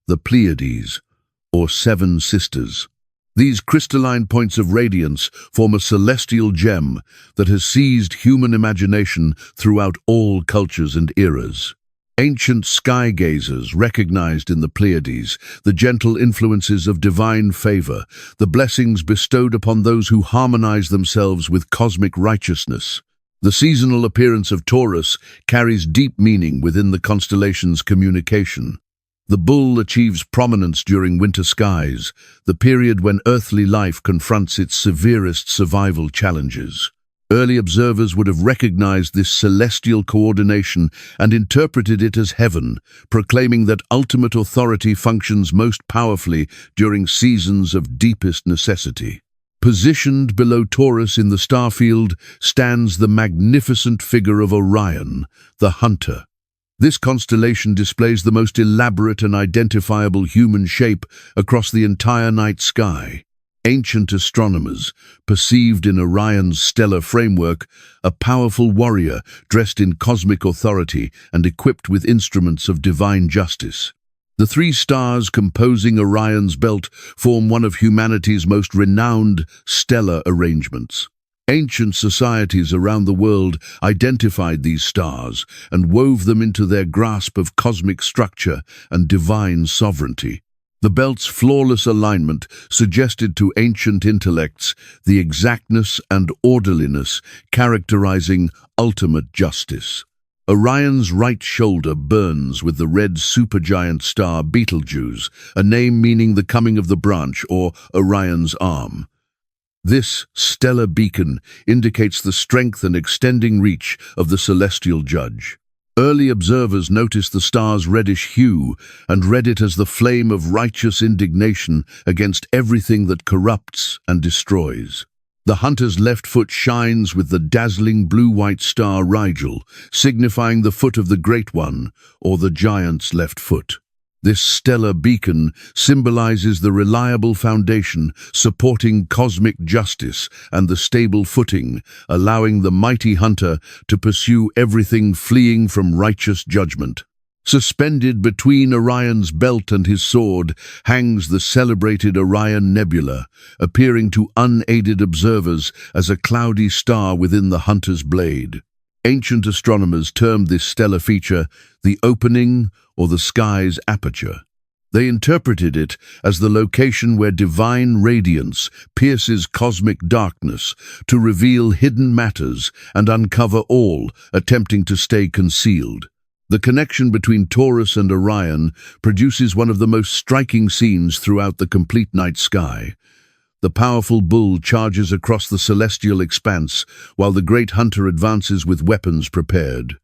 S1: the Pleiades, or Seven Sisters. These crystalline points of radiance form a celestial gem that has seized human imagination throughout all cultures and eras. Ancient sky gazers recognized in the Pleiades the gentle influences of divine favor, the blessings bestowed upon those who harmonize themselves with cosmic righteousness. The seasonal appearance of Taurus carries deep meaning within the constellation's communication. The bull achieves prominence during winter skies, the period when earthly life confronts its severest survival challenges. Early observers would have recognized this celestial coordination and interpreted it as heaven, proclaiming that ultimate authority functions most powerfully during seasons of deepest necessity. Positioned below Taurus in the starfield stands the magnificent figure of Orion, the hunter. This constellation displays the most elaborate and identifiable human shape across the entire night sky. Ancient astronomers perceived in Orion's stellar framework a powerful warrior dressed in cosmic authority and equipped with instruments of divine justice. The 3 stars composing Orion's belt form one of humanity's most renowned stellar arrangements. Ancient societies around the world identified these stars and wove them into their grasp of cosmic structure and divine sovereignty. The belt's flawless alignment suggested to ancient intellects the exactness and orderliness characterizing ultimate justice. Orion's right shoulder burns with the red supergiant star Betelgeuse, a name meaning the coming of the branch or Orion's arm. This stellar beacon indicates the strength and extending reach of the celestial judge. Early observers noticed the star's reddish hue and read it as the flame of righteous indignation against everything that corrupts and destroys. The hunter's left foot shines with the dazzling blue-white star Rigel, signifying the foot of the Great One, or the giant's left foot. This stellar beacon symbolizes the reliable foundation supporting cosmic justice and the stable footing, allowing the mighty hunter to pursue everything fleeing from righteous judgment. Suspended between Orion's belt and his sword hangs the celebrated Orion Nebula, appearing to unaided observers as a cloudy star within the hunter's blade. Ancient astronomers termed this stellar feature the opening or the sky's aperture. They interpreted it as the location where divine radiance pierces cosmic darkness to reveal hidden matters and uncover all attempting to stay concealed. The connection between Taurus and Orion produces one of the most striking scenes throughout the complete night sky. The powerful bull charges across the celestial expanse, while the great hunter advances with weapons prepared.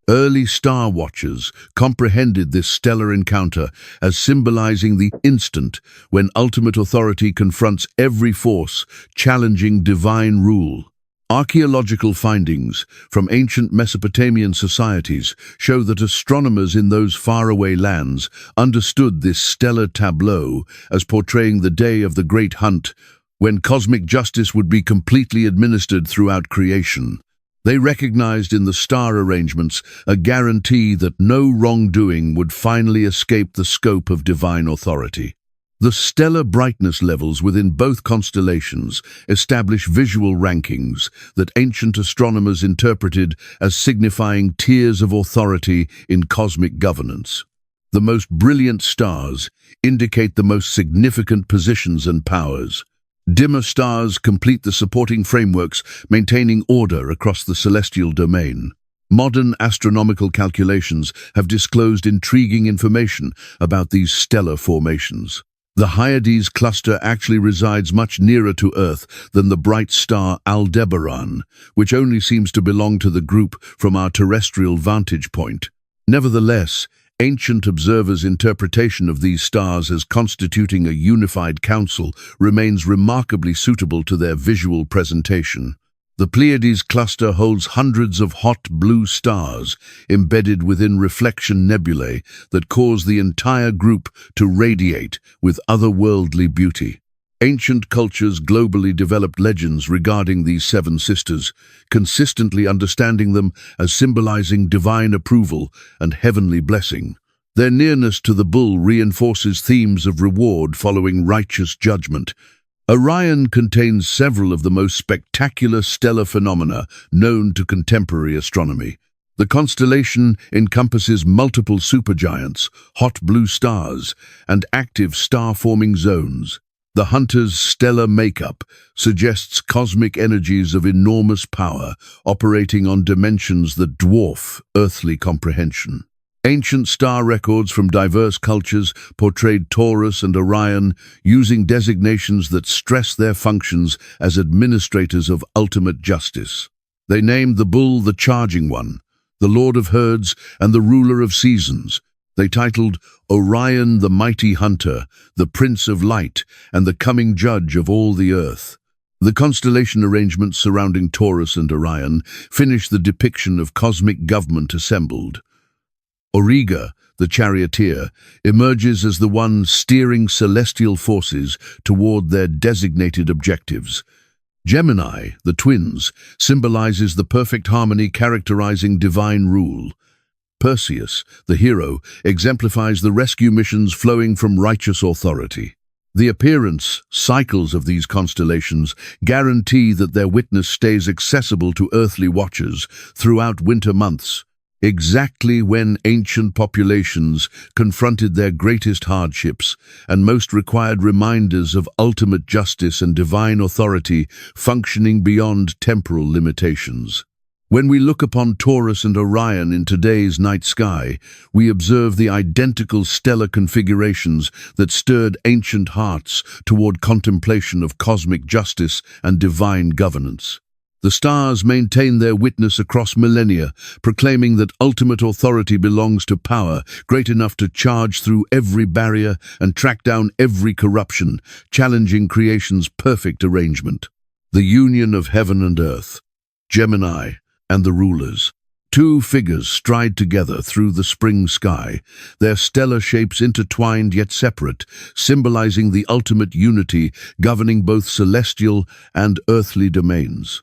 S1: Early star watchers comprehended this stellar encounter as symbolizing the instant when ultimate authority confronts every force challenging divine rule. Archaeological findings from ancient Mesopotamian societies show that astronomers in those faraway lands understood this stellar tableau as portraying the day of the great hunt, when cosmic justice would be completely administered throughout creation. They recognized in the star arrangements a guarantee that no wrongdoing would finally escape the scope of divine authority. The stellar brightness levels within both constellations establish visual rankings that ancient astronomers interpreted as signifying tiers of authority in cosmic governance. The most brilliant stars indicate the most significant positions and powers. Dimmer stars complete the supporting frameworks, maintaining order across the celestial domain. Modern astronomical calculations have disclosed intriguing information about these stellar formations. The Hyades cluster actually resides much nearer to Earth than the bright star Aldebaran, which only seems to belong to the group from our terrestrial vantage point. Nevertheless, ancient observers' interpretation of these stars as constituting a unified council remains remarkably suitable to their visual presentation. The Pleiades cluster holds hundreds of hot blue stars embedded within reflection nebulae that cause the entire group to radiate with otherworldly beauty. Ancient cultures globally developed legends regarding these seven sisters, consistently understanding them as symbolizing divine approval and heavenly blessing. Their nearness to the bull reinforces themes of reward following righteous judgment. Orion contains several of the most spectacular stellar phenomena known to contemporary astronomy. The constellation encompasses multiple supergiants, hot blue stars, and active star-forming zones. The hunter's stellar makeup suggests cosmic energies of enormous power operating on dimensions that dwarf earthly comprehension. Ancient star records from diverse cultures portrayed Taurus and Orion using designations that stress their functions as administrators of ultimate justice. They named the bull the Charging One, the Lord of Herds, and the Ruler of Seasons. They titled Orion the Mighty Hunter, the Prince of Light, and the Coming Judge of all the Earth. The constellation arrangements surrounding Taurus and Orion finish the depiction of cosmic government assembled. Auriga, the charioteer, emerges as the one steering celestial forces toward their designated objectives. Gemini, the twins, symbolizes the perfect harmony characterizing divine rule. Perseus, the hero, exemplifies the rescue missions flowing from righteous authority. The appearance cycles of these constellations guarantee that their witness stays accessible to earthly watchers throughout winter months, exactly when ancient populations confronted their greatest hardships and most required reminders of ultimate justice and divine authority functioning beyond temporal limitations. When we look upon Taurus and Orion in today's night sky, we observe the identical stellar configurations that stirred ancient hearts toward contemplation of cosmic justice and divine governance. The stars maintain their witness across millennia, proclaiming that ultimate authority belongs to power great enough to charge through every barrier and track down every corruption, challenging creation's perfect arrangement. The union of heaven and earth, Gemini, and the rulers. Two figures stride together through the spring sky, their stellar shapes intertwined yet separate, symbolizing the ultimate unity governing both celestial and earthly domains.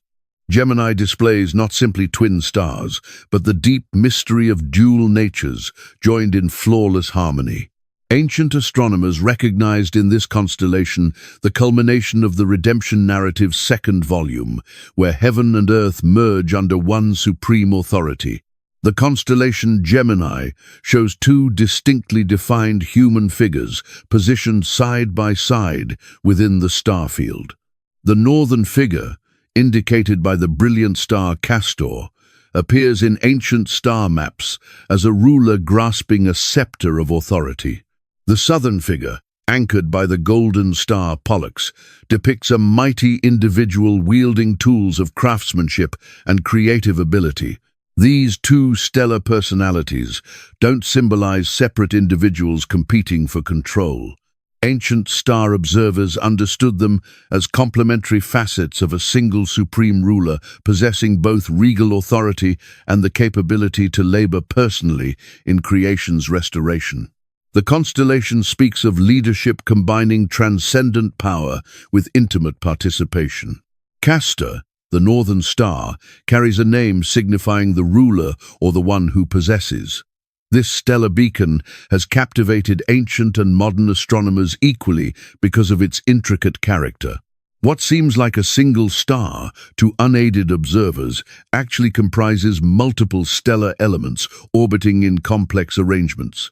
S1: Gemini displays not simply twin stars, but the deep mystery of dual natures joined in flawless harmony. Ancient astronomers recognized in this constellation the culmination of the redemption narrative's second volume, where heaven and earth merge under one supreme authority. The constellation Gemini shows two distinctly defined human figures positioned side by side within the star field. The northern figure, indicated by the brilliant star Castor, appears in ancient star maps as a ruler grasping a scepter of authority. The southern figure, anchored by the golden star Pollux, depicts a mighty individual wielding tools of craftsmanship and creative ability. These two stellar personalities don't symbolize separate individuals competing for control. Ancient star observers understood them as complementary facets of a single supreme ruler possessing both regal authority and the capability to labor personally in creation's restoration. The constellation speaks of leadership combining transcendent power with intimate participation. Castor, the northern star, carries a name signifying the ruler or the one who possesses. This stellar beacon has captivated ancient and modern astronomers equally because of its intricate character. What seems like a single star to unaided observers actually comprises multiple stellar elements orbiting in complex arrangements.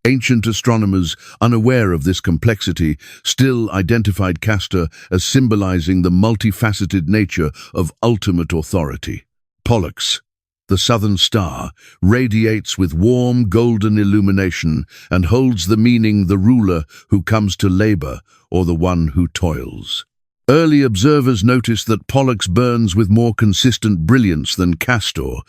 S1: Ancient astronomers, unaware of this complexity, still identified Castor as symbolizing the multifaceted nature of ultimate authority. Pollux, the southern star, radiates with warm golden illumination and holds the meaning the ruler who comes to labor or the one who toils. Early observers noticed that Pollux burns with more consistent brilliance than Castor,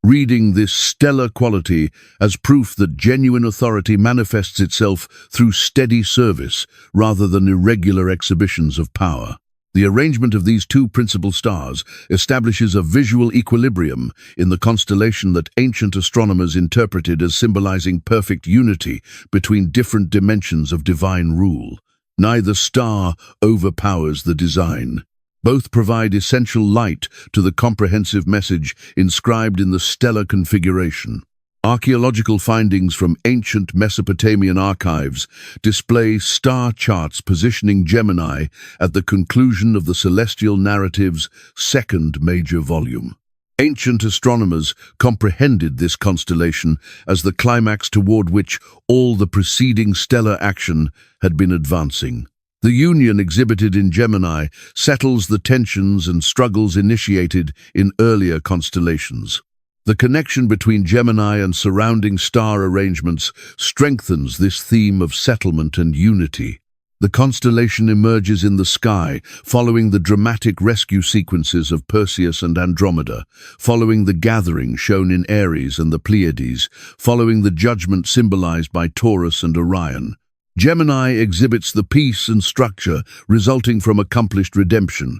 S1: reading this stellar quality as proof that genuine authority manifests itself through steady service rather than irregular exhibitions of power. The arrangement of these two principal stars establishes a visual equilibrium in the constellation that ancient astronomers interpreted as symbolizing perfect unity between different dimensions of divine rule. Neither star overpowers the design. Both provide essential light to the comprehensive message inscribed in the stellar configuration. Archaeological findings from ancient Mesopotamian archives display star charts positioning Gemini at the conclusion of the celestial narrative's second major volume. Ancient astronomers comprehended this constellation as the climax toward which all the preceding stellar action had been advancing. The union exhibited in Gemini settles the tensions and struggles initiated in earlier constellations. The connection between Gemini and surrounding star arrangements strengthens this theme of settlement and unity. The constellation emerges in the sky, following the dramatic rescue sequences of Perseus and Andromeda, following the gathering shown in Aries and the Pleiades, following the judgment symbolized by Taurus and Orion. Gemini exhibits the peace and structure resulting from accomplished redemption.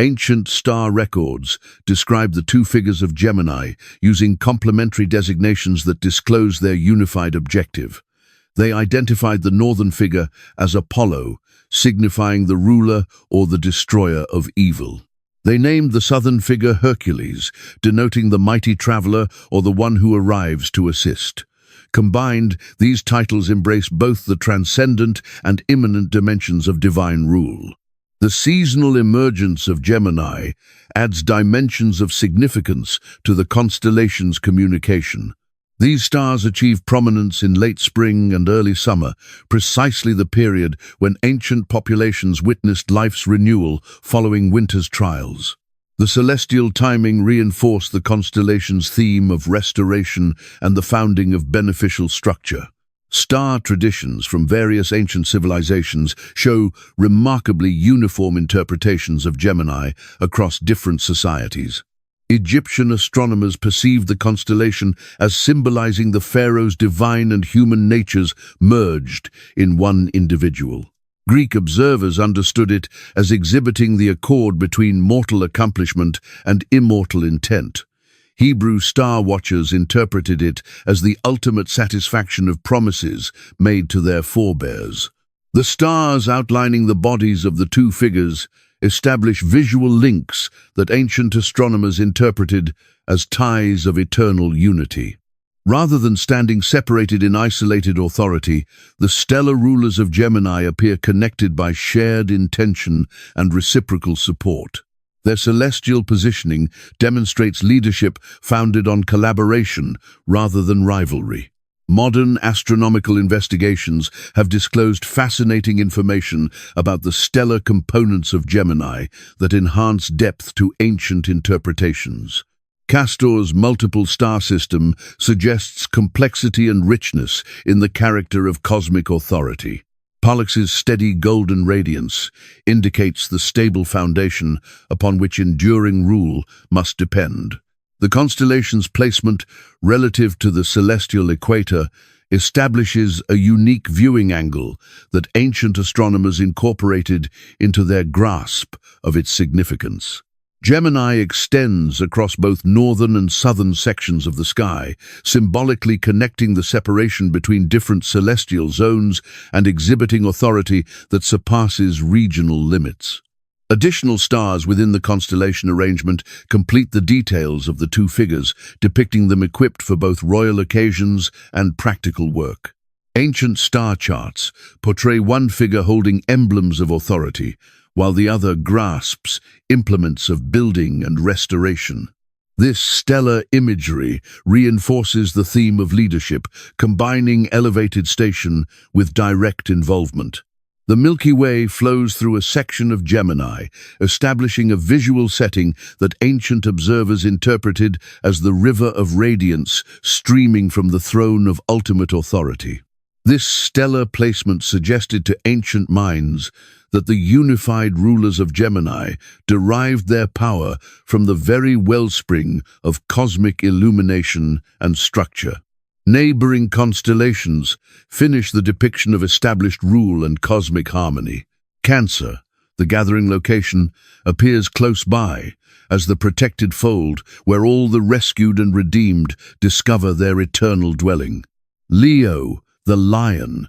S1: Ancient star records describe the two figures of Gemini using complementary designations that disclose their unified objective. They identified the northern figure as Apollo, signifying the ruler or the destroyer of evil. They named the southern figure Hercules, denoting the mighty traveler or the one who arrives to assist. Combined, these titles embrace both the transcendent and immanent dimensions of divine rule. The seasonal emergence of Gemini adds dimensions of significance to the constellations' communication. These stars achieve prominence in late spring and early summer, precisely the period when ancient populations witnessed life's renewal following winter's trials. The celestial timing reinforced the constellation's theme of restoration and the founding of beneficial structure. Star traditions from various ancient civilizations show remarkably uniform interpretations of Gemini across different societies. Egyptian astronomers perceived the constellation as symbolizing the pharaoh's divine and human natures merged in one individual. Greek observers understood it as exhibiting the accord between mortal accomplishment and immortal intent. Hebrew star watchers interpreted it as the ultimate satisfaction of promises made to their forebears. The stars outlining the bodies of the two figures establish visual links that ancient astronomers interpreted as ties of eternal unity. Rather than standing separated in isolated authority, the stellar rulers of Gemini appear connected by shared intention and reciprocal support. Their celestial positioning demonstrates leadership founded on collaboration rather than rivalry. Modern astronomical investigations have disclosed fascinating information about the stellar components of Gemini that enhance depth to ancient interpretations. Castor's multiple star system suggests complexity and richness in the character of cosmic authority. Pollux' steady golden radiance indicates the stable foundation upon which enduring rule must depend. The constellation's placement relative to the celestial equator establishes a unique viewing angle that ancient astronomers incorporated into their grasp of its significance. Gemini extends across both northern and southern sections of the sky, symbolically connecting the separation between different celestial zones and exhibiting authority that surpasses regional limits. Additional stars within the constellation arrangement complete the details of the two figures, depicting them equipped for both royal occasions and practical work. Ancient star charts portray one figure holding emblems of authority, while the other grasps implements of building and restoration. This stellar imagery reinforces the theme of leadership, combining elevated station with direct involvement. The Milky Way flows through a section of Gemini, establishing a visual setting that ancient observers interpreted as the river of radiance streaming from the throne of ultimate authority. This stellar placement suggested to ancient minds that the unified rulers of Gemini derived their power from the very wellspring of cosmic illumination and structure. Neighboring constellations finish the depiction of established rule and cosmic harmony. Cancer, the gathering location, appears close by as the protected fold where all the rescued and redeemed discover their eternal dwelling. Leo, the lion,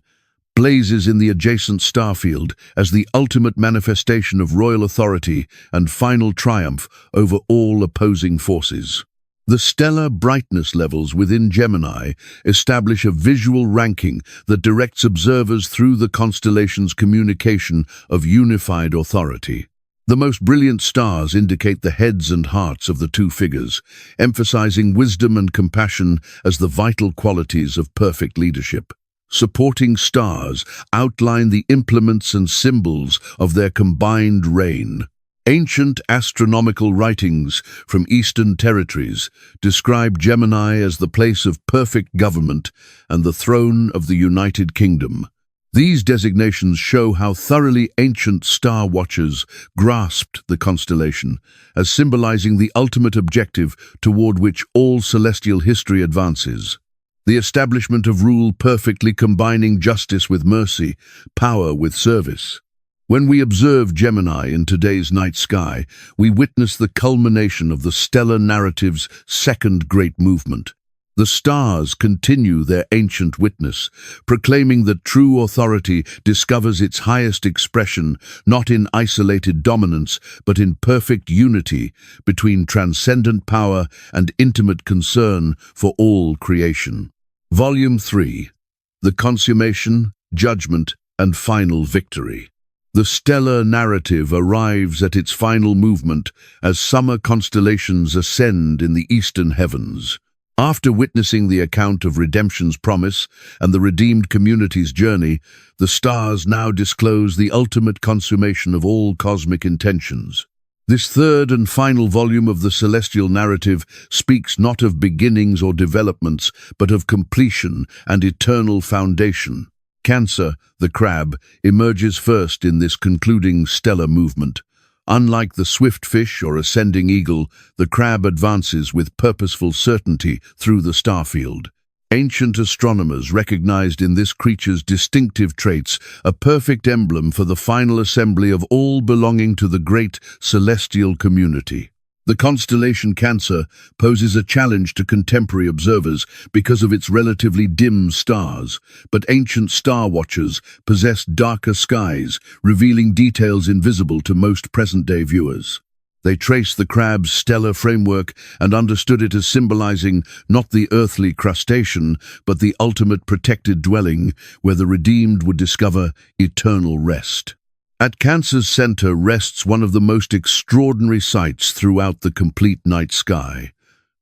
S1: blazes in the adjacent starfield as the ultimate manifestation of royal authority and final triumph over all opposing forces. The stellar brightness levels within Gemini establish a visual ranking that directs observers through the constellation's communication of unified authority. The most brilliant stars indicate the heads and hearts of the two figures, emphasizing wisdom and compassion as the vital qualities of perfect leadership. Supporting stars outline the implements and symbols of their combined reign. Ancient astronomical writings from Eastern territories describe Gemini as the place of perfect government and the throne of the United Kingdom. These designations show how thoroughly ancient star watchers grasped the constellation as symbolizing the ultimate objective toward which all celestial history advances. The establishment of rule perfectly combining justice with mercy, power with service. When we observe Gemini in today's night sky, we witness the culmination of the stellar narrative's second great movement. The stars continue their ancient witness, proclaiming that true authority discovers its highest expression not in isolated dominance, but in perfect unity between transcendent power and intimate concern for all creation. Volume 3. The Consummation, Judgment, and Final Victory. The stellar narrative arrives at its final movement as summer constellations ascend in the eastern heavens. After witnessing the account of redemption's promise and the redeemed community's journey, the stars now disclose the ultimate consummation of all cosmic intentions. This third and final volume of the celestial narrative speaks not of beginnings or developments, but of completion and eternal foundation. Cancer, the crab, emerges first in this concluding stellar movement. Unlike the swift fish or ascending eagle, the crab advances with purposeful certainty through the starfield. Ancient astronomers recognized in this creature's distinctive traits a perfect emblem for the final assembly of all belonging to the great celestial community. The constellation Cancer poses a challenge to contemporary observers because of its relatively dim stars, but ancient star watchers possessed darker skies, revealing details invisible to most present-day viewers. They traced the crab's stellar framework and understood it as symbolizing not the earthly crustacean, but the ultimate protected dwelling where the redeemed would discover eternal rest. At Cancer's center rests one of the most extraordinary sights throughout the complete night sky,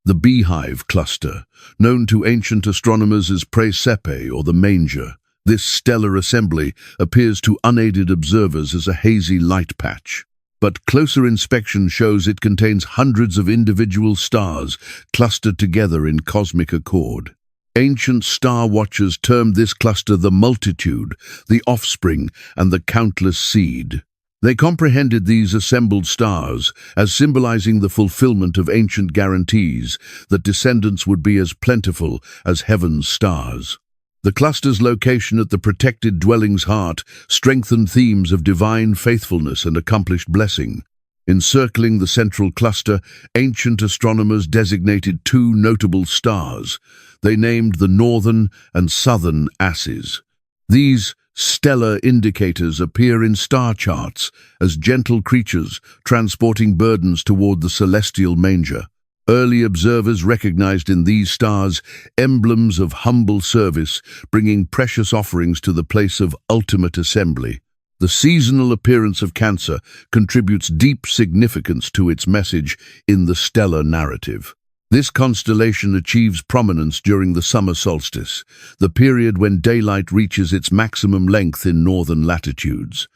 S1: the beehive cluster, known to ancient astronomers as Praesepe or the manger. This stellar assembly appears to unaided observers as a hazy light patch. But closer inspection shows it contains hundreds of individual stars clustered together in cosmic accord. Ancient star watchers termed this cluster the multitude, the offspring, and the countless seed. They comprehended these assembled stars as symbolizing the fulfillment of ancient guarantees that descendants would be as plentiful as heaven's stars. The cluster's location at the protected dwelling's heart strengthened themes of divine faithfulness and accomplished blessing. Encircling the central cluster, ancient astronomers designated two notable stars. They named the northern and southern asses. These stellar indicators appear in star charts as gentle creatures transporting burdens toward the celestial manger. Early observers recognized in these stars emblems of humble service, bringing precious offerings to the place of ultimate assembly. The seasonal appearance of Cancer contributes deep significance to its message in the stellar narrative. This constellation achieves prominence during the summer solstice, the period when daylight reaches its maximum length in northern latitudes.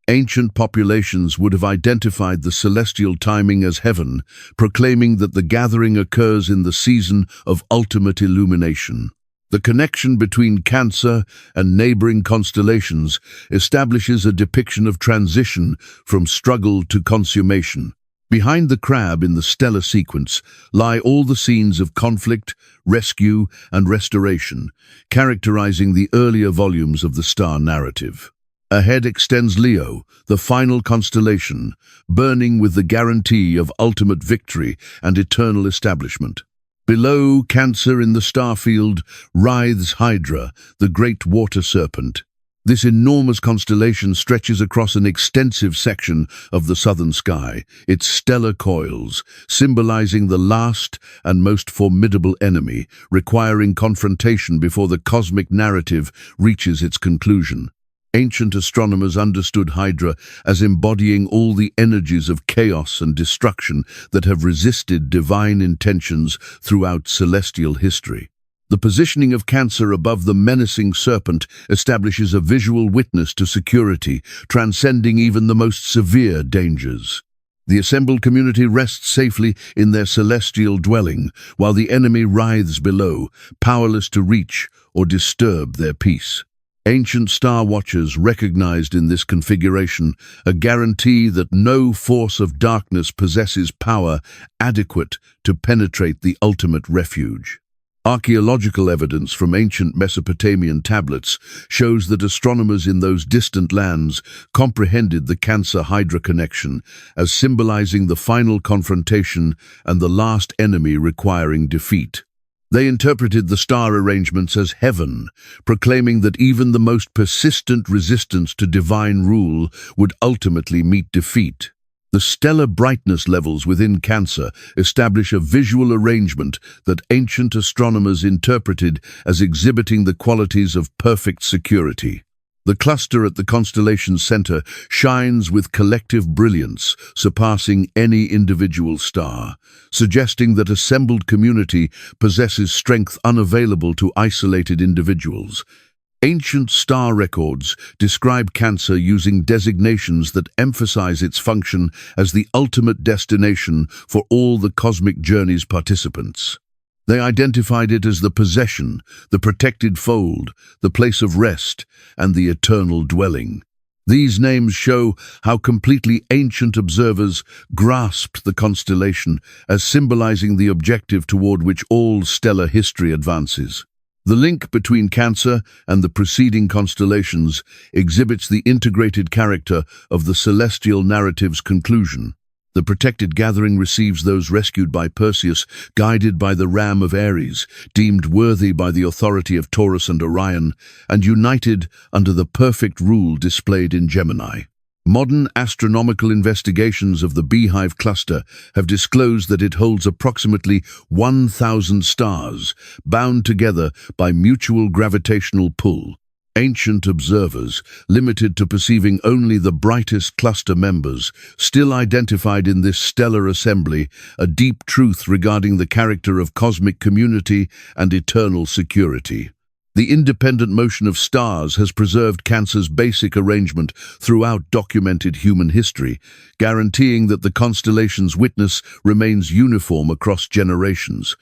S1: Ancient populations would have identified the celestial timing as heaven, proclaiming that the gathering occurs in the season of ultimate illumination. The connection between Cancer and neighboring constellations establishes a depiction of transition from struggle to consummation. Behind the crab in the stellar sequence lie all the scenes of conflict, rescue, and restoration, characterizing the earlier volumes of the star narrative. Ahead extends Leo, the final constellation, burning with the guarantee of ultimate victory and eternal establishment. Below Cancer in the starfield writhes Hydra, the great water serpent. This enormous constellation stretches across an extensive section of the southern sky, its stellar coils, symbolizing the last and most formidable enemy, requiring confrontation before the cosmic narrative reaches its conclusion. Ancient astronomers understood Hydra as embodying all the energies of chaos and destruction that have resisted divine intentions throughout celestial history. The positioning of Cancer above the menacing serpent establishes a visual witness to security, transcending even the most severe dangers. The assembled community rests safely in their celestial dwelling, while the enemy writhes below, powerless to reach or disturb their peace. Ancient star watchers recognized in this configuration a guarantee that no force of darkness possesses power adequate to penetrate the ultimate refuge. Archaeological evidence from ancient Mesopotamian tablets shows that astronomers in those distant lands comprehended the Cancer-Hydra connection as symbolizing the final confrontation and the last enemy requiring defeat. They interpreted the star arrangements as heaven, proclaiming that even the most persistent resistance to divine rule would ultimately meet defeat. The stellar brightness levels within Cancer establish a visual arrangement that ancient astronomers interpreted as exhibiting the qualities of perfect security. The cluster at the constellation's center shines with collective brilliance, surpassing any individual star, suggesting that assembled community possesses strength unavailable to isolated individuals. Ancient star records describe Cancer using designations that emphasize its function as the ultimate destination for all the cosmic journey's participants. They identified it as the possession, the protected fold, the place of rest, and the eternal dwelling. These names show how completely ancient observers grasped the constellation as symbolizing the objective toward which all stellar history advances. The link between Cancer and the preceding constellations exhibits the integrated character of the celestial narrative's conclusion. The protected gathering receives those rescued by Perseus, guided by the ram of Aries, deemed worthy by the authority of Taurus and Orion, and united under the perfect rule displayed in Gemini. Modern astronomical investigations of the Beehive cluster have disclosed that it holds approximately 1,000 stars, bound together by mutual gravitational pull. Ancient observers, limited to perceiving only the brightest cluster members, still identified in this stellar assembly a deep truth regarding the character of cosmic community and eternal security. The independent motion of stars has preserved Cancer's basic arrangement throughout documented human history, guaranteeing that the constellation's witness remains uniform across generations.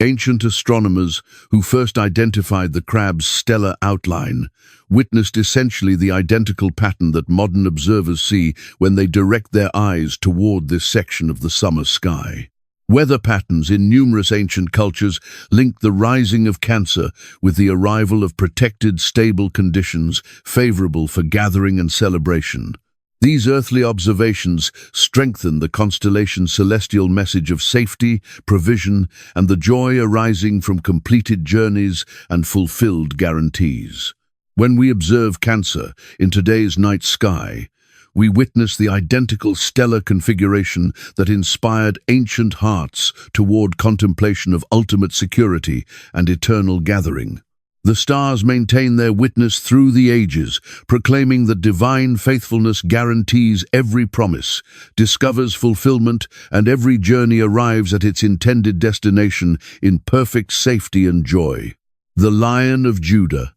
S1: Ancient astronomers, who first identified the crab's stellar outline, witnessed essentially the identical pattern that modern observers see when they direct their eyes toward this section of the summer sky. Weather patterns in numerous ancient cultures link the rising of Cancer with the arrival of protected, stable conditions favorable for gathering and celebration. These earthly observations strengthen the constellation's celestial message of safety, provision, and the joy arising from completed journeys and fulfilled guarantees. When we observe Cancer in today's night sky, we witness the identical stellar configuration that inspired ancient hearts toward contemplation of ultimate security and eternal gathering. The stars maintain their witness through the ages, proclaiming that divine faithfulness guarantees every promise, discovers fulfillment, and every journey arrives at its intended destination in perfect safety and joy. The Lion of Judah,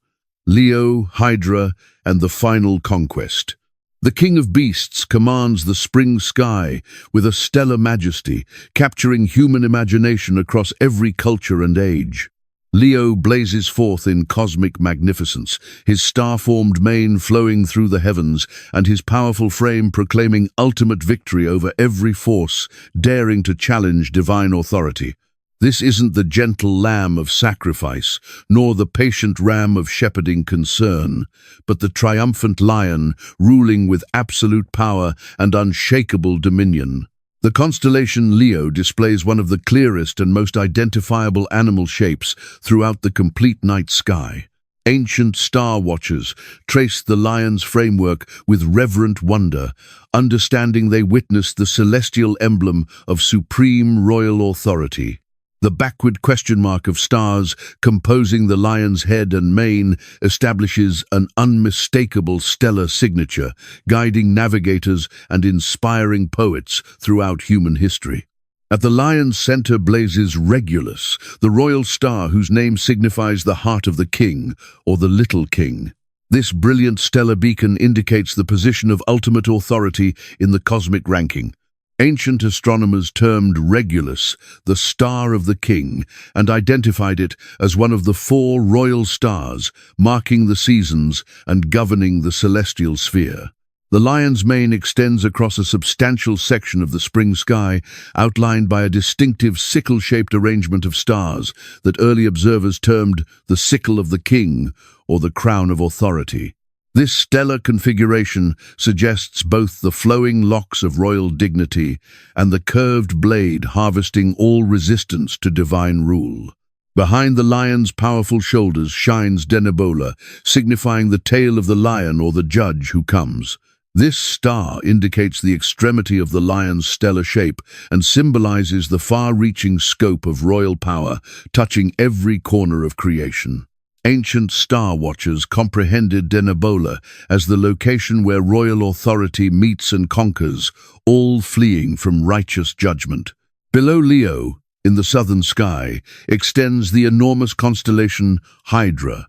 S1: Leo, Hydra, and the final conquest. The King of Beasts commands the spring sky with a stellar majesty, capturing human imagination across every culture and age. Leo blazes forth in cosmic magnificence, his star-formed mane flowing through the heavens and his powerful frame proclaiming ultimate victory over every force daring to challenge divine authority. This isn't the gentle lamb of sacrifice, nor the patient ram of shepherding concern, but the triumphant lion ruling with absolute power and unshakable dominion. The constellation Leo displays one of the clearest and most identifiable animal shapes throughout the complete night sky. Ancient star watchers traced the lion's framework with reverent wonder, understanding they witnessed the celestial emblem of supreme royal authority. The backward question mark of stars composing the lion's head and mane establishes an unmistakable stellar signature, guiding navigators and inspiring poets throughout human history. At the lion's center blazes Regulus, the royal star whose name signifies the heart of the king, or the little king. This brilliant stellar beacon indicates the position of ultimate authority in the cosmic ranking. Ancient astronomers termed Regulus the Star of the King and identified it as one of the 4 royal stars, marking the seasons and governing the celestial sphere. The lion's mane extends across a substantial section of the spring sky, outlined by a distinctive sickle-shaped arrangement of stars that early observers termed the Sickle of the King, or the Crown of Authority. This stellar configuration suggests both the flowing locks of royal dignity and the curved blade harvesting all resistance to divine rule. Behind the lion's powerful shoulders shines Denebola, signifying the tail of the lion or the judge who comes. This star indicates the extremity of the lion's stellar shape and symbolizes the far-reaching scope of royal power, touching every corner of creation. Ancient star watchers comprehended Denebola as the location where royal authority meets and conquers, all fleeing from righteous judgment. Below Leo, in the southern sky, extends the enormous constellation Hydra,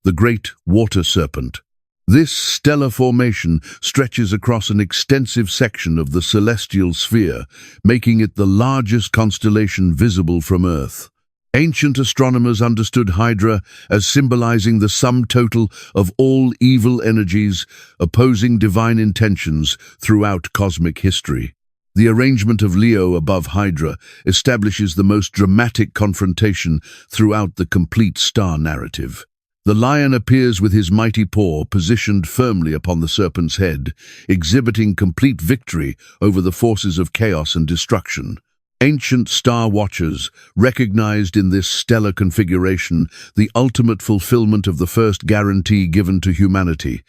S1: the great water serpent. This stellar formation stretches across an extensive section of the celestial sphere, making it the largest constellation visible from Earth. Ancient astronomers understood Hydra as symbolizing the sum total of all evil energies opposing divine intentions throughout cosmic history. The arrangement of Leo above Hydra establishes the most dramatic confrontation throughout the complete star narrative. The lion appears with his mighty paw positioned firmly upon the serpent's head, exhibiting complete victory over the forces of chaos and destruction. Ancient star watchers recognized in this stellar configuration the ultimate fulfillment of the first guarantee given to humanity,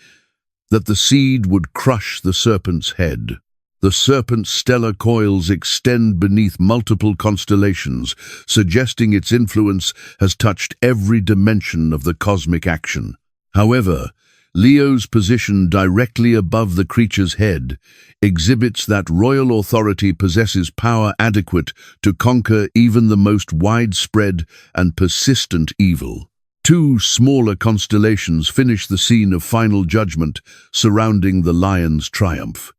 S1: that the seed would crush the serpent's head. The serpent's stellar coils extend beneath multiple constellations, suggesting its influence has touched every dimension of the cosmic action. However, Leo's position directly above the creature's head exhibits that royal authority possesses power adequate to conquer even the most widespread and persistent evil. Two smaller constellations finish the scene of final judgment surrounding the lion's triumph.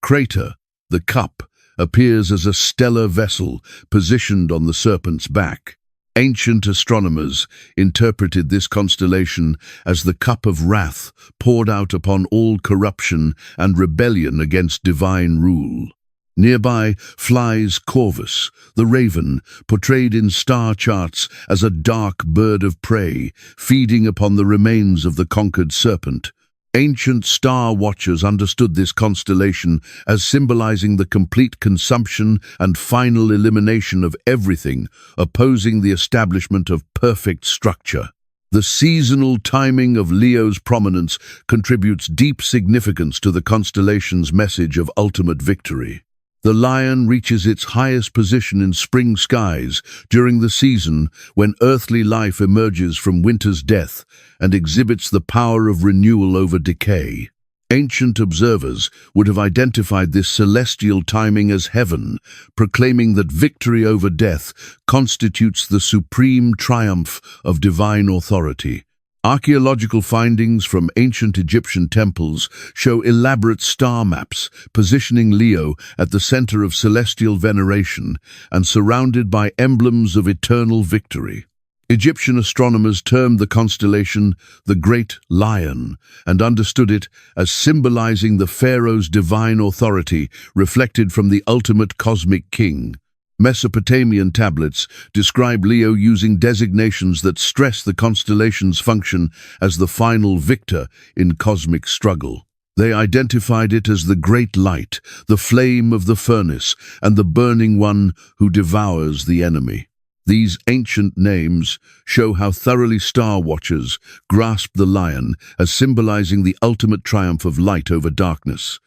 S1: Crater, the cup, appears as a stellar vessel positioned on the serpent's back. Ancient astronomers interpreted this constellation as the cup of wrath poured out upon all corruption and rebellion against divine rule. Nearby flies Corvus, the raven, portrayed in star charts as a dark bird of prey, feeding upon the remains of the conquered serpent. Ancient star watchers understood this constellation as symbolizing the complete consumption and final elimination of everything, opposing the establishment of perfect structure. The seasonal timing of Leo's prominence contributes deep significance to the constellation's message of ultimate victory. The lion reaches its highest position in spring skies during the season when earthly life emerges from winter's death and exhibits the power of renewal over decay. Ancient observers would have identified this celestial timing as heaven, proclaiming that victory over death constitutes the supreme triumph of divine authority. Archaeological findings from ancient Egyptian temples show elaborate star maps positioning Leo at the center of celestial veneration and surrounded by emblems of eternal victory. Egyptian astronomers termed the constellation the Great Lion and understood it as symbolizing the pharaoh's divine authority reflected from the ultimate cosmic king. Mesopotamian tablets describe Leo using designations that stress the constellation's function as the final victor in cosmic struggle. They identified it as the great light, the flame of the furnace, and the burning one who devours the enemy. These ancient names show how thoroughly star watchers grasped the lion as symbolizing the ultimate triumph of light over darkness.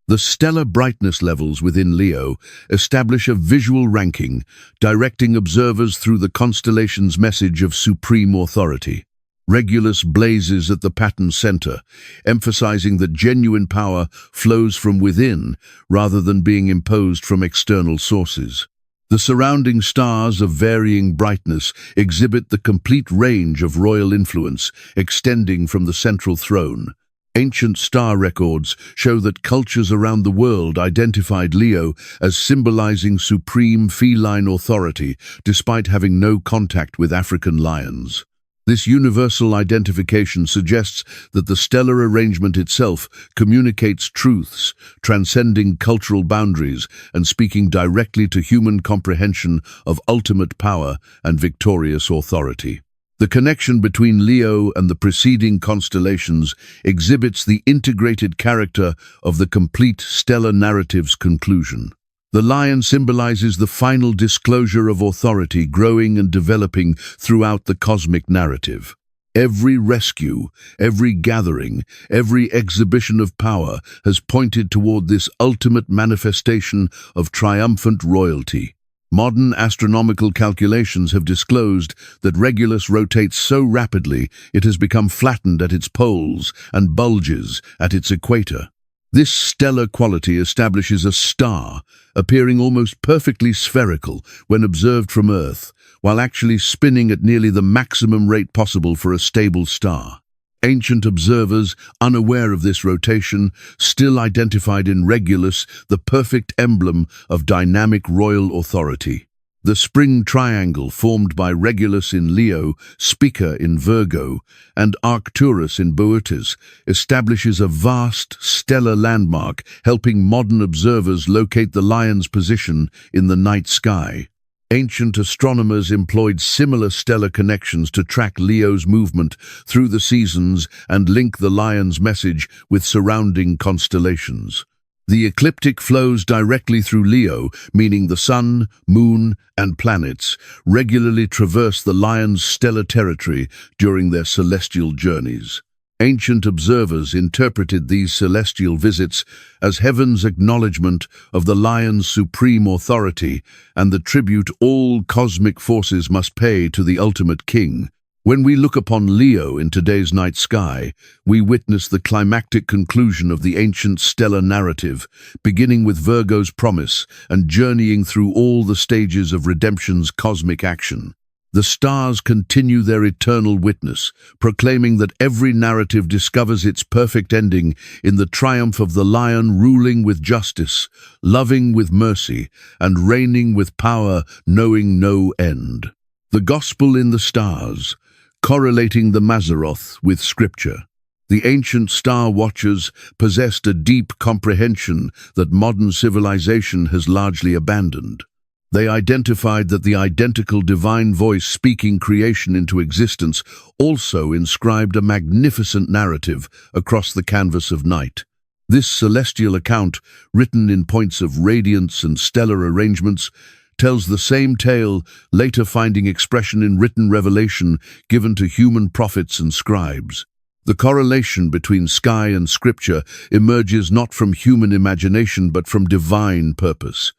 S1: The stellar brightness levels within Leo establish a visual ranking, directing observers through the constellation's message of supreme authority. Regulus blazes at the pattern's center, emphasizing that genuine power flows from within rather than being imposed from external sources. The surrounding stars of varying brightness exhibit the complete range of royal influence extending from the central throne. Ancient star records show that cultures around the world identified Leo as symbolizing supreme feline authority, despite having no contact with African lions. This universal identification suggests that the stellar arrangement itself communicates truths, transcending cultural boundaries and speaking directly to human comprehension of ultimate power and victorious authority. The connection between Leo and the preceding constellations exhibits the integrated character of the complete stellar narrative's conclusion. The lion symbolizes the final disclosure of authority growing and developing throughout the cosmic narrative. Every rescue, every gathering, every exhibition of power has pointed toward this ultimate manifestation of triumphant royalty. Modern astronomical calculations have disclosed that Regulus rotates so rapidly it has become flattened at its poles and bulges at its equator. This stellar quality establishes a star, appearing almost perfectly spherical when observed from Earth, while actually spinning at nearly the maximum rate possible for a stable star. Ancient observers, unaware of this rotation, still identified in Regulus the perfect emblem of dynamic royal authority. The spring triangle formed by Regulus in Leo, Spica in Virgo, and Arcturus in Bootes establishes a vast stellar landmark, helping modern observers locate the lion's position in the night sky. Ancient astronomers employed similar stellar connections to track Leo's movement through the seasons and link the lion's message with surrounding constellations. The ecliptic flows directly through Leo, meaning the sun, moon, and planets regularly traverse the lion's stellar territory during their celestial journeys. Ancient observers interpreted these celestial visits as heaven's acknowledgement of the lion's supreme authority and the tribute all cosmic forces must pay to the ultimate king. When we look upon Leo in today's night sky, we witness the climactic conclusion of the ancient stellar narrative, beginning with Virgo's promise and journeying through all the stages of redemption's cosmic action. The stars continue their eternal witness, proclaiming that every narrative discovers its perfect ending in the triumph of the lion ruling with justice, loving with mercy, and reigning with power, knowing no end. The Gospel in the Stars, correlating the Mazzaroth with Scripture. The ancient star watchers possessed a deep comprehension that modern civilization has largely abandoned. They identified that the identical divine voice speaking creation into existence also inscribed a magnificent narrative across the canvas of night. This celestial account, written in points of radiance and stellar arrangements, tells the same tale, later finding expression in written revelation given to human prophets and scribes. The correlation between sky and scripture emerges not from human imagination but from divine purpose.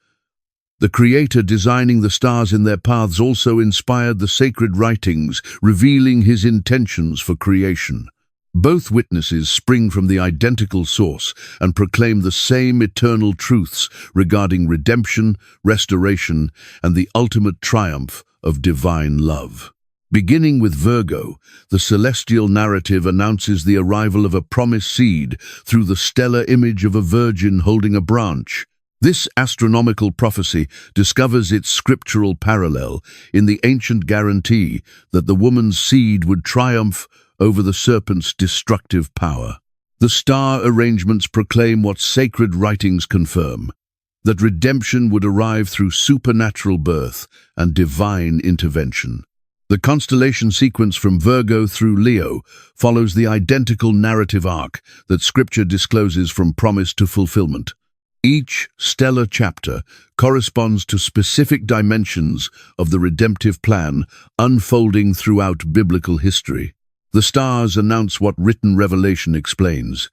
S1: The Creator designing the stars in their paths also inspired the sacred writings, revealing his intentions for creation. Both witnesses spring from the identical source and proclaim the same eternal truths regarding redemption, restoration, and the ultimate triumph of divine love. Beginning with Virgo, the celestial narrative announces the arrival of a promised seed through the stellar image of a virgin holding a branch. This astronomical prophecy discovers its scriptural parallel in the ancient guarantee that the woman's seed would triumph over the serpent's destructive power. The star arrangements proclaim what sacred writings confirm, that redemption would arrive through supernatural birth and divine intervention. The constellation sequence from Virgo through Leo follows the identical narrative arc that Scripture discloses from promise to fulfillment. Each stellar chapter corresponds to specific dimensions of the redemptive plan unfolding throughout biblical history. The stars announce what written revelation explains,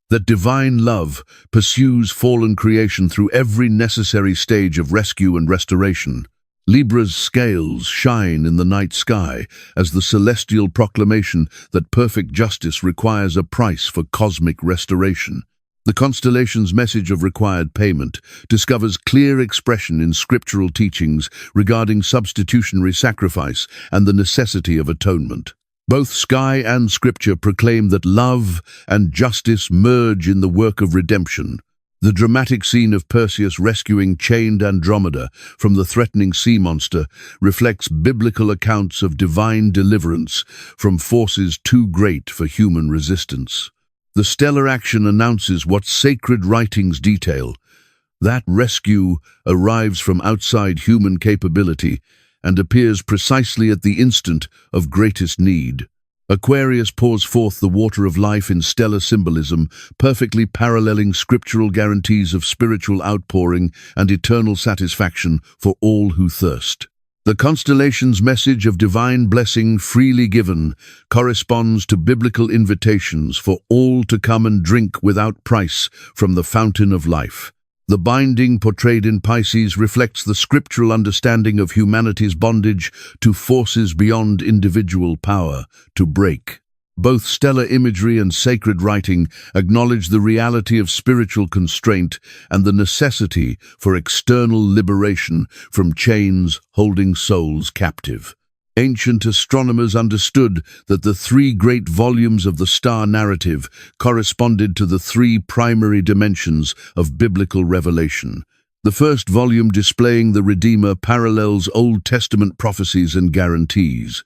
S1: that divine love pursues fallen creation through every necessary stage of rescue and restoration. Libra's scales shine in the night sky as the celestial proclamation that perfect justice requires a price for cosmic restoration. The constellation's message of required payment discovers clear expression in scriptural teachings regarding substitutionary sacrifice and the necessity of atonement. Both sky and scripture proclaim that love and justice merge in the work of redemption. The dramatic scene of Perseus rescuing chained Andromeda from the threatening sea monster reflects biblical accounts of divine deliverance from forces too great for human resistance. The stellar action announces what sacred writings detail. That rescue arrives from outside human capability and appears precisely at the instant of greatest need. Aquarius pours forth the water of life in stellar symbolism, perfectly paralleling scriptural guarantees of spiritual outpouring and eternal satisfaction for all who thirst. The constellation's message of divine blessing freely given corresponds to biblical invitations for all to come and drink without price from the fountain of life. The binding portrayed in Pisces reflects the scriptural understanding of humanity's bondage to forces beyond individual power to break. Both stellar imagery and sacred writing acknowledge the reality of spiritual constraint and the necessity for external liberation from chains holding souls captive. Ancient astronomers understood that the three great volumes of the star narrative corresponded to the three primary dimensions of biblical revelation. The first volume, displaying the Redeemer, parallels Old Testament prophecies and guarantees.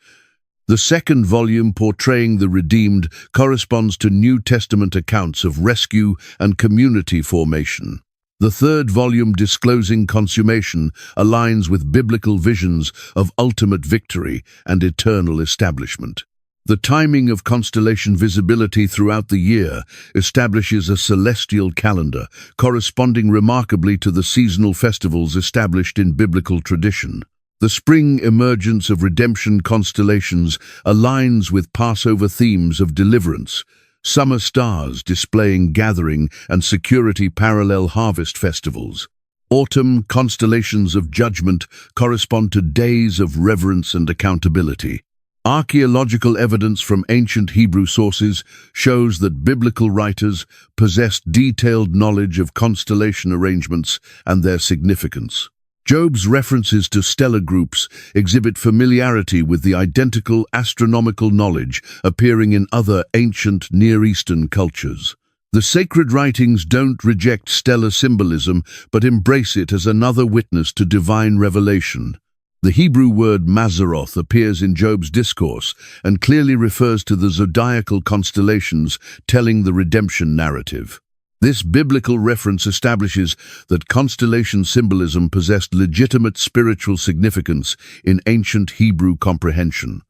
S1: The second volume, portraying the redeemed, corresponds to New Testament accounts of rescue and community formation. The third volume, disclosing consummation, aligns with biblical visions of ultimate victory and eternal establishment. The timing of constellation visibility throughout the year establishes a celestial calendar, corresponding remarkably to the seasonal festivals established in biblical tradition. The spring emergence of redemption constellations aligns with Passover themes of deliverance. Summer stars displaying gathering and security parallel harvest festivals. Autumn constellations of judgment correspond to days of reverence and accountability. Archaeological evidence from ancient Hebrew sources shows that biblical writers possessed detailed knowledge of constellation arrangements and their significance. Job's references to stellar groups exhibit familiarity with the identical astronomical knowledge appearing in other ancient Near Eastern cultures. The sacred writings don't reject stellar symbolism, but embrace it as another witness to divine revelation. The Hebrew word Mazzaroth appears in Job's discourse and clearly refers to the zodiacal constellations telling the redemption narrative. This biblical reference establishes that constellation symbolism possessed legitimate spiritual significance in ancient Hebrew comprehension.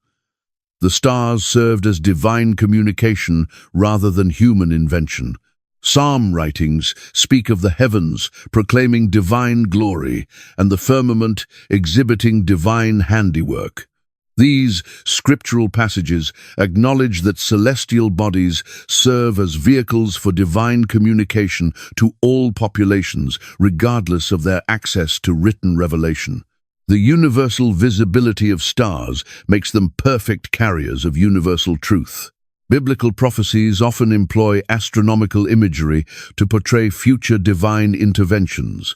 S1: The stars served as divine communication rather than human invention. Psalm writings speak of the heavens proclaiming divine glory and the firmament exhibiting divine handiwork. These scriptural passages acknowledge that celestial bodies serve as vehicles for divine communication to all populations, regardless of their access to written revelation. The universal visibility of stars makes them perfect carriers of universal truth. Biblical prophecies often employ astronomical imagery to portray future divine interventions.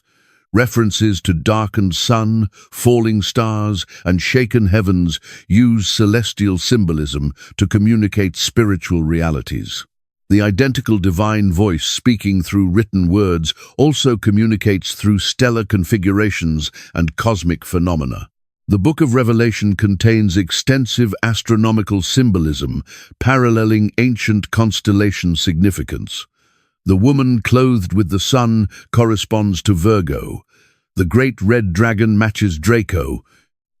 S1: References to darkened sun, falling stars, and shaken heavens use celestial symbolism to communicate spiritual realities. The identical divine voice speaking through written words also communicates through stellar configurations and cosmic phenomena. The Book of Revelation contains extensive astronomical symbolism, paralleling ancient constellation significance. The woman clothed with the sun corresponds to Virgo. The great red dragon matches Draco.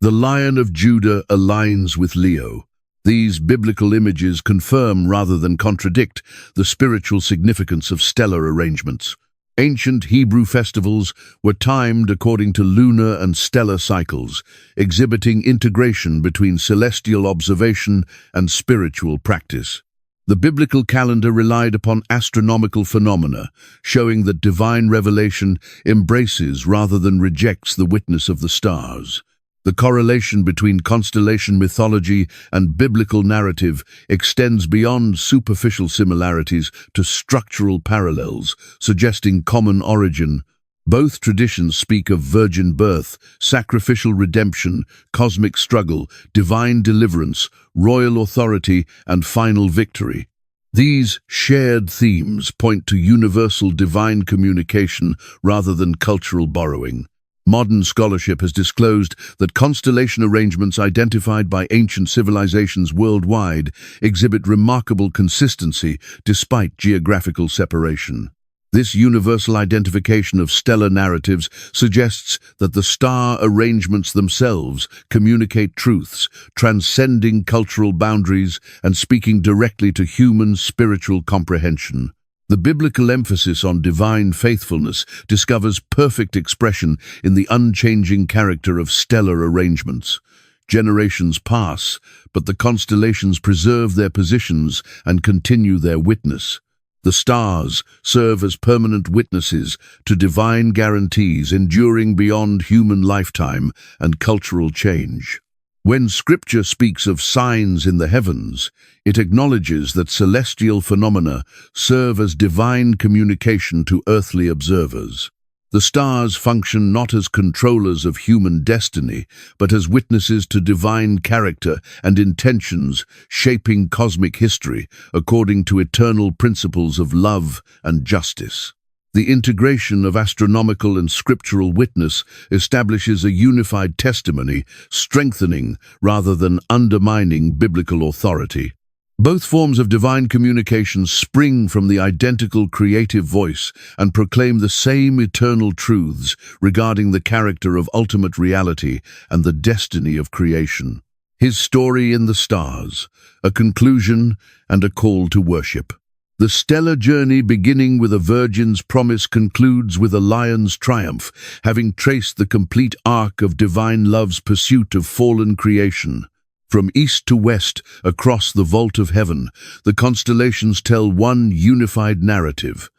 S1: The Lion of Judah aligns with Leo. These biblical images confirm rather than contradict the spiritual significance of stellar arrangements. Ancient Hebrew festivals were timed according to lunar and stellar cycles, exhibiting integration between celestial observation and spiritual practice. The biblical calendar relied upon astronomical phenomena, showing that divine revelation embraces rather than rejects the witness of the stars. The correlation between constellation mythology and biblical narrative extends beyond superficial similarities to structural parallels, suggesting common origin. Both traditions speak of virgin birth, sacrificial redemption, cosmic struggle, divine deliverance, royal authority, and final victory. These shared themes point to universal divine communication rather than cultural borrowing. Modern scholarship has disclosed that constellation arrangements identified by ancient civilizations worldwide exhibit remarkable consistency despite geographical separation. This universal identification of stellar narratives suggests that the star arrangements themselves communicate truths, transcending cultural boundaries and speaking directly to human spiritual comprehension. The biblical emphasis on divine faithfulness discovers perfect expression in the unchanging character of stellar arrangements. Generations pass, but the constellations preserve their positions and continue their witness. The stars serve as permanent witnesses to divine guarantees enduring beyond human lifetime and cultural change. When Scripture speaks of signs in the heavens, it acknowledges that celestial phenomena serve as divine communication to earthly observers. The stars function not as controllers of human destiny, but as witnesses to divine character and intentions shaping cosmic history according to eternal principles of love and justice. The integration of astronomical and scriptural witness establishes a unified testimony, strengthening rather than undermining biblical authority. Both forms of divine communication spring from the identical creative voice and proclaim the same eternal truths regarding the character of ultimate reality and the destiny of creation. His story in the stars, a conclusion and a call to worship. The stellar journey, beginning with a virgin's promise, concludes with a lion's triumph, having traced the complete arc of divine love's pursuit of fallen creation. From east to west, across the vault of heaven, the constellations tell one unified narrative.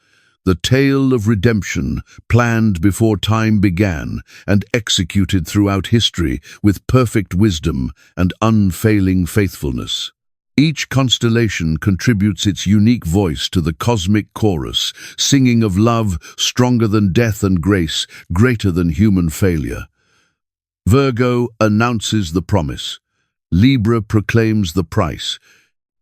S1: The tale of redemption, planned before time began and executed throughout history with perfect wisdom and unfailing faithfulness. Each constellation contributes its unique voice to the cosmic chorus, singing of love stronger than death and grace greater than human failure. Virgo announces the promise. Libra proclaims the price.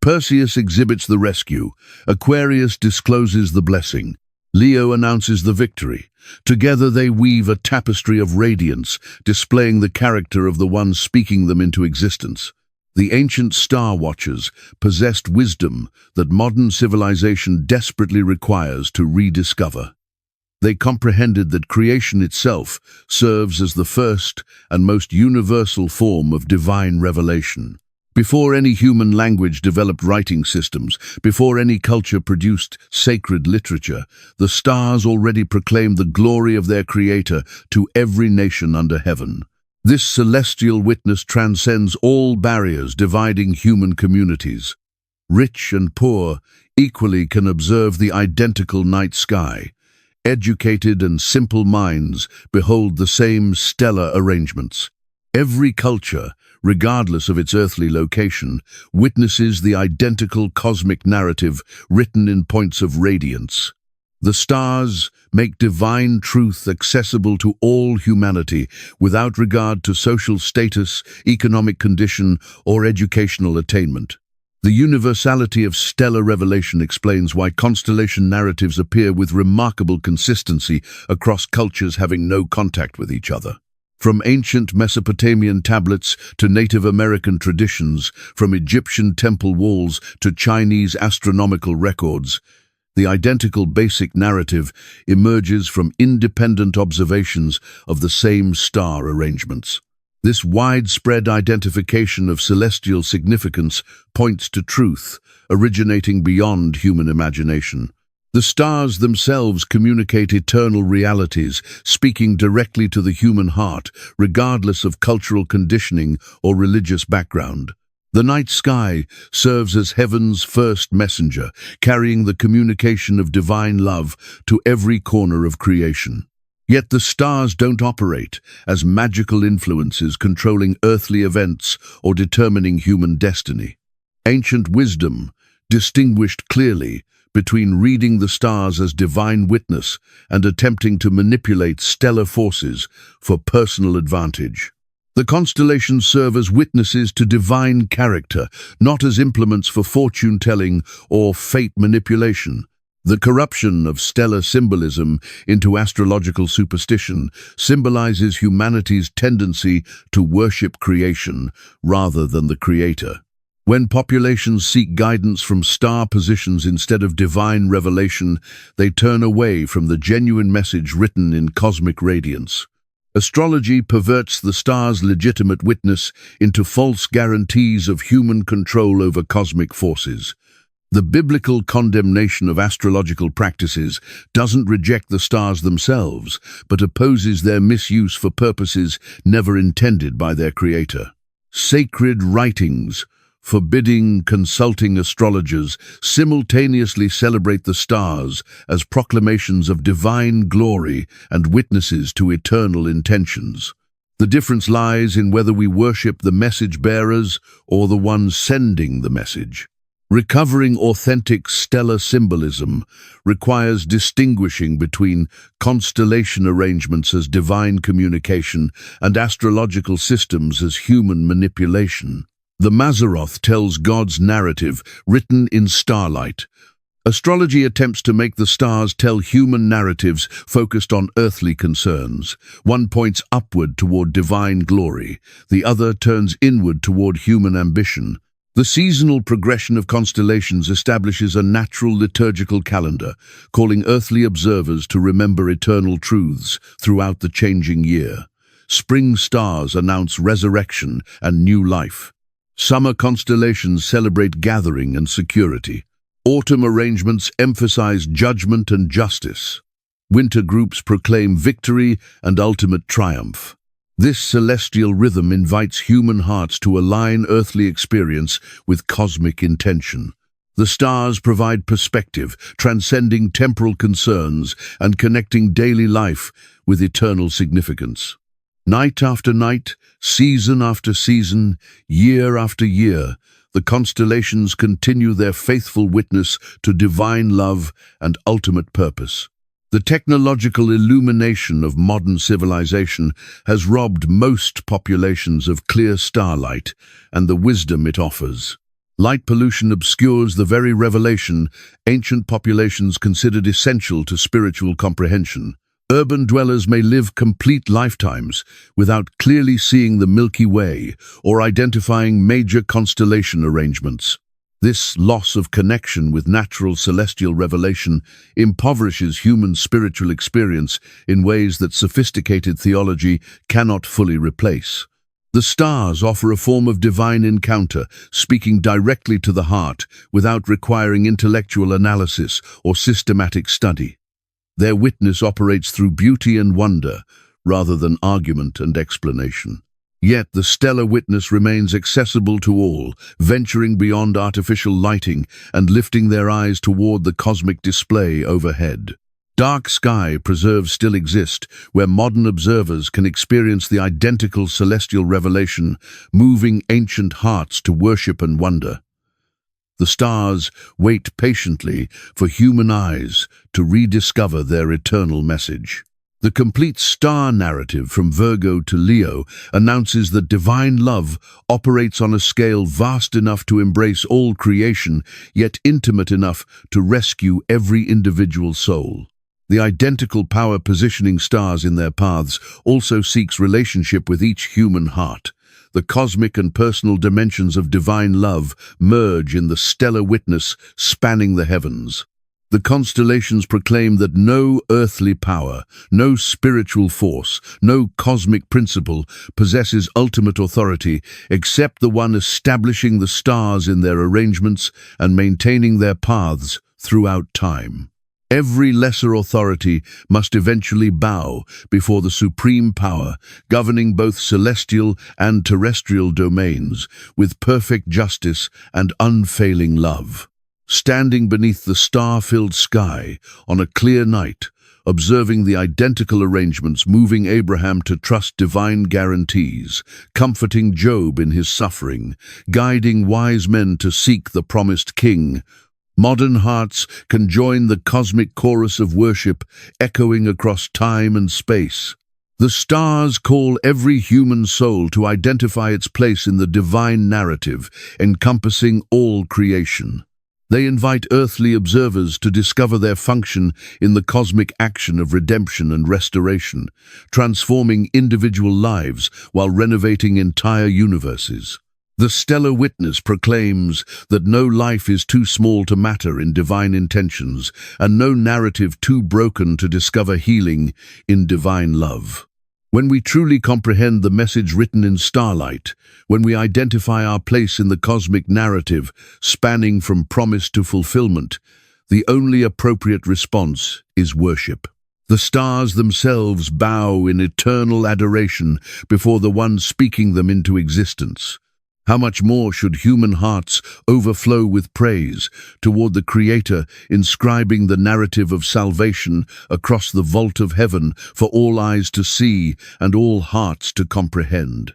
S1: Perseus exhibits the rescue. Aquarius discloses the blessing. Leo announces the victory. Together they weave a tapestry of radiance, displaying the character of the one speaking them into existence. The ancient star watchers possessed wisdom that modern civilization desperately requires to rediscover. They comprehended that creation itself serves as the first and most universal form of divine revelation. Before any human language developed writing systems, before any culture produced sacred literature, the stars already proclaimed the glory of their Creator to every nation under heaven. This celestial witness transcends all barriers dividing human communities. Rich and poor equally can observe the identical night sky. Educated and simple minds behold the same stellar arrangements. Every culture, regardless of its earthly location, witnesses the identical cosmic narrative written in points of radiance. The stars make divine truth accessible to all humanity without regard to social status, economic condition, or educational attainment. The universality of stellar revelation explains why constellation narratives appear with remarkable consistency across cultures having no contact with each other. From ancient Mesopotamian tablets to Native American traditions, from Egyptian temple walls to Chinese astronomical records, the identical basic narrative emerges from independent observations of the same star arrangements. This widespread identification of celestial significance points to truth, originating beyond human imagination. The stars themselves communicate eternal realities, speaking directly to the human heart, regardless of cultural conditioning or religious background. The night sky serves as heaven's first messenger, carrying the communication of divine love to every corner of creation. Yet the stars don't operate as magical influences controlling earthly events or determining human destiny. Ancient wisdom distinguished clearly between reading the stars as divine witness and attempting to manipulate stellar forces for personal advantage. The constellations serve as witnesses to divine character, not as implements for fortune-telling or fate manipulation. The corruption of stellar symbolism into astrological superstition symbolizes humanity's tendency to worship creation rather than the Creator. When populations seek guidance from star positions instead of divine revelation, they turn away from the genuine message written in cosmic radiance. Astrology perverts the stars' legitimate witness into false guarantees of human control over cosmic forces. The biblical condemnation of astrological practices doesn't reject the stars themselves, but opposes their misuse for purposes never intended by their creator. Sacred writings, forbidding consulting astrologers, simultaneously celebrate the stars as proclamations of divine glory and witnesses to eternal intentions. The difference lies in whether we worship the message bearers or the one sending the message. Recovering authentic stellar symbolism requires distinguishing between constellation arrangements as divine communication and astrological systems as human manipulation. The Mazzaroth tells God's narrative, written in starlight. Astrology attempts to make the stars tell human narratives focused on earthly concerns. One points upward toward divine glory, the other turns inward toward human ambition. The seasonal progression of constellations establishes a natural liturgical calendar, calling earthly observers to remember eternal truths throughout the changing year. Spring stars announce resurrection and new life. Summer constellations celebrate gathering and security. Autumn arrangements emphasize judgment and justice. Winter groups proclaim victory and ultimate triumph. This celestial rhythm invites human hearts to align earthly experience with cosmic intention. The stars provide perspective, transcending temporal concerns and connecting daily life with eternal significance. Night after night, season after season, year after year, the constellations continue their faithful witness to divine love and ultimate purpose. The technological illumination of modern civilization has robbed most populations of clear starlight and the wisdom it offers. Light pollution obscures the very revelation ancient populations considered essential to spiritual comprehension. Urban dwellers may live complete lifetimes without clearly seeing the Milky Way or identifying major constellation arrangements. This loss of connection with natural celestial revelation impoverishes human spiritual experience in ways that sophisticated theology cannot fully replace. The stars offer a form of divine encounter, speaking directly to the heart without requiring intellectual analysis or systematic study. Their witness operates through beauty and wonder, rather than argument and explanation. Yet the stellar witness remains accessible to all, venturing beyond artificial lighting and lifting their eyes toward the cosmic display overhead. Dark sky preserves still exist, where modern observers can experience the identical celestial revelation, moving ancient hearts to worship and wonder. The stars wait patiently for human eyes to rediscover their eternal message. The complete star narrative from Virgo to Leo announces that divine love operates on a scale vast enough to embrace all creation, yet intimate enough to rescue every individual soul. The identical power positioning stars in their paths also seeks relationship with each human heart. The cosmic and personal dimensions of divine love merge in the stellar witness spanning the heavens. The constellations proclaim that no earthly power, no spiritual force, no cosmic principle possesses ultimate authority except the one establishing the stars in their arrangements and maintaining their paths throughout time. Every lesser authority must eventually bow before the supreme power, governing both celestial and terrestrial domains, with perfect justice and unfailing love. Standing beneath the star-filled sky on a clear night, observing the identical arrangements moving Abraham to trust divine guarantees, comforting Job in his suffering, guiding wise men to seek the promised king, modern hearts can join the cosmic chorus of worship echoing across time and space. The stars call every human soul to identify its place in the divine narrative, encompassing all creation. They invite earthly observers to discover their function in the cosmic action of redemption and restoration, transforming individual lives while renovating entire universes. The stellar witness proclaims that no life is too small to matter in divine intentions, and no narrative too broken to discover healing in divine love. When we truly comprehend the message written in starlight, when we identify our place in the cosmic narrative, spanning from promise to fulfillment, the only appropriate response is worship. The stars themselves bow in eternal adoration before the one speaking them into existence. How much more should human hearts overflow with praise toward the Creator, inscribing the narrative of salvation across the vault of heaven for all eyes to see and all hearts to comprehend?